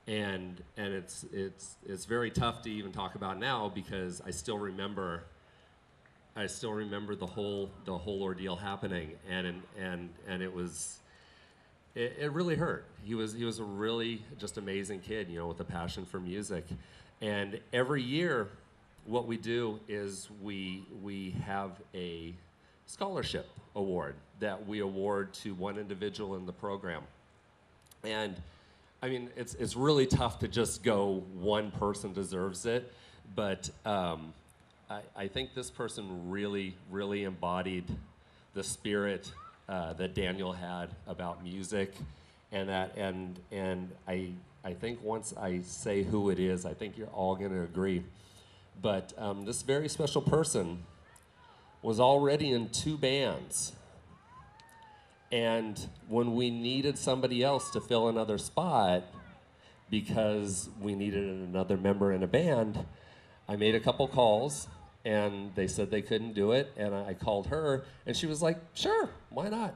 And it's very tough to even talk about now, because I still remember the whole ordeal happening, and it really hurt. He was a really just amazing kid, you know, with a passion for music. And every year, what we do is we have a scholarship award that we award to one individual in the program. And I mean, it's really tough to just go one person deserves it, but I think this person really, really embodied the spirit that Daniel had about music, and I think once I say who it is, I think you're all going to agree. But this very special person was already in 2 bands, and when we needed somebody else to fill another spot because we needed another member in a band, I made a couple calls, and they said they couldn't do it, and I called her, and she was like, sure, why not?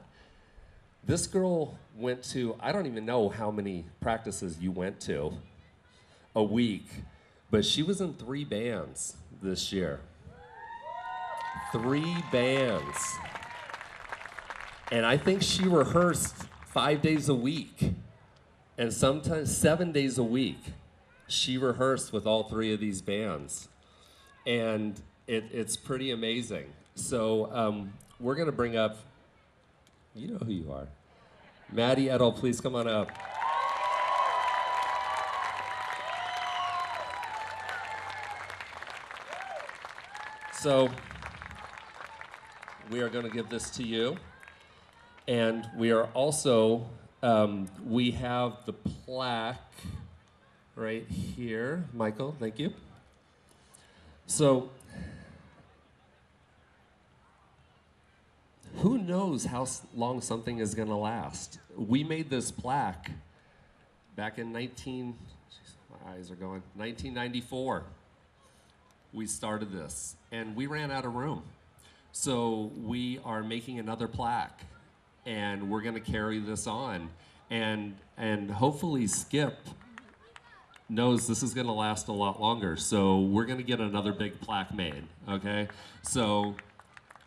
This girl went to, I don't even know how many practices you went to a week, but she was in 3 bands this year. 3 bands. And I think she rehearsed 5 days a week, and sometimes 7 days a week. She rehearsed with all 3 of these bands, and it's pretty amazing. So we're gonna bring up, you know who you are. Maddie Edel, please come on up. So we are gonna give this to you. And we are also, we have the plaque right here. Michael, thank you. So, who knows how long something is going to last? We made this plaque back in 1994. We started this, and we ran out of room. So we are making another plaque, and we're going to carry this on. And hopefully Skip knows this is going to last a lot longer. So we're going to get another big plaque made, okay? So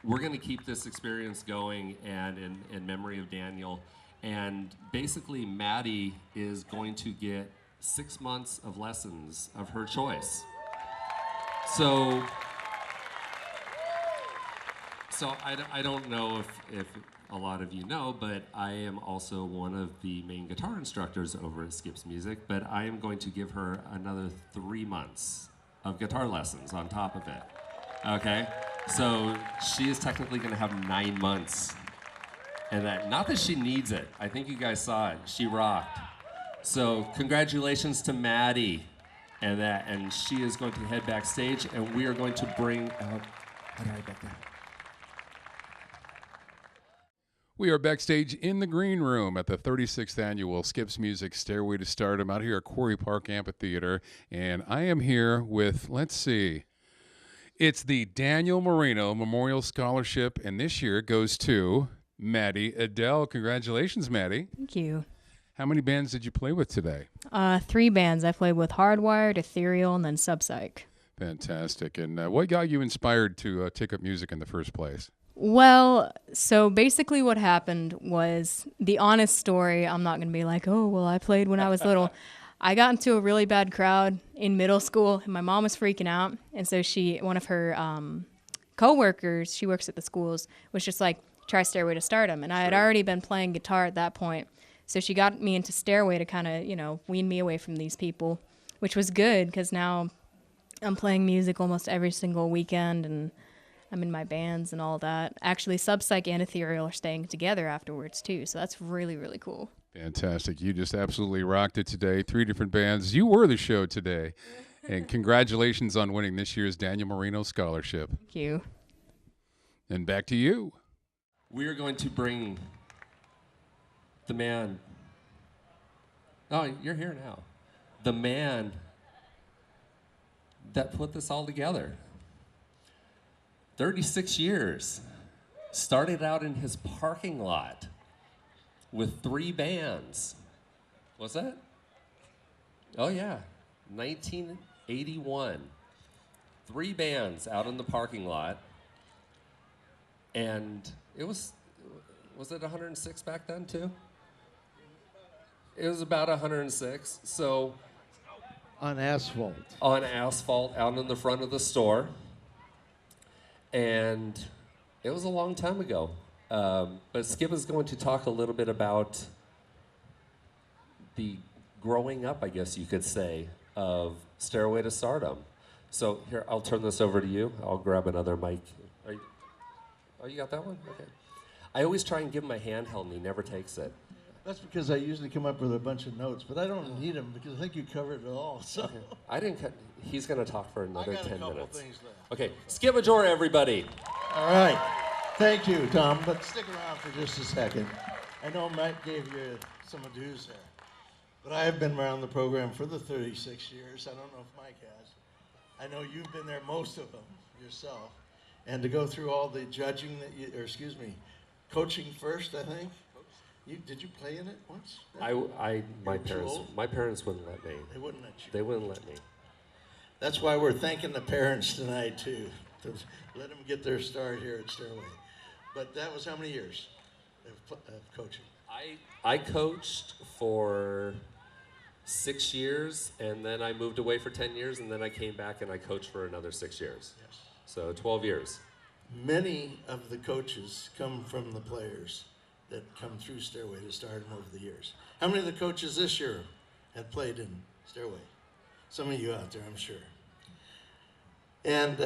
we're going to keep this experience going and in memory of Daniel. And basically, Maddie is going to get 6 months of lessons of her choice. So I don't know if a lot of you know, but I am also one of the main guitar instructors over at Skip's Music, but I am going to give her another 3 months of guitar lessons on top of it, okay? So she is technically gonna have 9 months. And that, not that she needs it, I think you guys saw it, she rocked. So congratulations to Maddie, and she is going to head backstage, and we are going to bring out, back there. We are backstage in the green room at the 36th annual Skips Music Stairway to Stardom out here at Quarry Park Amphitheater. And I am here with, let's see, it's the Daniel Marino Memorial Scholarship, and this year it goes to Maddie Edel. Congratulations, Maddie. Thank you. How many bands did you play with today? 3 bands. I played with Hardwired, Ethereal, and then Subpsych. Fantastic. And what got you inspired to take up music in the first place? Well, so basically what happened was the honest story. I'm not going to be like, oh, well, I played when I was little. I got into a really bad crowd in middle school, and my mom was freaking out. And so one of her coworkers, she works at the schools, was just like, try Stairway to Stardom. And I had already been playing guitar at that point. So she got me into Stairway to kind of, wean me away from these people, which was good because now I'm playing music almost every single weekend, and I'm in my bands and all that. Actually, Subpsych and Ethereal are staying together afterwards, too, so that's really, really cool. Fantastic. You just absolutely rocked it today. 3 different bands. You were the show today. And congratulations on winning this year's Daniel Marino Scholarship. Thank you. And back to you. We are going to bring the man. Oh, you're here now. The man that put this all together. 36 years. Started out in his parking lot with 3 bands. What's that? Oh, yeah. 1981. 3 bands out in the parking lot. And it was it 106 back then, too? It was about 106. So. On asphalt. On asphalt out in the front of the store. And it was a long time ago. But Skip is going to talk a little bit about the growing up, I guess you could say, of Stairway to Stardom. So here, I'll turn this over to you. I'll grab another mic. You got that one? Okay. I always try and give him my handheld, and he never takes it. That's because I usually come up with a bunch of notes, but I don't need them because I think you covered it all. So okay. I didn't cut. He's going to talk for another 10 minutes. Things left. Okay, Skip Majora, everybody. All right. Thank you, Tom, but stick around for just a second. I know Matt gave you some adieus there, but I have been around the program for the 36 years. I don't know if Mike has. I know you've been there most of them yourself. And to go through all the judging that you, or excuse me, coaching first, I think. Did you play in it once? My parents wouldn't let me. They wouldn't let you. They wouldn't let me. That's why we're thanking the parents tonight too, to let them get their start here at Stairway. But that was how many years of coaching? I coached for 6 years, and then I moved away for 10 years, and then I came back and I coached for another 6 years. Yes. So 12 years. Many of the coaches come from the players that come through Stairway to Stardom over the years. How many of the coaches this year have played in Stairway? Some of you out there, I'm sure. And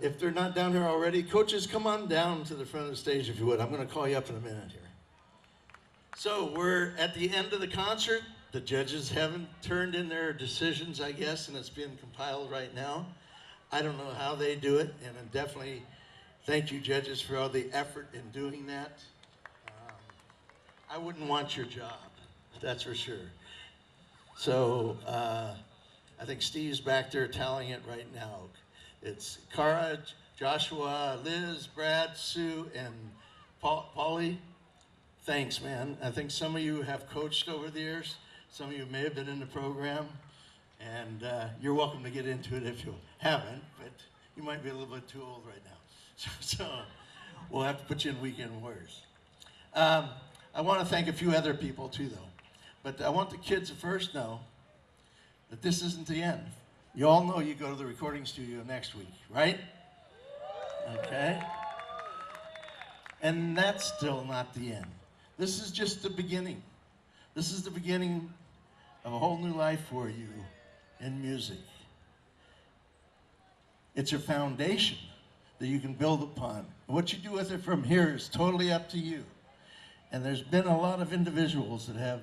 if they're not down here already, coaches, come on down to the front of the stage if you would. I'm going to call you up in a minute here. So we're at the end of the concert. The judges haven't turned in their decisions, I guess, and it's being compiled right now. I don't know how they do it, and I definitely thank you, judges, for all the effort in doing that. I wouldn't want your job, that's for sure. So I think Steve's back there tallying it right now. It's Cara, Joshua, Liz, Brad, Sue, and Paulie. Thanks, man. I think some of you have coached over the years. Some of you may have been in the program, and you're welcome to get into it if you haven't, but you might be a little bit too old right now. So we'll have to put you in weekend warriors. I want to thank a few other people too, though. But I want the kids to first know that this isn't the end. You all know you go to the recording studio next week, right? Okay? And that's still not the end. This is just the beginning. This is the beginning of a whole new life for you in music. It's a foundation that you can build upon. What you do with it from here is totally up to you. And there's been a lot of individuals that have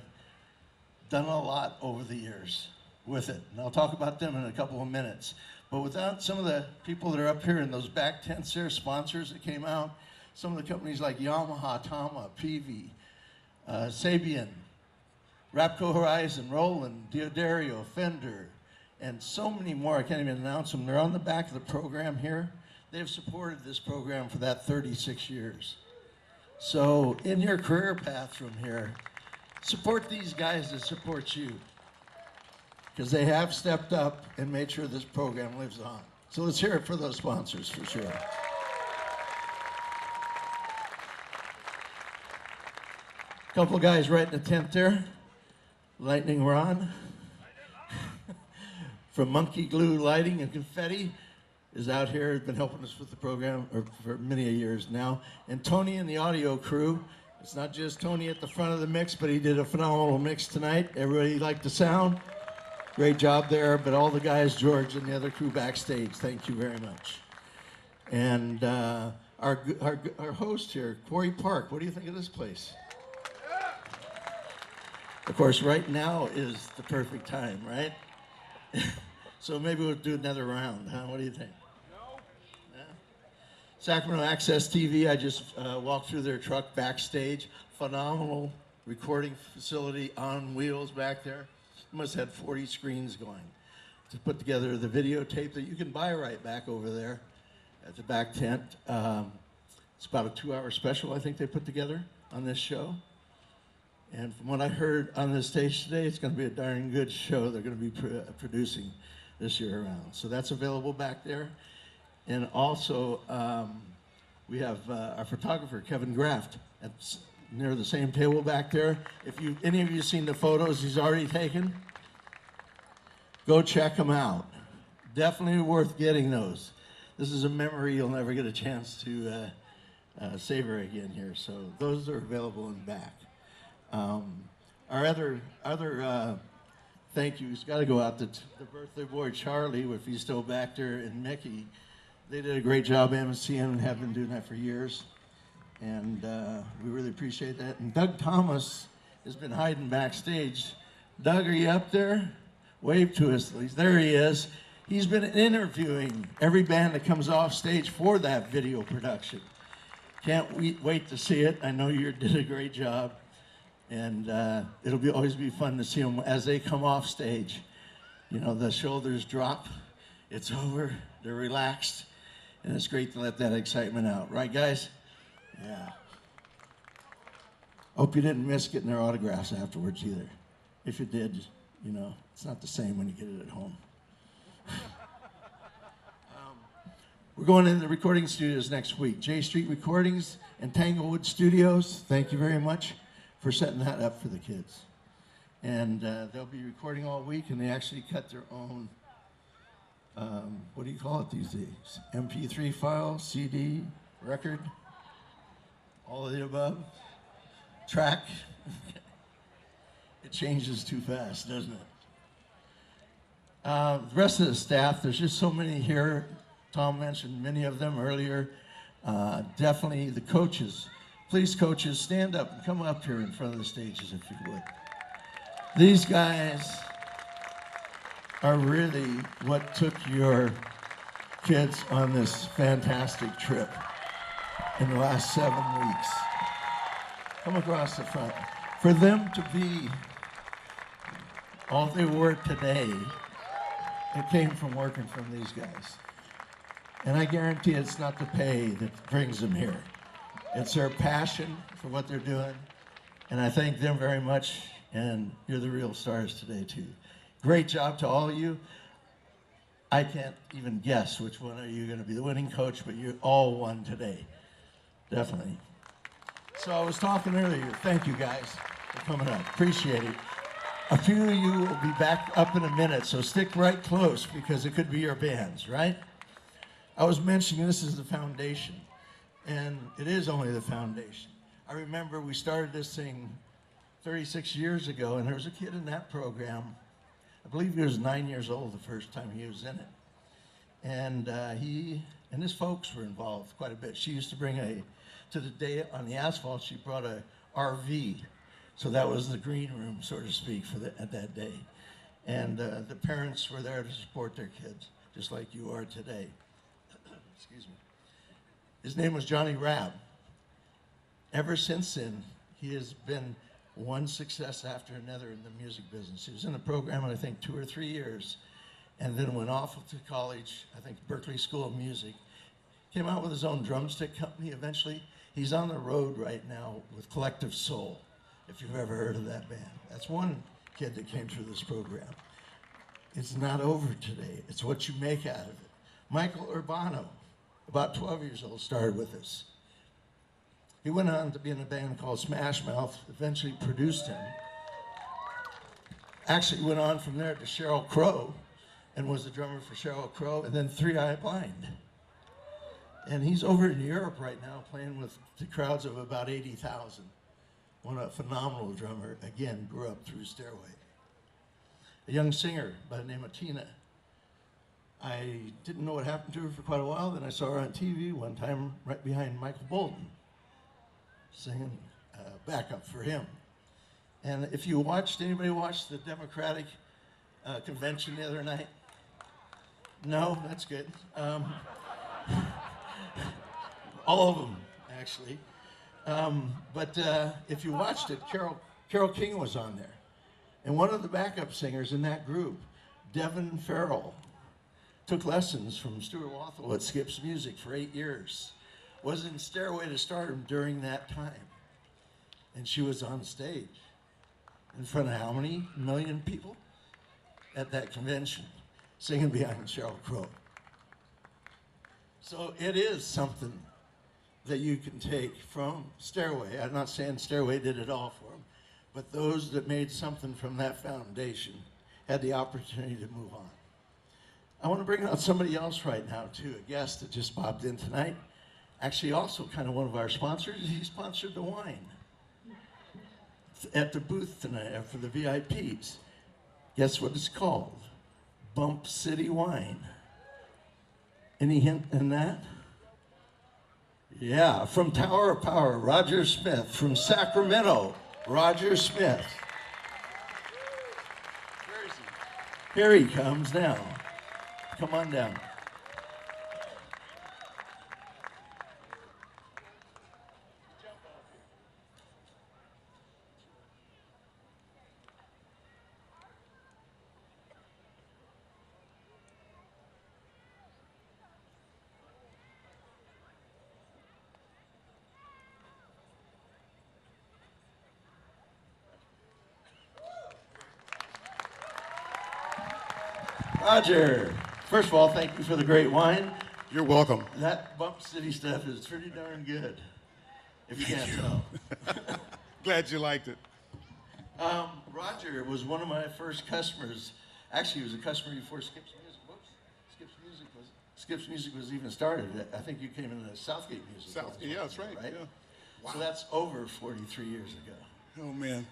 done a lot over the years with it. And I'll talk about them in a couple of minutes. But without some of the people that are up here in those back tents there, sponsors that came out, some of the companies like Yamaha, Tama, PV, Sabian, Rapco Horizon, Roland, Diodario, Fender, and so many more. I can't even announce them. They're on the back of the program here. They've supported this program for that 36 years. So in your career path from here, support these guys that support you, because they have stepped up and made sure this program lives on. So let's hear it for those sponsors for sure. A couple of guys right in the tent there. Lightning Ron from Monkey Glue Lighting and Confetti is out here, has been helping us with the program for many years now. And Tony and the audio crew. It's not just Tony at the front of the mix, but he did a phenomenal mix tonight. Everybody liked the sound. Great job there. But all the guys, George and the other crew backstage, thank you very much. And our host here, Quarry Park, what do you think of this place? Of course, right now is the perfect time, right? So maybe we'll do another round, huh? What do you think? No. Yeah? Sacramento Access TV, I just walked through their truck backstage. Phenomenal recording facility on wheels back there. Must have had 40 screens going to put together the videotape that you can buy right back over there at the back tent. It's about a 2-hour special I think they put together on this show. And from what I heard on this stage today, it's going to be a darn good show they're going to be producing this year around. So that's available back there. And also, we have our photographer, Kevin Graft, near the same table back there. If any of you seen the photos he's already taken, go check them out. Definitely worth getting those. This is a memory you'll never get a chance to savor again here. So those are available in back. Our other thank yous got to go out to the birthday boy Charlie, if he's still back there, and Mickey. They did a great job emceeing and have been doing that for years, and we really appreciate that. And Doug Thomas has been hiding backstage. Doug, are you up there? Wave to us, please. There he is. He's been interviewing every band that comes off stage for that video production. Can't wait to see it. I know you did a great job. And it'll always be fun to see them as they come off stage. You know, the shoulders drop It's over. They're relaxed. And it's great to let that excitement out. Right, guys? Yeah. Hope you didn't miss getting their autographs afterwards either. If you did, you know, it's not the same when you get it at home. We're going into the recording studios next week. J Street Recordings and Tanglewood Studios, thank you very much for setting that up for the kids. And they'll be recording all week, and they actually cut their own, what do you call it these days? MP3 file, CD, record, all of the above, track. It changes too fast, doesn't it? The rest of the staff, there's just so many here. Tom mentioned many of them earlier. Definitely the coaches. Please, coaches, stand up and come up here in front of the stages if you would. These guys are really what took your kids on this fantastic trip in the last 7 weeks. Come across the front. For them to be all they were today, it came from working from these guys. And I guarantee it's not the pay that brings them here. It's their passion for what they're doing. And I thank them very much. And you're the real stars today, too. Great job to all of you. I can't even guess which one are you going to be the winning coach, but you all won today. Definitely. So I was talking earlier. Thank you, guys, for coming up. Appreciate it. A few of you will be back up in a minute, so stick right close because it could be your bands, right? I was mentioning this is the foundation, and it is only the foundation. I remember we started this thing 36 years ago, and there was a kid in that program. I believe he was 9 years old the first time he was in it. And he and his folks were involved quite a bit. She used to bring to the day on the asphalt, she brought a RV. So that was the green room, so to speak, at that day. And the parents were there to support their kids, just like you are today. Excuse me. His name was Johnny Rabb. Ever since then, he has been one success after another in the music business. He was in the program, I think, 2 or 3 years, and then went off to college, I think Berklee School of Music. Came out with his own drumstick company eventually. He's on the road right now with Collective Soul, if you've ever heard of that band. That's one kid that came through this program. It's not over today. It's what you make out of it. Michael Urbano, about 12 years old, started with us. He went on to be in a band called Smash Mouth, eventually produced him. Actually went on from there to Sheryl Crow and was the drummer for Sheryl Crow, and then 3 Eye Blind. And he's over in Europe right now playing with the crowds of about 80,000. A phenomenal drummer, again, grew up through Stairway. A young singer by the name of Tina. I didn't know what happened to her for quite a while, then I saw her on TV one time right behind Michael Bolton, singing backup for him. And if you anybody watched the Democratic convention the other night? No, that's good. All of them, actually. But if you watched it, Carole King was on there. And one of the backup singers in that group, Devin Farrell, took lessons from Stuart Wathel at Skip's Music for 8 years. Was in Stairway to Stardom during that time. And she was on stage in front of how many million people at that convention, singing behind Sheryl Crow. So it is something that you can take from Stairway. I'm not saying Stairway did it all for them, but those that made something from that foundation had the opportunity to move on. I want to bring out somebody else right now, too, a guest that just popped in tonight. Actually, also kind of one of our sponsors. He sponsored the wine at the booth tonight for the VIPs. Guess what it's called? Bump City Wine. Any hint in that? Yeah, from Tower of Power, Roger Smith. From Sacramento, Roger Smith. Where is he? Here he comes now. Come on down. Roger, first of all, thank you for the great wine. You're welcome. That Bump City stuff is pretty darn good, if you can't tell. Glad you liked it. Roger was one of my first customers. Actually, he was a customer before Skip's Music. Whoops. Skip's Music was even started. I think you came in the Southgate Music. Yeah, that's right. Yeah. Wow. So that's over 43 years ago. Oh man.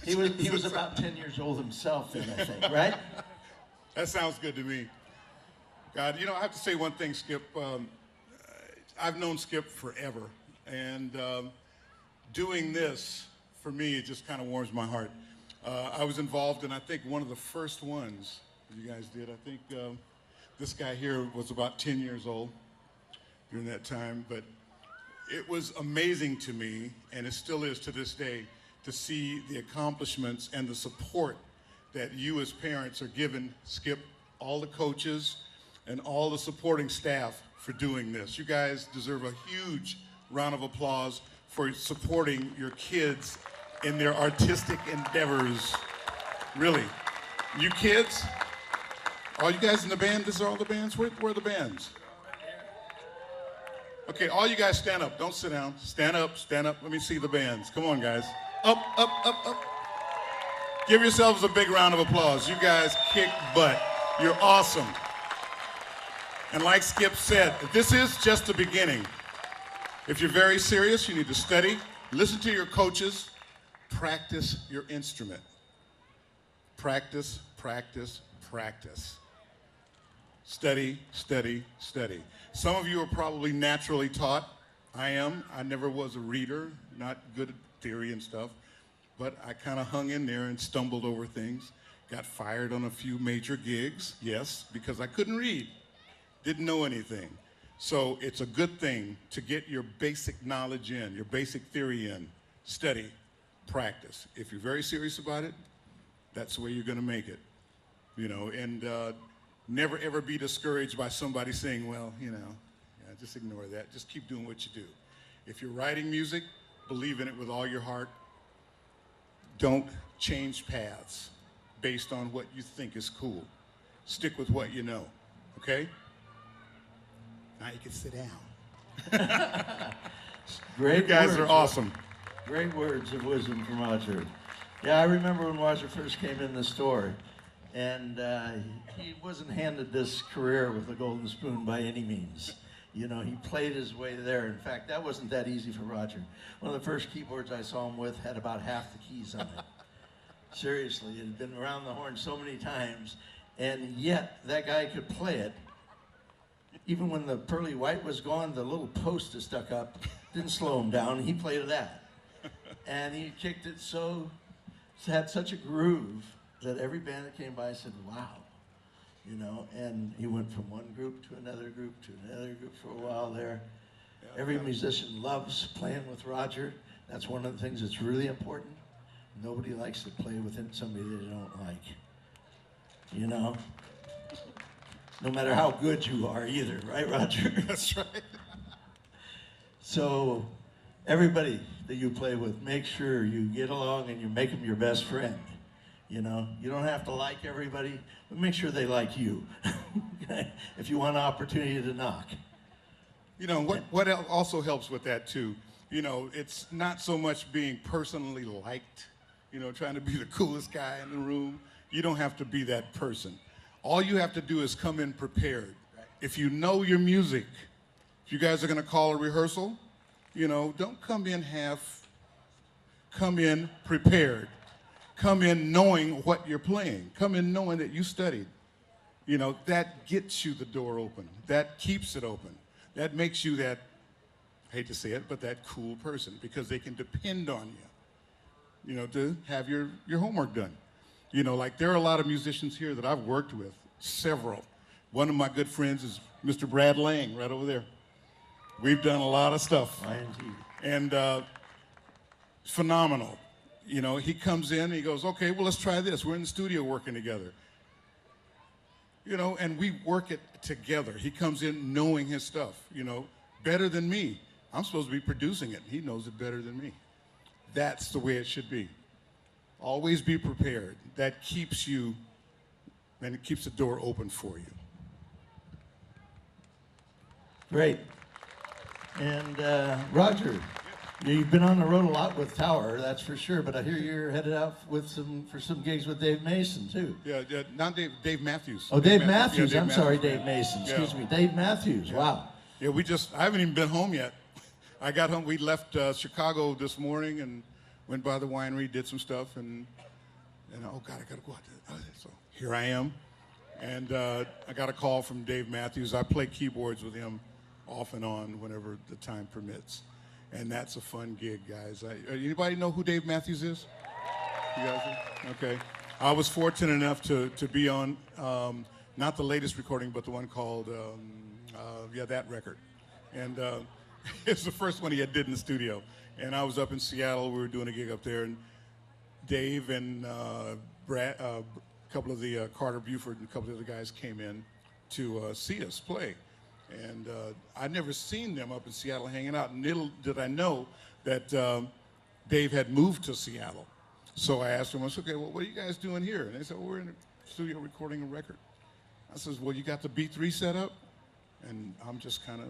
He was about 10 years old himself then, I think, right? That sounds good to me. God, you know, I have to say one thing, Skip. I've known Skip forever, and doing this, for me, it just kind of warms my heart. I was involved in, I think, one of the first ones that you guys did. I think this guy here was about 10 years old during that time, but it was amazing to me, and it still is to this day, to see the accomplishments and the support that you as parents are giving Skip, all the coaches, and all the supporting staff for doing this. You guys deserve a huge round of applause for supporting your kids in their artistic endeavors. Really. You kids, all you guys in the band, this are all the bands? Where are the bands? Okay, all you guys stand up. Don't sit down. Stand up, stand up. Let me see the bands. Come on, guys. Up, up, up, up. Give yourselves a big round of applause. You guys kick butt. You're awesome. And like Skip said, this is just the beginning. If you're very serious, you need to study, listen to your coaches, practice your instrument. Practice, practice, practice. Study, study, study. Some of you are probably naturally taught. I am. I never was a reader, not good at theory and stuff, but I kind of hung in there and stumbled over things. Got fired on a few major gigs, yes, because I couldn't read. Didn't know anything. So it's a good thing to get your basic knowledge in, your basic theory in. Study, practice. If you're very serious about it, that's the way you're going to make it. You know, and never ever be discouraged by somebody saying, well, you know, yeah, just ignore that. Just keep doing what you do. If you're writing music, believe in it with all your heart. Don't change paths based on what you think is cool. Stick with what you know, okay? Now you can sit down. Great You guys words. are awesome. Great words of wisdom from Roger. Yeah, I remember when Roger first came in the store, and he wasn't handed this career with a golden spoon by any means. You know, he played his way there. In fact, that wasn't that easy for Roger. One of the first keyboards I saw him with had about half the keys on it. Seriously, it had been around the horn so many times, and yet that guy could play it. Even when the pearly white was gone, the little post that stuck up didn't slow him down. He played that. And he kicked it so, had such a groove that every band that came by said, wow. You know, and he went from one group to another group to another group for a while there. Every musician loves playing with Roger. That's one of the things that's really important. Nobody likes to play with somebody they don't like. You know? No matter how good you are either, right, Roger? That's right. So everybody that you play with, make sure you get along and you make them your best friend. You know, you don't have to like everybody, but make sure they like you. If you want an opportunity to knock. You know, what also helps with that too, you know, it's not so much being personally liked, you know, trying to be the coolest guy in the room. You don't have to be that person. All you have to do is come in prepared. If you know your music, if you guys are going to call a rehearsal, you know, don't come in half, come in prepared. Come in knowing what you're playing. Come in knowing that you studied. You know, that gets you the door open. That keeps it open. That makes you that, I hate to say it, but that cool person, because they can depend on you, you know, to have your homework done. You know, like there are a lot of musicians here that I've worked with, several. One of my good friends is Mr. Brad Lang, right over there. We've done a lot of stuff. And phenomenal. You know, he comes in and he goes, okay, well, let's try this. We're in the studio working together. You know, and we work it together. He comes in knowing his stuff, you know, better than me. I'm supposed to be producing it. He knows it better than me. That's the way it should be. Always be prepared. That keeps you and it keeps the door open for you. Great. And Roger, you've been on the road a lot with Tower, that's for sure, but I hear you're headed out for some gigs with Dave Mason, too. Yeah, not Dave Matthews. Oh, Dave Matthews. Yeah, I'm Dave sorry, Matthews, Dave yeah. Mason. Yeah. Excuse me. Dave Matthews. Yeah. Wow. Yeah, I haven't even been home yet. I got home, we left Chicago this morning and went by the winery, did some stuff, and oh God, I gotta go out there. So here I am. And I got a call from Dave Matthews. I play keyboards with him off and on whenever the time permits. And that's a fun gig, guys. Anybody know who Dave Matthews is? You guys do? Okay. I was fortunate enough to be on, not the latest recording, but the one called, that record. And it's the first one he did in the studio. And I was up in Seattle. We were doing a gig up there. And Dave and Brad, a couple of the Carter Buford and a couple of the other guys came in to see us play. And I'd never seen them up in Seattle hanging out. And little did I know that Dave had moved to Seattle. So I asked him, I said, okay, well, what are you guys doing here? And they said, well, we're in the studio recording a record. I said, well, you got the B3 set up? And I'm just kind of,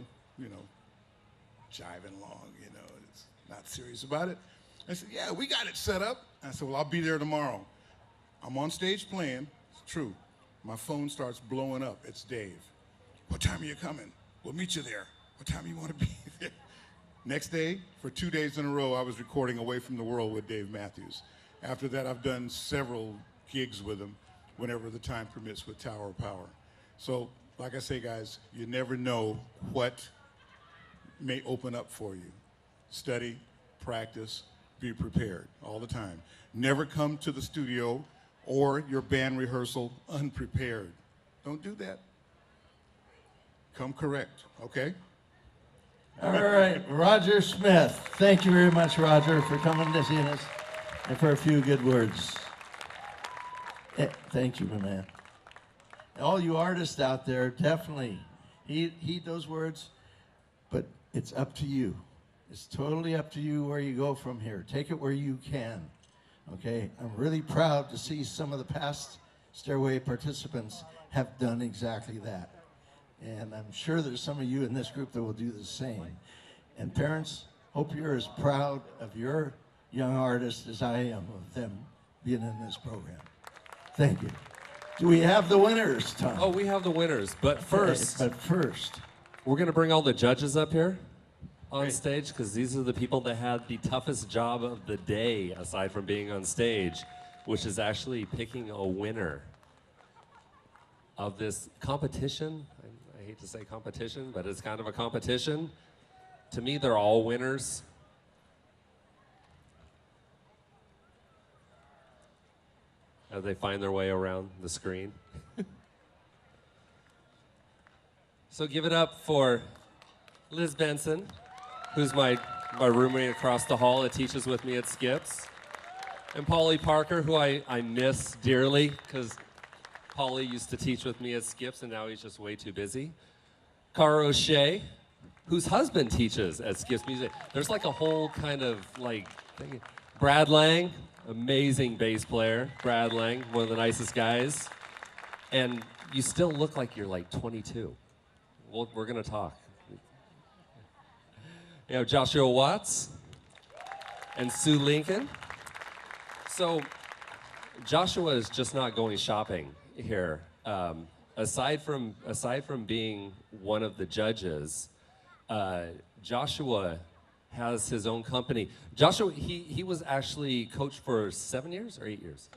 jiving along, it's not serious about it. I said, yeah, we got it set up. I said, well, I'll be there tomorrow. I'm on stage playing. It's true. My phone starts blowing up. It's Dave. What time are you coming? We'll meet you there. What time you want to be there? Next day, for 2 days in a row, I was recording Away from the World with Dave Matthews. After that, I've done several gigs with him whenever the time permits with Tower of Power. So, like I say, guys, you never know what may open up for you. Study, practice, be prepared all the time. Never come to the studio or your band rehearsal unprepared. Don't do that. Come correct, okay? All right, Roger Smith. Thank you very much, Roger, for coming to see us and for a few good words. Thank you, my man. All you artists out there, definitely heed those words, but it's up to you. It's totally up to you where you go from here. Take it where you can, okay? I'm really proud to see some of the past Stairway participants have done exactly that. And I'm sure there's some of you in this group that will do the same. And parents, hope you're as proud of your young artists as I am of them being in this program. Thank you. Do we have the winners, Tom? Oh, we have the winners. But first, we're going to bring all the judges up here on stage because these are the people that had the toughest job of the day aside from being on stage, which is actually picking a winner of this competition. I hate to say competition, but it's kind of a competition. To me, they're all winners. As they find their way around the screen. So give it up for Liz Benson, who's my roommate across the hall that teaches with me at Skips. And Polly Parker, who I miss dearly, because Polly used to teach with me at Skips, and now he's just way too busy. Cara O'Shea, whose husband teaches at Skips Music. There's like a whole kind of like thing. Brad Lang, amazing bass player. Brad Lang, one of the nicest guys. And you still look like you're like 22. We're gonna talk. You have Joshua Watts and Sue Lincoln. So Joshua is just not going shopping here. Aside from being one of the judges, Joshua has his own company. Joshua, he was actually coach for 7 years or 8 years?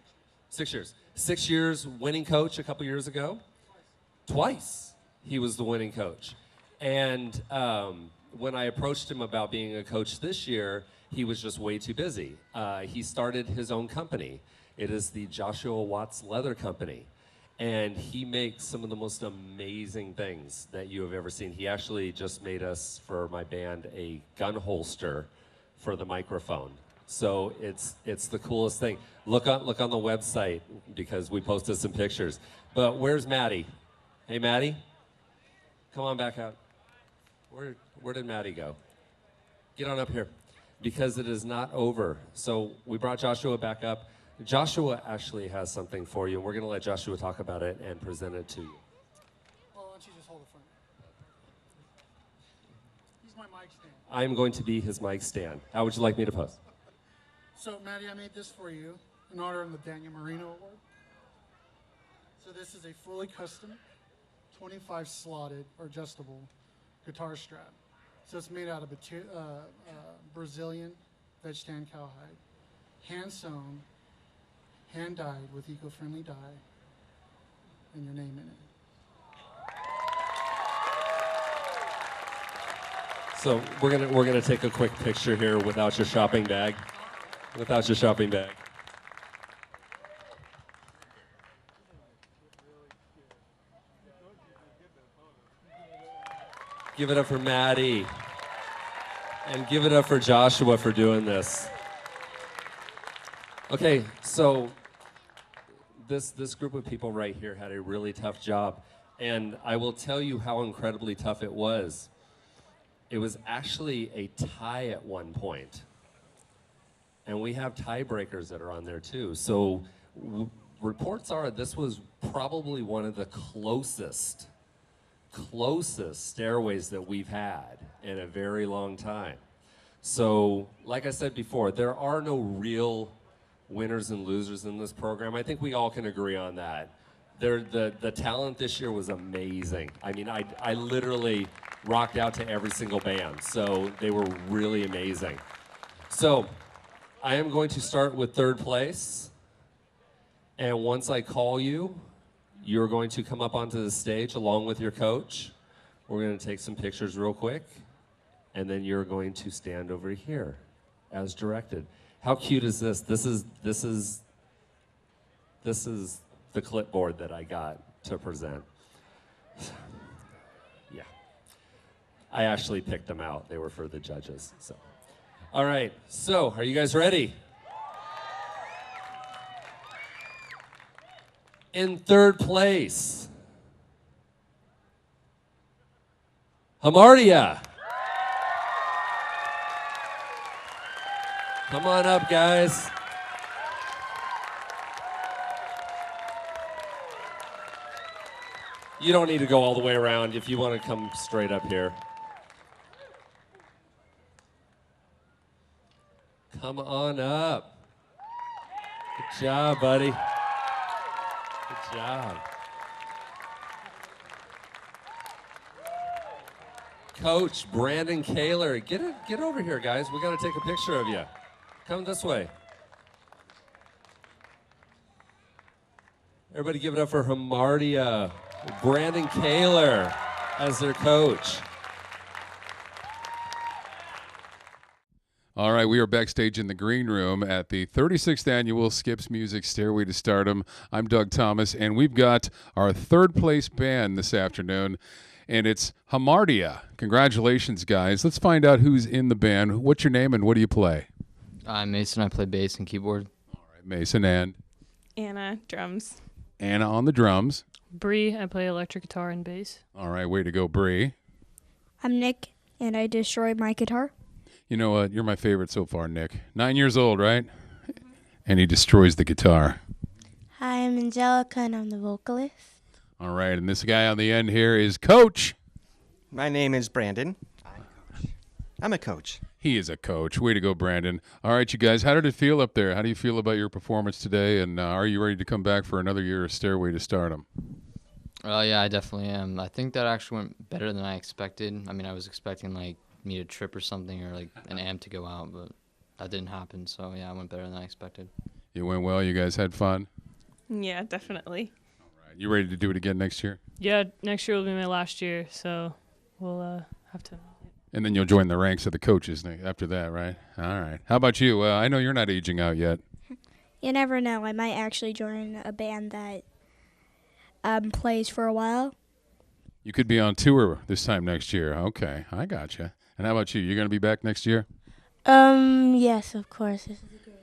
6 years. 6 years winning coach a couple years ago. Twice he was the winning coach. And when I approached him about being a coach this year, he was just way too busy. He started his own company. It is the Joshua Watts Leather Company. And he makes some of the most amazing things that you have ever seen. He actually just made us, for my band, a gun holster for the microphone. So it's the coolest thing. Look on the website because we posted some pictures. But where's Maddie? Hey, Maddie? Come on back out. Where did Maddie go? Get on up here. Because it is not over. So we brought Joshua back up. Joshua actually has something for you, and we're going to let Joshua talk about it and present it to you. Well, why don't you just hold it for me? He's my mic stand. I'm going to be his mic stand. How would you like me to pose? So, Maddie, I made this for you in honor of the Daniel Marino Award. So this is a fully custom 25 slotted or adjustable guitar strap. So it's made out of Brazilian veg tan cowhide, hand sewn, hand dyed with eco-friendly dye, and your name in it. So we're gonna take a quick picture here without your shopping bag. Without your shopping bag. Give it up for Maddie. And give it up for Joshua for doing this. Okay, so this group of people right here had a really tough job. And I will tell you how incredibly tough it was. It was actually a tie at one point. And we have tiebreakers that are on there too. So reports are this was probably one of the closest stairways that we've had in a very long time. So, like I said before, there are no real winners and losers in this program. I think we all can agree on that. The talent this year was amazing. I mean, I literally rocked out to every single band, so they were really amazing. So, I am going to start with third place, and once I call you, you're going to come up onto the stage along with your coach. We're going to take some pictures real quick, and then you're going to stand over here as directed. How cute is this? This is the clipboard that I got to present. Yeah. I actually picked them out. They were for the judges. So. All right, so are you guys ready? In third place, Hamartia. Come on up, guys. You don't need to go all the way around if you want to come straight up here. Come on up. Good job, buddy. Good job. Coach Brandon Kaler, get over here, guys. We got to take a picture of you. Come this way. Everybody give it up for Hamartia. Brandon Kaler as their coach. All right, we are backstage in the green room at the 36th annual Skips Music Stairway to Stardom. I'm Doug Thomas, and we've got our third place band this afternoon, and it's Hamartia. Congratulations, guys. Let's find out who's in the band. What's your name and what do you play? I'm Mason. I play bass and keyboard. All right, Mason and Anna, drums. Anna on the drums. Bree, I play electric guitar and bass. All right, way to go, Bree. I'm Nick, and I destroy my guitar. You know what? You're my favorite so far, Nick. 9 years old, right? And he destroys the guitar. Hi, I'm Angelica, and I'm the vocalist. All right, and this guy on the end here is Coach. My name is Brandon. I'm a coach. He is a coach. Way to go, Brandon. All right, you guys, how did it feel up there? How do you feel about your performance today? And are you ready to come back for another year of Stairway to Stardom? Yeah, I definitely am. I think that actually went better than I expected. I mean, I was expecting, like, me to trip or something or, like, an amp to go out, but that didn't happen. So, yeah, it went better than I expected. It went well? You guys had fun? Yeah, definitely. All right. You ready to do it again next year? Yeah, next year will be my last year, so we'll have to. And then you'll join the ranks of the coaches after that, right? All right. How about you? I know you're not aging out yet. You never know. I might actually join a band that plays for a while. You could be on tour this time next year. Okay, I got you. And how about you? You're going to be back next year? Yes, of course. This is great.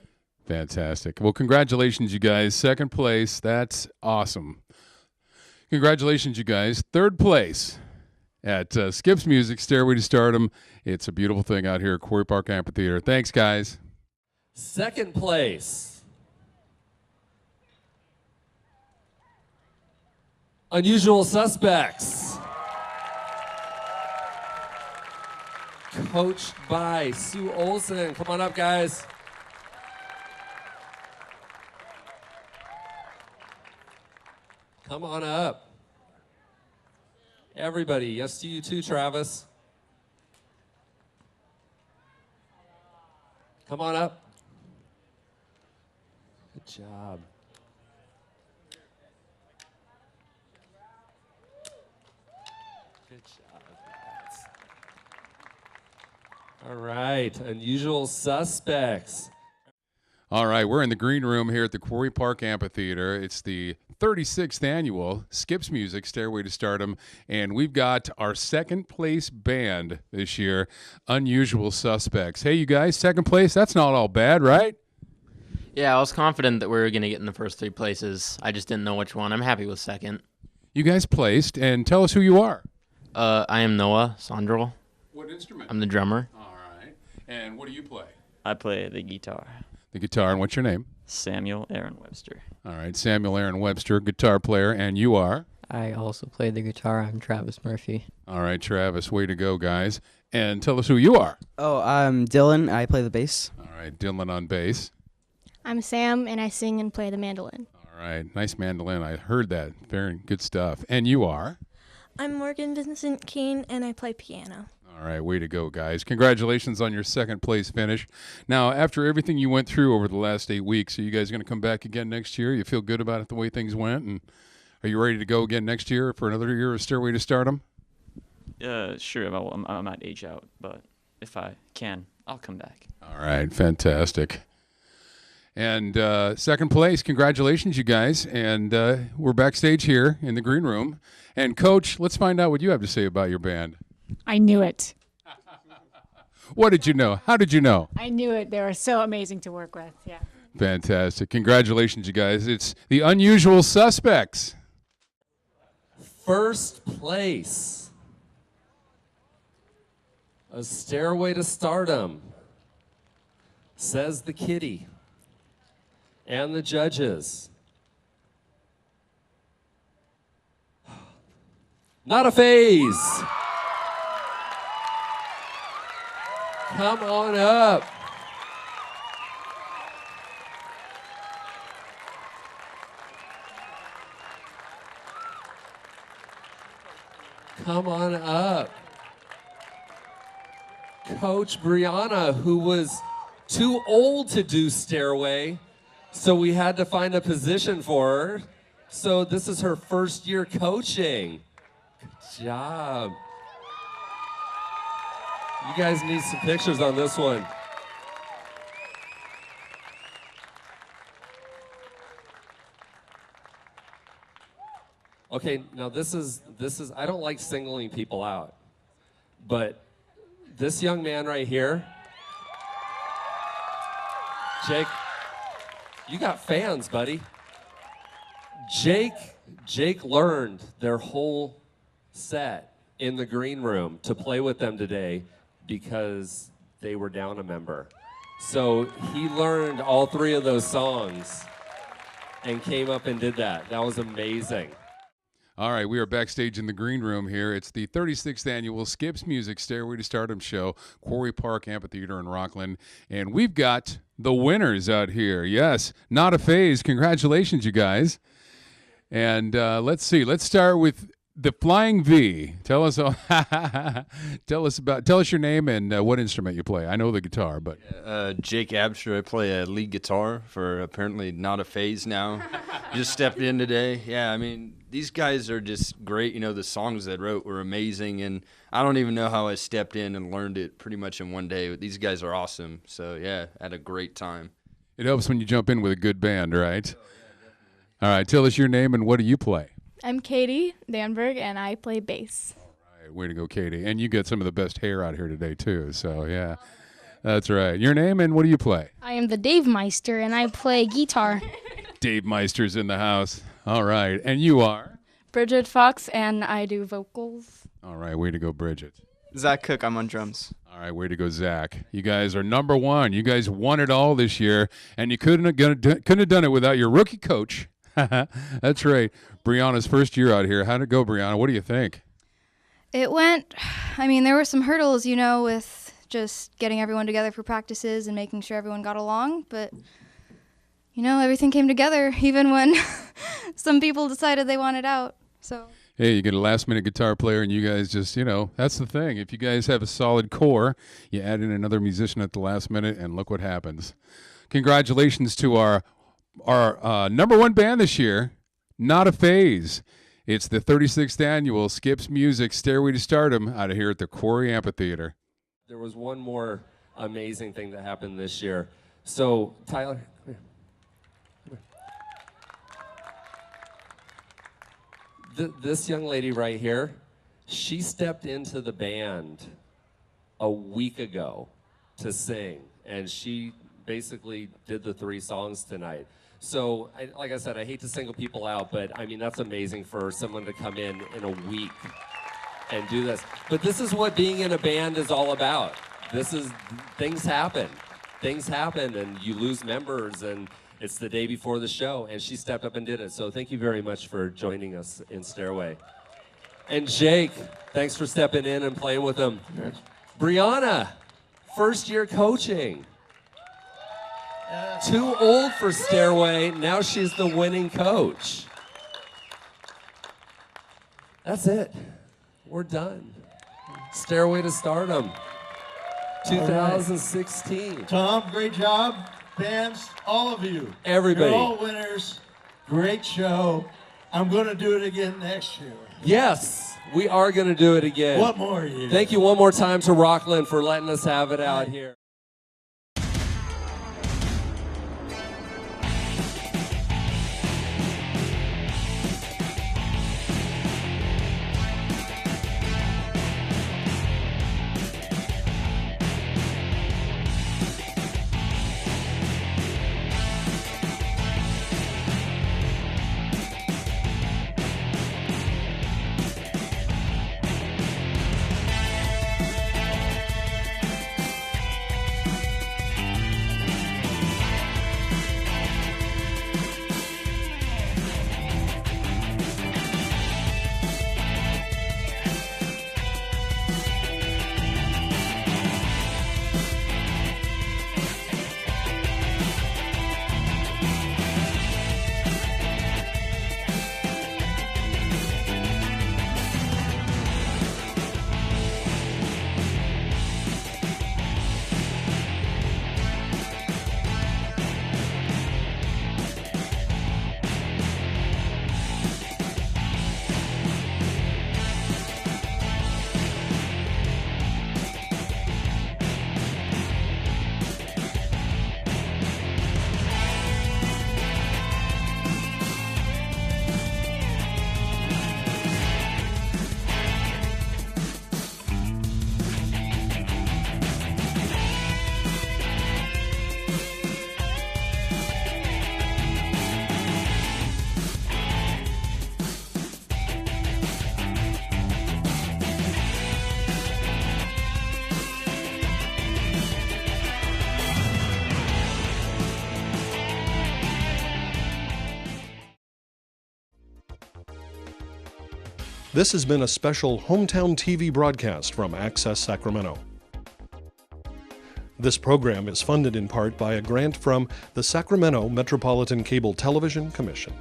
Fantastic. Well, congratulations, you guys. Second place. That's awesome. Congratulations, you guys. Third place at Skips Music, Stairway to Stardom. It's a beautiful thing out here at Quarry Park Amphitheater. Thanks, guys. Second place. Unusual Suspects. Coached by Sue Olson. Come on up, guys. Come on up. Everybody, yes to you too, Travis. Come on up. Good job. Good job, guys. All right, Unusual Suspects. All right, we're in the green room here at the Quarry Park Amphitheater. It's the 36th annual Skips Music Stairway to Stardom, and we've got our second place band this year, Unusual Suspects. Hey, you guys, second place, that's not all bad, right? Yeah, I was confident that we were going to get in the first 3 places. I just didn't know which one. I'm happy with second. You guys placed, and tell us who you are. I am Noah Sondrel. What instrument? I'm the drummer. All right. And what do you play? I play the guitar. The guitar, and what's your name? Samuel Aaron Webster. All right, Samuel Aaron Webster, guitar player, and you are? I also play the guitar. I'm Travis Murphy. All right, Travis, way to go, guys. And tell us who you are. Oh, I'm Dylan. I play the bass. All right, Dylan on bass. I'm Sam, and I sing and play the mandolin. All right, nice mandolin. I heard that. Very good stuff. And you are? I'm Morgan Vincent Keene, and I play piano. All right, way to go, guys. Congratulations on your second place finish. Now, after everything you went through over the last 8 weeks, are you guys going to come back again next year? You feel good about it, the way things went? And are you ready to go again next year for another year of Stairway to Stardom? Sure. I might age out, but if I can, I'll come back. All right, fantastic. And second place, congratulations, you guys. And we're backstage here in the green room. And, Coach, let's find out what you have to say about your band. I knew it. What did you know? How did you know? I knew it. They were so amazing to work with. Yeah. Fantastic. Congratulations, you guys. It's the Unusual Suspects. First place. A Stairway to Stardom. Says the kitty. And the judges. Not a phase. Come on up. Come on up. Coach Brianna, who was too old to do Stairway, so we had to find a position for her. So this is her first year coaching. Good job. You guys need some pictures on this one. Okay, now this is I don't like singling people out, but this young man right here, Jake, you got fans, buddy. Jake learned their whole set in the green room to play with them today because they were down a member. So he learned all 3 of those songs and came up and did that. That was amazing. All right, we are backstage in the green room here. It's the 36th annual Skips Music Stairway to Stardom show, Quarry Park Amphitheater in Rockland. And we've got the winners out here. Yes, not a phase. Congratulations, you guys. And let's see. Let's start with the Flying V. Tell us your name and what instrument you play. I know the guitar, but Jake Absher. I play a lead guitar for apparently Not a Phase now. Just stepped in today. Yeah, I mean, these guys are just great. You know, the songs they wrote were amazing, and I don't even know how I stepped in and learned it pretty much in one day. But these guys are awesome. So yeah, had a great time. It helps when you jump in with a good band, right? All right, tell us your name and what do you play? I'm Katie Danberg, and I play bass. All right, way to go, Katie. And you got some of the best hair out here today, too. So, yeah, that's right. Your name and what do you play? I am the Dave Meister, and I play guitar. Dave Meister's in the house. All right. And you are? Bridget Fox, and I do vocals. All right, way to go, Bridget. Zach Cook, I'm on drums. All right, way to go, Zach. You guys are #1. You guys won it all this year, and you couldn't have done it without your rookie coach, That's right. Brianna's first year out here. How'd it go, Brianna? What do you think? It went, I mean, there were some hurdles, you know, with just getting everyone together for practices and making sure everyone got along. But, you know, everything came together, even when some people decided they wanted out. So. Hey, you get a last-minute guitar player, and you guys just, you know, that's the thing. If you guys have a solid core, you add in another musician at the last minute, and look what happens. Congratulations to our number one band this year, Not a Phase. It's the 36th annual Skips Music Stairway to Stardom out of here at the Quarry Amphitheater. There was one more amazing thing that happened this year. So, Tyler, come here. This young lady right here, she stepped into the band a week ago to sing, and she basically did the 3 songs tonight. So, like I said, I hate to single people out, but I mean, that's amazing for someone to come in a week and do this. But this is what being in a band is all about. Things happen. Things happen, and you lose members, and it's the day before the show, and she stepped up and did it. So thank you very much for joining us in Stairway. And Jake, thanks for stepping in and playing with them. Brianna, first year coaching. Too old for Stairway, now she's the winning coach. That's it. We're done. Stairway to Stardom, 2016. Right. Tom, great job. Bands, all of you. Everybody. You're all winners. Great show. I'm going to do it again next year. Yes, we are going to do it again. What more years? Thank you one more time to Rockland for letting us have it out here. This has been a special Hometown TV broadcast from Access Sacramento. This program is funded in part by a grant from the Sacramento Metropolitan Cable Television Commission.